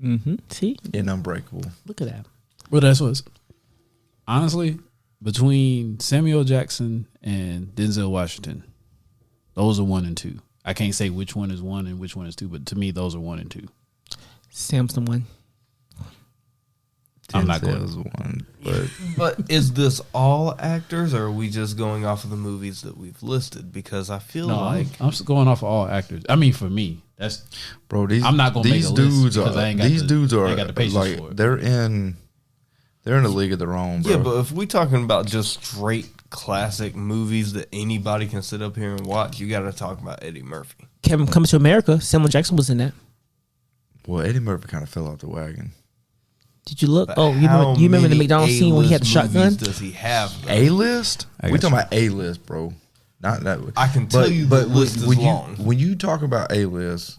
Mm-hmm. See, in Unbreakable. look at that. Well, that's what's honestly between Samuel Jackson and Denzel Washington. Those are 1 and 2. I can't say which one is 1 and which one is 2, but to me, those are 1 and 2. Sam's the one. I'm not Denzel's going. one, but But is this all actors, or are we just going off of the movies that we've listed? Because I feel No, like I'm just going off of all actors. I mean, for me, that's bro, these I'm not gonna make these a list dudes because are I ain't got these the- dudes I are ain't got the patience like for it. they're in a league of their own, bro. yeah. But if we talking about just straight classic movies that anybody can sit up here and watch, you got to talk about Eddie Murphy. Kevin Coming to America. Samuel Jackson was in that. Well, Eddie Murphy kind of fell off the wagon. Did you look? But Oh, you how remember the many McDonald's scene when he had the A-list shotgun? movies Does he have? though? A list? I We got talking you. about A list, bro. Not that. I can tell you the list is when long. When you talk about A list,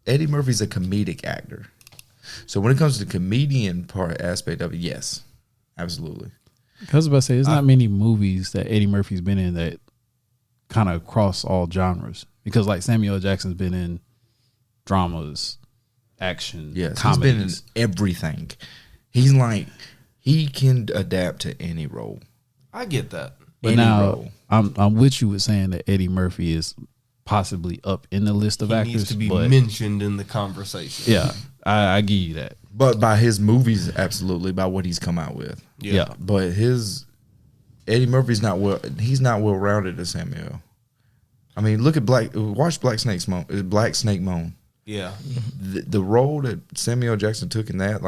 Eddie Murphy's a comedic actor. So when it comes to the comedian part aspect of it, yes, absolutely. I was about to say, there's not many movies that Eddie Murphy's been in that kind of cross all genres. Because like Samuel L. Jackson's been in dramas, action, Yes, comedies. he's been in everything. He's like he can adapt to any role. I get that. But any now role. I'm with you with saying that Eddie Murphy is possibly up in the list of He actors. needs to be but mentioned in the conversation. yeah, I give you that. But by his movies, absolutely, by what he's come out with. Yeah. But Eddie Murphy's not he's not well rounded as Samuel. I mean, watch Black Snake Moan. Yeah. The role that Samuel Jackson took in that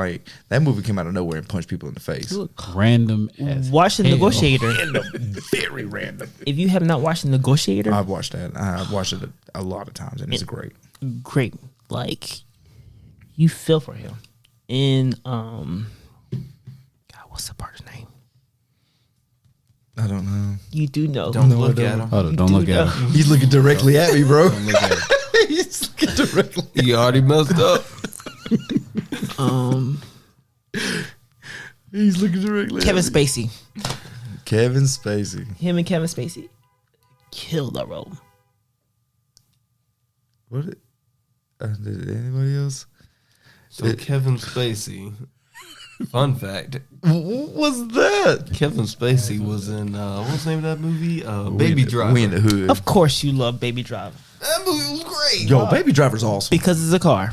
movie came out of nowhere and punched people in the face. Random as Watch The hell. Negotiator. Very random. If you have not watched The Negotiator, I've watched that. I've watched it a lot of times, and it's great. great. Like, you feel for him. in God, what's the partner's name? I don't know. You do know. Don't No, look I at don't. him. Hold on, don't look at him. He's looking directly at me, bro. Don't look at him. He's looking directly. You already messed up. He's looking directly. Kevin at me. Spacey. Kevin Spacey. Him and Kevin Spacey killed that role. What? Did anybody else? So Kevin Spacey. Fun fact: What was that? Kevin Spacey was in what's the name of that movie? Baby Driver. We in the hood. Of course, you love Baby Driver That movie was great. Yo, Baby Driver's awesome. because it's a car.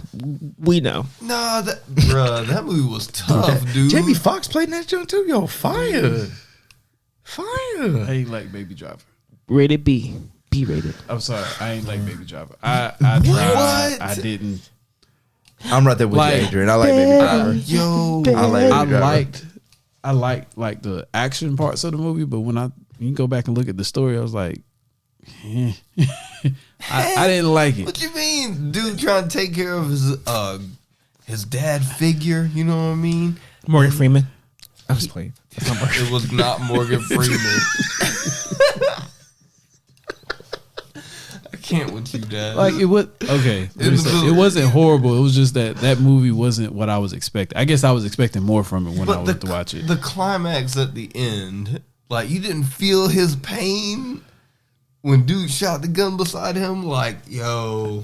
We know. Nah, that movie was tough, dude. Jamie Foxx played in that joint too. Yo, fire. I ain't like Baby Driver. Rated B. B rated. I'm sorry, I ain't like Baby Driver. I tried. What? I didn't. I'm right there with Like- you, Adrian. I like Baby Driver. Yo, I like I Baby Driver. liked like the action parts of the movie, but when you go back and look at the story, I was like, eh. I didn't like it. what you mean, dude? Trying to take care of his dad figure. You know what I mean? Morgan Freeman. I was playing. It was not Morgan Freeman. I can't with you, Dad. Like it was okay. It wasn't horrible. It was just that movie wasn't what I was expecting. I guess I was expecting more from it when I went to watch it. The climax at the end, like you didn't feel his pain when dude shot the gun beside him. Like, yo,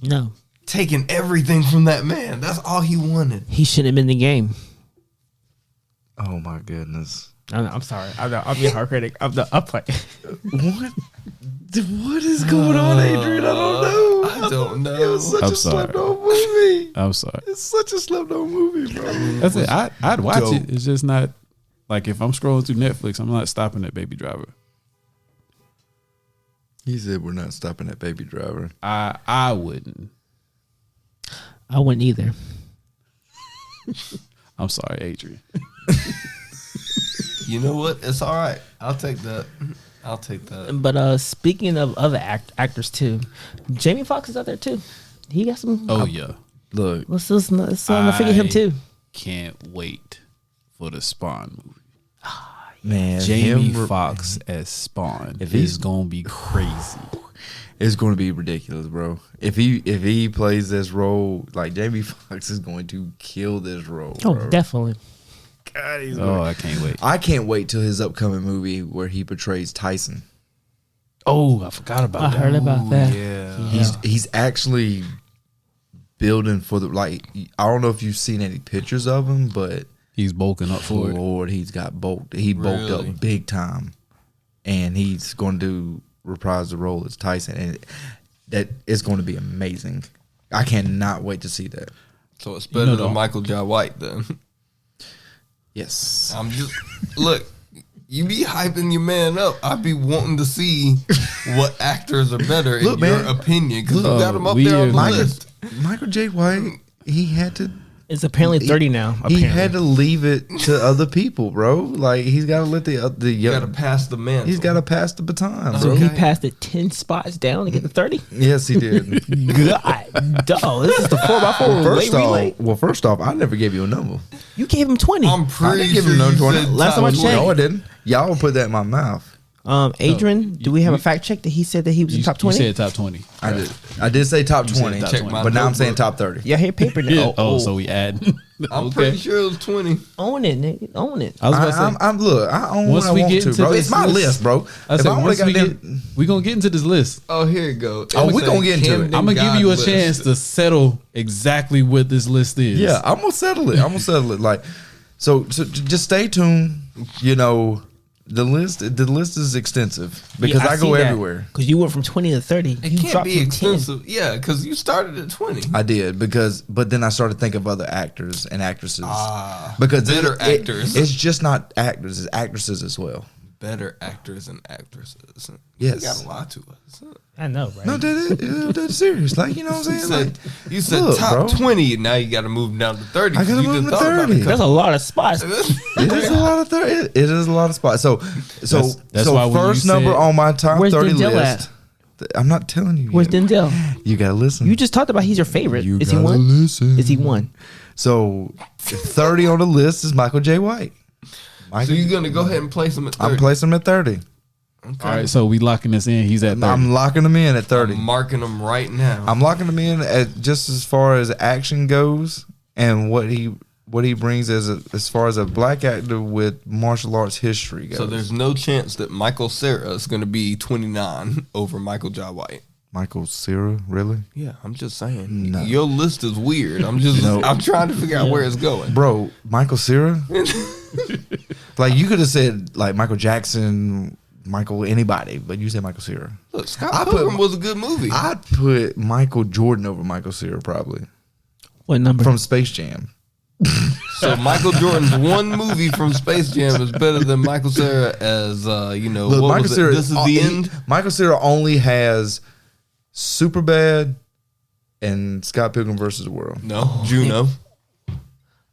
No. taking everything from that man. That's all he wanted. He shouldn't have been in the game. Oh my goodness. I'm sorry. I'm being hard critic. I'm playing. What? What is going on, Adrian? I don't know. I don't know. It was such I'm a sorry. slept on movie. I'm sorry. It's such a slept on movie, bro. That's it. I'd watch dope. it. It's just not like if I'm scrolling through Netflix, I'm not stopping at Baby Driver. He said we're not stopping at Baby Driver. I wouldn't. I wouldn't either. I'm sorry, Adrian. You know what? It's all right. I'll take that. I'll take that. But speaking of other actors too, Jamie Foxx is out there too. He got some. Oh yeah. Look, Let's figure him too. Can't wait for the Spawn movie. man, Jamie him- Foxx as Spawn If is he's- gonna be crazy. It's going to be ridiculous, bro. If he plays this role, like Jamie Foxx is going to kill this role. Oh, bro. definitely. God, he's Oh, I can't wait. I can't wait till his upcoming movie where he portrays Tyson. Oh, I forgot about I that. heard about that. Yeah. He's actually building for the like. I don't know if you've seen any pictures of him, but He's bulking up for it. Lord, he's got bulked. He bulked Really? up big time, and he's going to reprise the role as Tyson, and that it's going to be amazing. I cannot wait to see that. So it's better know than the- Michael J. White then. Yes, I'm just look. You be hyping your man up. I be wanting to see what actors are better Look, in your man. opinion because you Look, got him up we there on are- the Michael, list. Michael J. White. He had to. It's apparently 30 now. Apparently. He had to leave it to other people, bro. Like he's got to let the You got to young. pass the man. He's got to pass the baton, So bro. he Okay. passed it 10 spots down to get to 30. Yes, he did. God, dog, this is the 4x4 First relay. first off, I never gave you a number. You gave him 20. I'm I pretty didn't give sure him no you 20. said Last time I top checked. No, I didn't. Y'all put that in my mouth. Adrian, do we have a fact check that he said that he was in You, top you 20? said top 20. I did say top You said 20, top Check 20. my but now I'm saying notebook. top 30. Yeah, here paper now. Oh, so we add. I'm pretty sure it was 20. Own it, nigga. Own it. I was about to say. Look, I own Once what I we want get to, into bro. this It's my list, bro. I If said I only once got we them, we gonna get into this list. Oh, here it go. Oh, we gonna get into it. I'm gonna give you a chance to settle exactly what this list is. yeah, I'm gonna settle it. Like, so just stay tuned. You know, the list is extensive because I go everywhere. Because you went from 20 to 30. It you can't dropped be from 10. expensive. Yeah, because you started at 20. I did but then I started thinking of other actors and actresses Ah, because better actors. It's just not actors; it's actresses as well. Better actors and actresses. Yes. You got a lot to us. I know, right? No, that's serious. Like, you know what I'm You saying? said, you said look, top bro. 20. Now you got to move down to 30. I gotta 'cause you move done to thought about 30. it. That's a lot of spots. It is a lot of 30. It is a lot of spots. So That's why when you first number said- on my top Where's 30 Denzel list. I'm not telling you. Where's yet. Denzel? You gotta listen. You just talked about he's your favorite. You Is he gotta one? listen. Is he one? So 30 on the list is Michael J. White. So you're gonna go ahead and place him at 30? I'm placing him at 30. Okay. All right, so we locking this in. He's at 30. I'm locking him in at 30. I'm marking him right now. I'm locking him in at just as far as action goes and what he brings as far as a black actor with martial arts history goes. So there's no chance that Michael Cera is going to be 29 over Michael J. White. Michael Cera, really? Yeah, I'm just saying. No. Your list is weird. I'm trying to figure out where it's going. Bro, Michael Cera? Like, you could have said, like, Michael Jackson, Michael anybody, but you said Michael Cera. Look, Scott Pilgrim was a good movie. I'd put Michael Jordan over Michael Cera, probably. What number? From Space Jam. So Michael Jordan's one movie from Space Jam is better than Michael Cera as, Look, what Michael was it? Cera, This is the end? Michael Cera only has Superbad and Scott Pilgrim versus the World. No, Juno.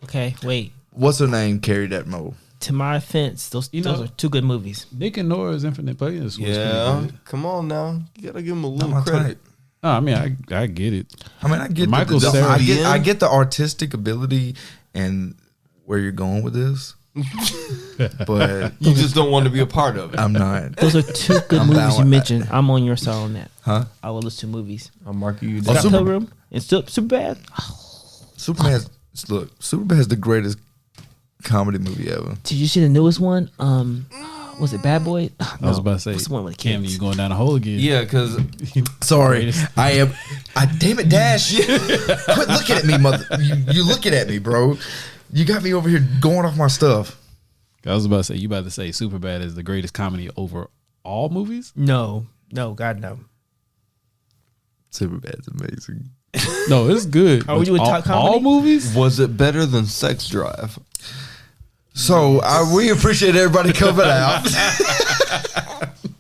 Okay, wait. What's her name carried that mo? To my offense, those know- are two good movies. Nick and Nora's Infinite Playlist was pretty Yeah, good. come on now. You got to give him a Not little my credit. type. No, I mean, I get it. I mean, I get Michael the, Cera- I get the artistic ability and where you're going with this, but You just don't want to be a part of it. I'm not. Those are two good I'm movies down you with mentioned. I'm on your side on that. Huh? I love those two movies. I'm marking you Oh, down. Scott Super- Pilgrim and still Superbad. Superbad is the greatest comedy movie ever. Did you see the newest one? Was it Bad Boy? I was about to say, What's the one with the Cam, kids? you going down a hole again? Yeah, because Sorry, I damn it, Dash. Quit looking at me, mother. You looking at me, bro. You got me over here going off my stuff. I was about to say, you about to say Superbad is the greatest comedy over all movies? No, God, no. Superbad's amazing. No, it's good. Are we doing top comedy? all movies? was it better than Sex Drive? So we appreciate everybody coming out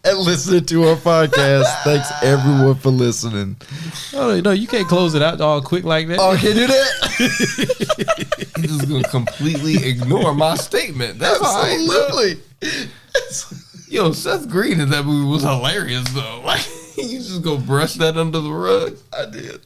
and listening to our podcast. Thanks everyone for listening. Oh, no, you can't close it out all quick like that. Oh, can you do that? He's just going to completely ignore my statement. That's all right, though. Absolutely. Yo, Seth Green in that movie was hilarious, though. Like, you just go brush that under the rug. I did.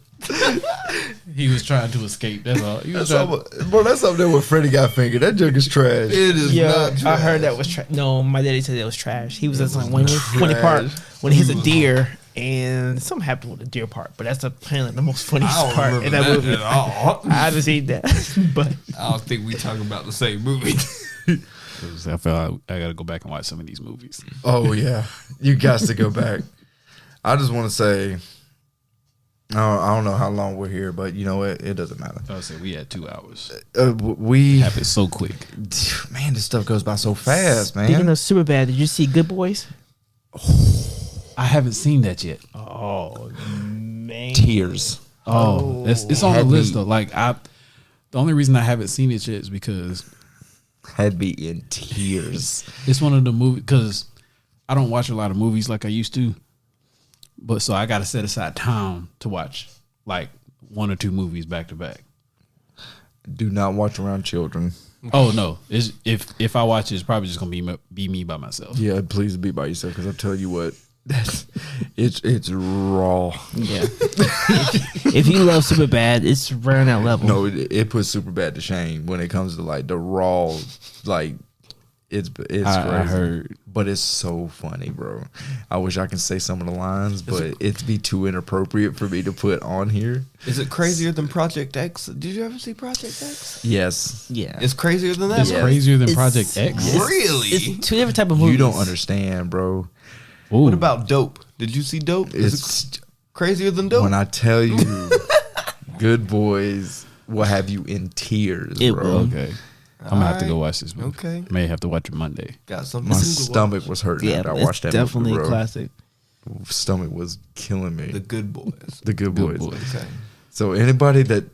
He was trying to escape. That's all. He was That's trying, bro, that's up there where Freddie got fingered. That junk is trash. It is Yeah, not trash. I heard that was trash. No, my daddy said it was trash. He was just like when he part when he hits a deer and something happened with the deer part, but that's apparently the most funniest I don't part remember in that movie. at all. I haven't seen that, but I don't think we talk about the same movie. I felt like I got to go back and watch some of these movies. Oh yeah, you got to go back. I just want to say, I don't know how long we're here, but you know what? It doesn't matter. I would say we had 2 hours. We Happened so quick. man, this stuff goes by so fast, man. speaking of Superbad, did you see Good Boys? I haven't seen that yet. Oh man, Tears. Oh, it's on the Had list me- though. Like the only reason I haven't seen it yet is because Had me in tears. it's one of the movies. Because I don't watch a lot of movies like I used to, but so I got to set aside time to watch like 1 or 2 movies back to back. Do not watch around children. Oh no! It's, if I watch it, it's probably just gonna be me by myself. Yeah, please be by yourself because I'll tell you what, it's raw. yeah. If you love Superbad, it's right on that level. No, it puts Superbad to shame when it comes to like the raw, like it's crazy. I heard. But it's so funny, bro. I wish I could say some of the lines, but it'd be too inappropriate for me to put on here. Is it crazier than Project X? Did you ever see Project X? Yes. Yeah, It's crazier than that? It's Yeah. crazier than It's- Project X. Really? it's 2 different type of movies. You don't understand, bro. Ooh. What about Dope? Did you see Dope? Is It's it crazier than Dope? when I tell you, Good Boys will have you in tears, It bro. will. Okay? I'm gonna have to go watch this movie. Okay. May have to watch it Monday. Got something My to stomach was hurting Yeah, after I it's watched that definitely movie, a bro. classic. Stomach was killing me. The Good Boys. The Good Good Boys. Boys. Okay. So anybody that,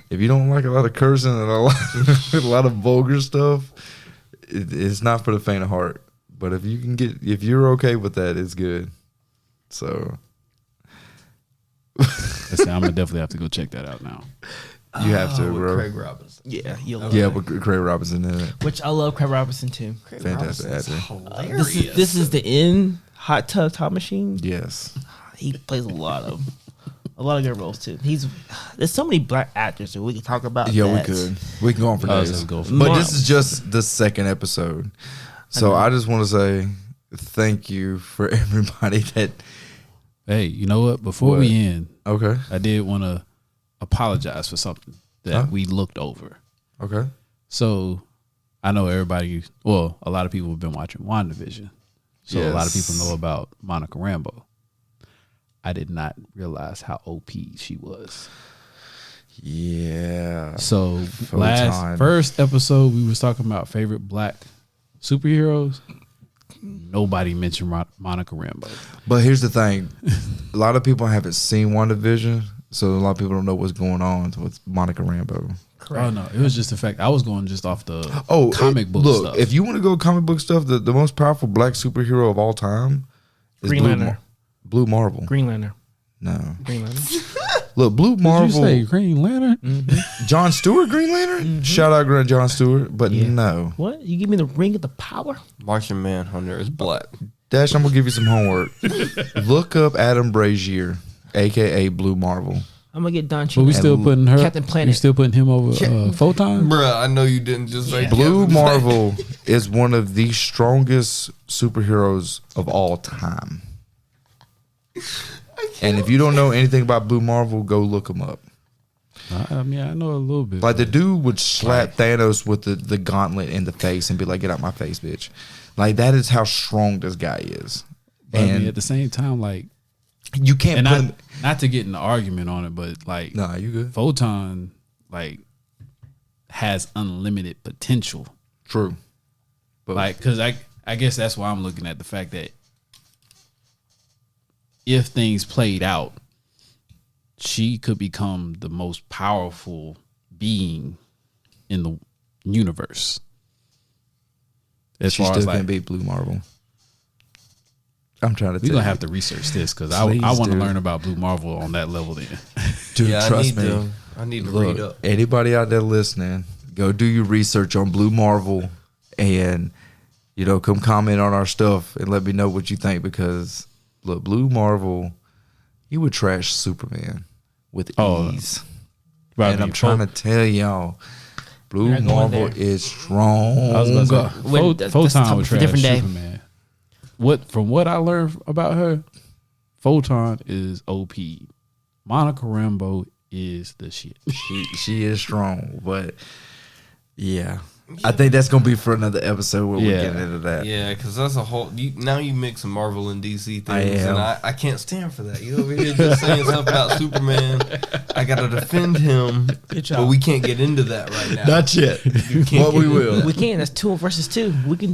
if you don't like a lot of cursing and a lot of vulgar stuff, it's not for the faint of heart. But if you're okay with that, it's good. So Let's see, I'm gonna definitely have to go check that out now. you have to, with bro. Craig Robinson. Yeah, you'll Yeah, but Craig Robinson in it. which I love Craig Robinson too. Craig Fantastic Robinson's actor. hilarious. This is the end Hot Tub Top Machine. Yes. He plays a lot of 'em. A lot of good roles too. There's so many black actors that we could talk about. Yeah, that. we could. We can go on for days. let's go for But Mar- this is just the second episode. So I just want to say thank you for everybody that. Hey, you know what? Before we end, Okay. I did want to apologize for something that we looked over. Okay. So I know everybody, well, a lot of people have been watching WandaVision. So a lot of people know about Monica Rambeau. I did not realize how OP she was. Yeah. So Photon. first episode, we was talking about favorite black superheroes. Nobody mentioned Monica Rambeau. But here's the thing. A lot of people haven't seen WandaVision, so a lot of people don't know what's going on with Monica Rambeau. Oh no, it was just the fact I was going just off the comic book look, stuff. if you want to go comic book stuff, the most powerful black superhero of all time is Green Lantern. Blue Marvel. Green Lantern. No. Green Lantern. Look, Blue Marvel. Did you say Green Lantern? John Stewart, Green Lantern? Shout out to John Stewart, but no. What? You give me the ring of the power? Martian Manhunter is black. Dash, I'm going to give you some homework. Look up Adam Brazier, a.k.a. Blue Marvel. I'm gonna get Don But we Cheadle. still putting her. Captain Planet. We still putting him over Photon. Bruh, I know you didn't just say Blue Marvel is one of the strongest superheroes of all time. And if you don't know anything about Blue Marvel, go look him up. I mean, I know a little bit. Like the dude would slap Thanos with the gauntlet in the face and be like, "Get out my face, bitch!" Like that is how strong this guy is. But I And mean, at the same time, like, you can't and put him. not to get in an argument on it, but like, Nah, you good? Photon like has unlimited potential. True. But Like, because I guess that's why I'm looking at the fact that if things played out, she could become the most powerful being in the universe. As she far still as like, can't beat Blue Marvel. I'm trying to. we're tell gonna you. have to research this because I Please want to do. learn about Blue Marvel on that level. Then, Dude, Yeah, trust me. I need to read Look, up. anybody out there listening, go do your research on Blue Marvel and, come comment on our stuff and let me know what you think because, look, Blue Marvel, he would trash Superman with ease. And I'm trying to tell y'all, Blue We're not going Marvel there. is strong. I was about to say, That's a Photon topic would for a trash different day. Superman. From what I learned about her, Photon is OP. Monica Rambeau is the shit. She is strong, but yeah. I think that's gonna be for another episode where we Yeah. get into that. Yeah, because that's a whole. Now you mixing Marvel and DC things, am. and I can't stand for that. You over here just saying something about Superman. I got to defend him, but we can't get into that right now. Not yet. can't But we get will. We can. That's 2 versus 2. We can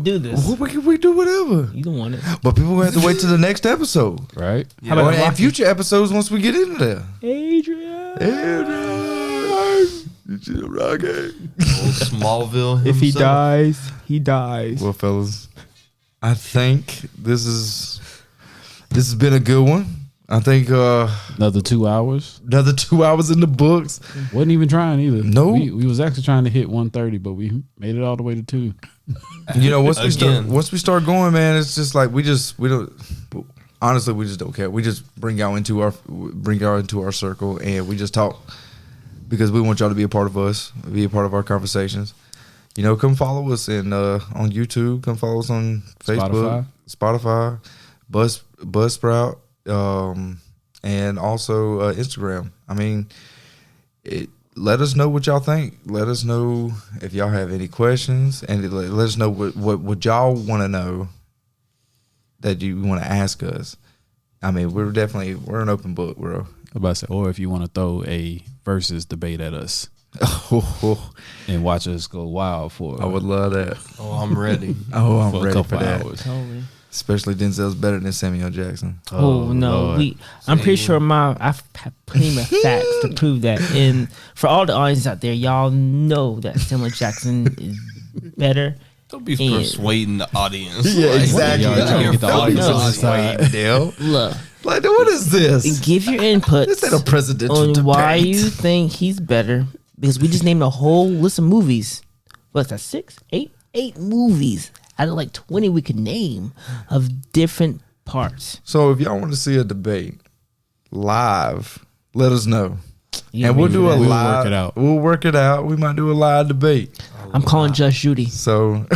do this. We do whatever. You don't want it. But people have to wait till the next episode. Right? Yeah. How about Or in Rocky? future episodes once we get into there. Adrian. Rocky. Old Smallville. If he himself. dies, he dies. Well, fellas, I think this has been a good one. I think Another 2 hours. another 2 hours in the books. Wasn't even trying either. No. We was actually trying to hit 1:30, but we made it all the way to 2. Once Again. we start going, man, it's just like we don't. Honestly, we just don't care. We just bring y'all into our circle, and we just talk because we want y'all to be a part of us, be a part of our conversations. Come follow us on YouTube. Come follow us on Facebook, Spotify, Buzzsprout, and also Instagram. I mean, let us know what y'all think. Let us know if y'all have any questions, and let us know what y'all want to know that you want to ask us. I mean, we're an open book, bro. I'm about to say, or if you want to throw a versus debate at us and watch us go wild for, I would love that. Oh, I'm ready. Oh, I'm for a ready couple for that. hours. Totally. Especially Denzel's better than Samuel Jackson. Oh, no, Lord. I'm pretty sure I've plenty of facts to prove that. And for all the audience out there, y'all know that Samuel Jackson is better. Don't be And- persuading the audience. Yeah, exactly. Y'all trying to get the Don't audience be on the side. Dale. Look, Like, what is this? give your input This ain't a presidential on debate. why you think he's better. Because we just named a whole list of movies. What's that, 6, 8? 8 movies out of like 20 we could name of different parts. So if y'all want to see a debate, live, let us know. Yeah, And we'll do a We'll live. work it out. We'll work it out. We might do a live debate. I'm calling Judge Judy So,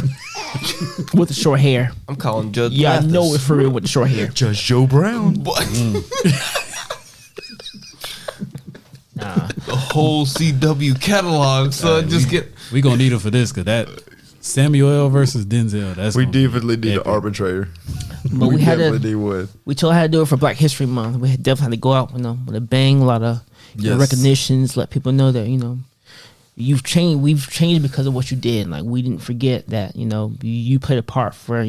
with the short hair. I'm calling Judge. Yeah, I Mathis. know it for real with the short hair. Judge Joe Brown. What? Nah. The whole CW catalog, son. We gonna need him for this because that Samuel L. versus Denzel. That's We gonna be definitely need an epic. arbitrator. But we had definitely to. need one. We told her how to do it for Black History Month. We had definitely had to go out, with a bang, a lot of Yes. recognitions, let people know that you've changed. We've changed because of what you did. Like we didn't forget that you played a part for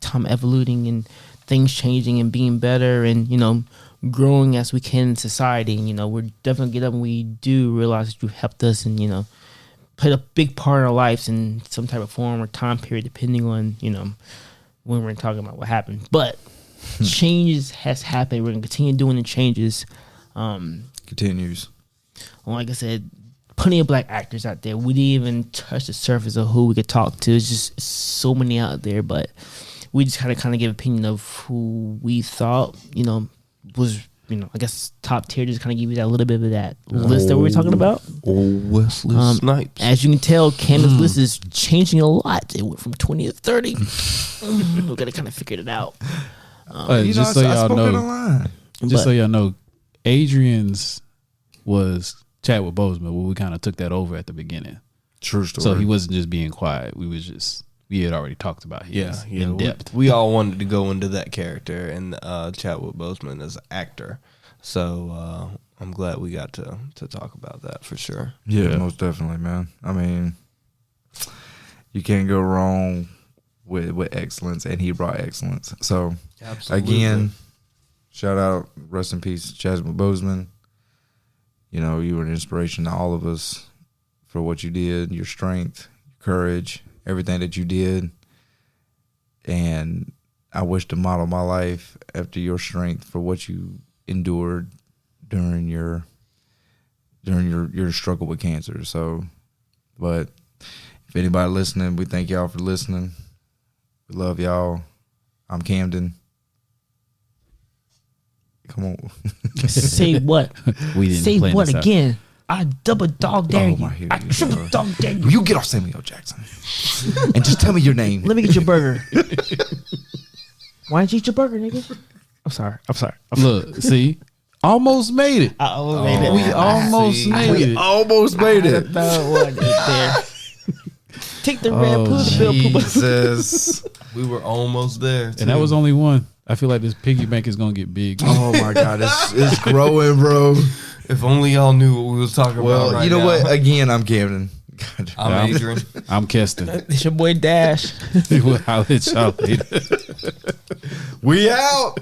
time evoluting and things changing and being better and growing as we can in society. And we're definitely get up and we do realize that you helped us and played a big part in our lives in some type of form or time period, depending on when we're talking about what happened. But changes has happened. We're gonna continue doing the changes. Continues. Like I said, plenty of Black actors out there. We didn't even touch the surface of who we could talk to. It's just so many out there, but we just kind of give opinion of who we thought was I guess top tier. Just kind of give you that little bit of that list that we were talking about. Wesley Snipes. As you can tell, Camden's list is changing a lot. It went from 20 to 30. We gotta kind of figure it out. Just so y'all know, line. just so y'all know, Adrian's was Chadwick Boseman, but we kind of took that over at the beginning. True story. So he wasn't just being quiet. We had already talked about his in depth. We all wanted to go into that character and Chadwick Boseman as an actor. So I'm glad we got to talk about that for sure. Yeah, most definitely, man. I mean, you can't go wrong with excellence, and he brought excellence. So, again, shout out, rest in peace, Chadwick Boseman. You were an inspiration to all of us for what you did, your strength, your courage, everything that you did. And I wish to model my life after your strength for what you endured during your struggle with cancer. So, but if anybody listening, we thank y'all for listening. We love y'all. I'm Camden. Come on. Say what? We didn't Say plan what this out. again? I double dog dare you. my God. I triple dog dare you. You get off Samuel Jackson and just tell me your name. Let me get your burger. Why didn't you eat your burger, nigga? I'm sorry. Look, see, almost made it. I almost made it. We almost made it. Almost made it. No one is there. Take the red poop, Bill Pooper. Jesus. We were almost there. And that was only one. I feel like this piggy bank is gonna get big. Oh my God, it's growing, bro. If only y'all knew what we was talking Well, about right you know now. what? Again, I'm Camden. God. I'm Adrian. I'm Keston. It's your boy Dash. I'll hit y'all later. We out.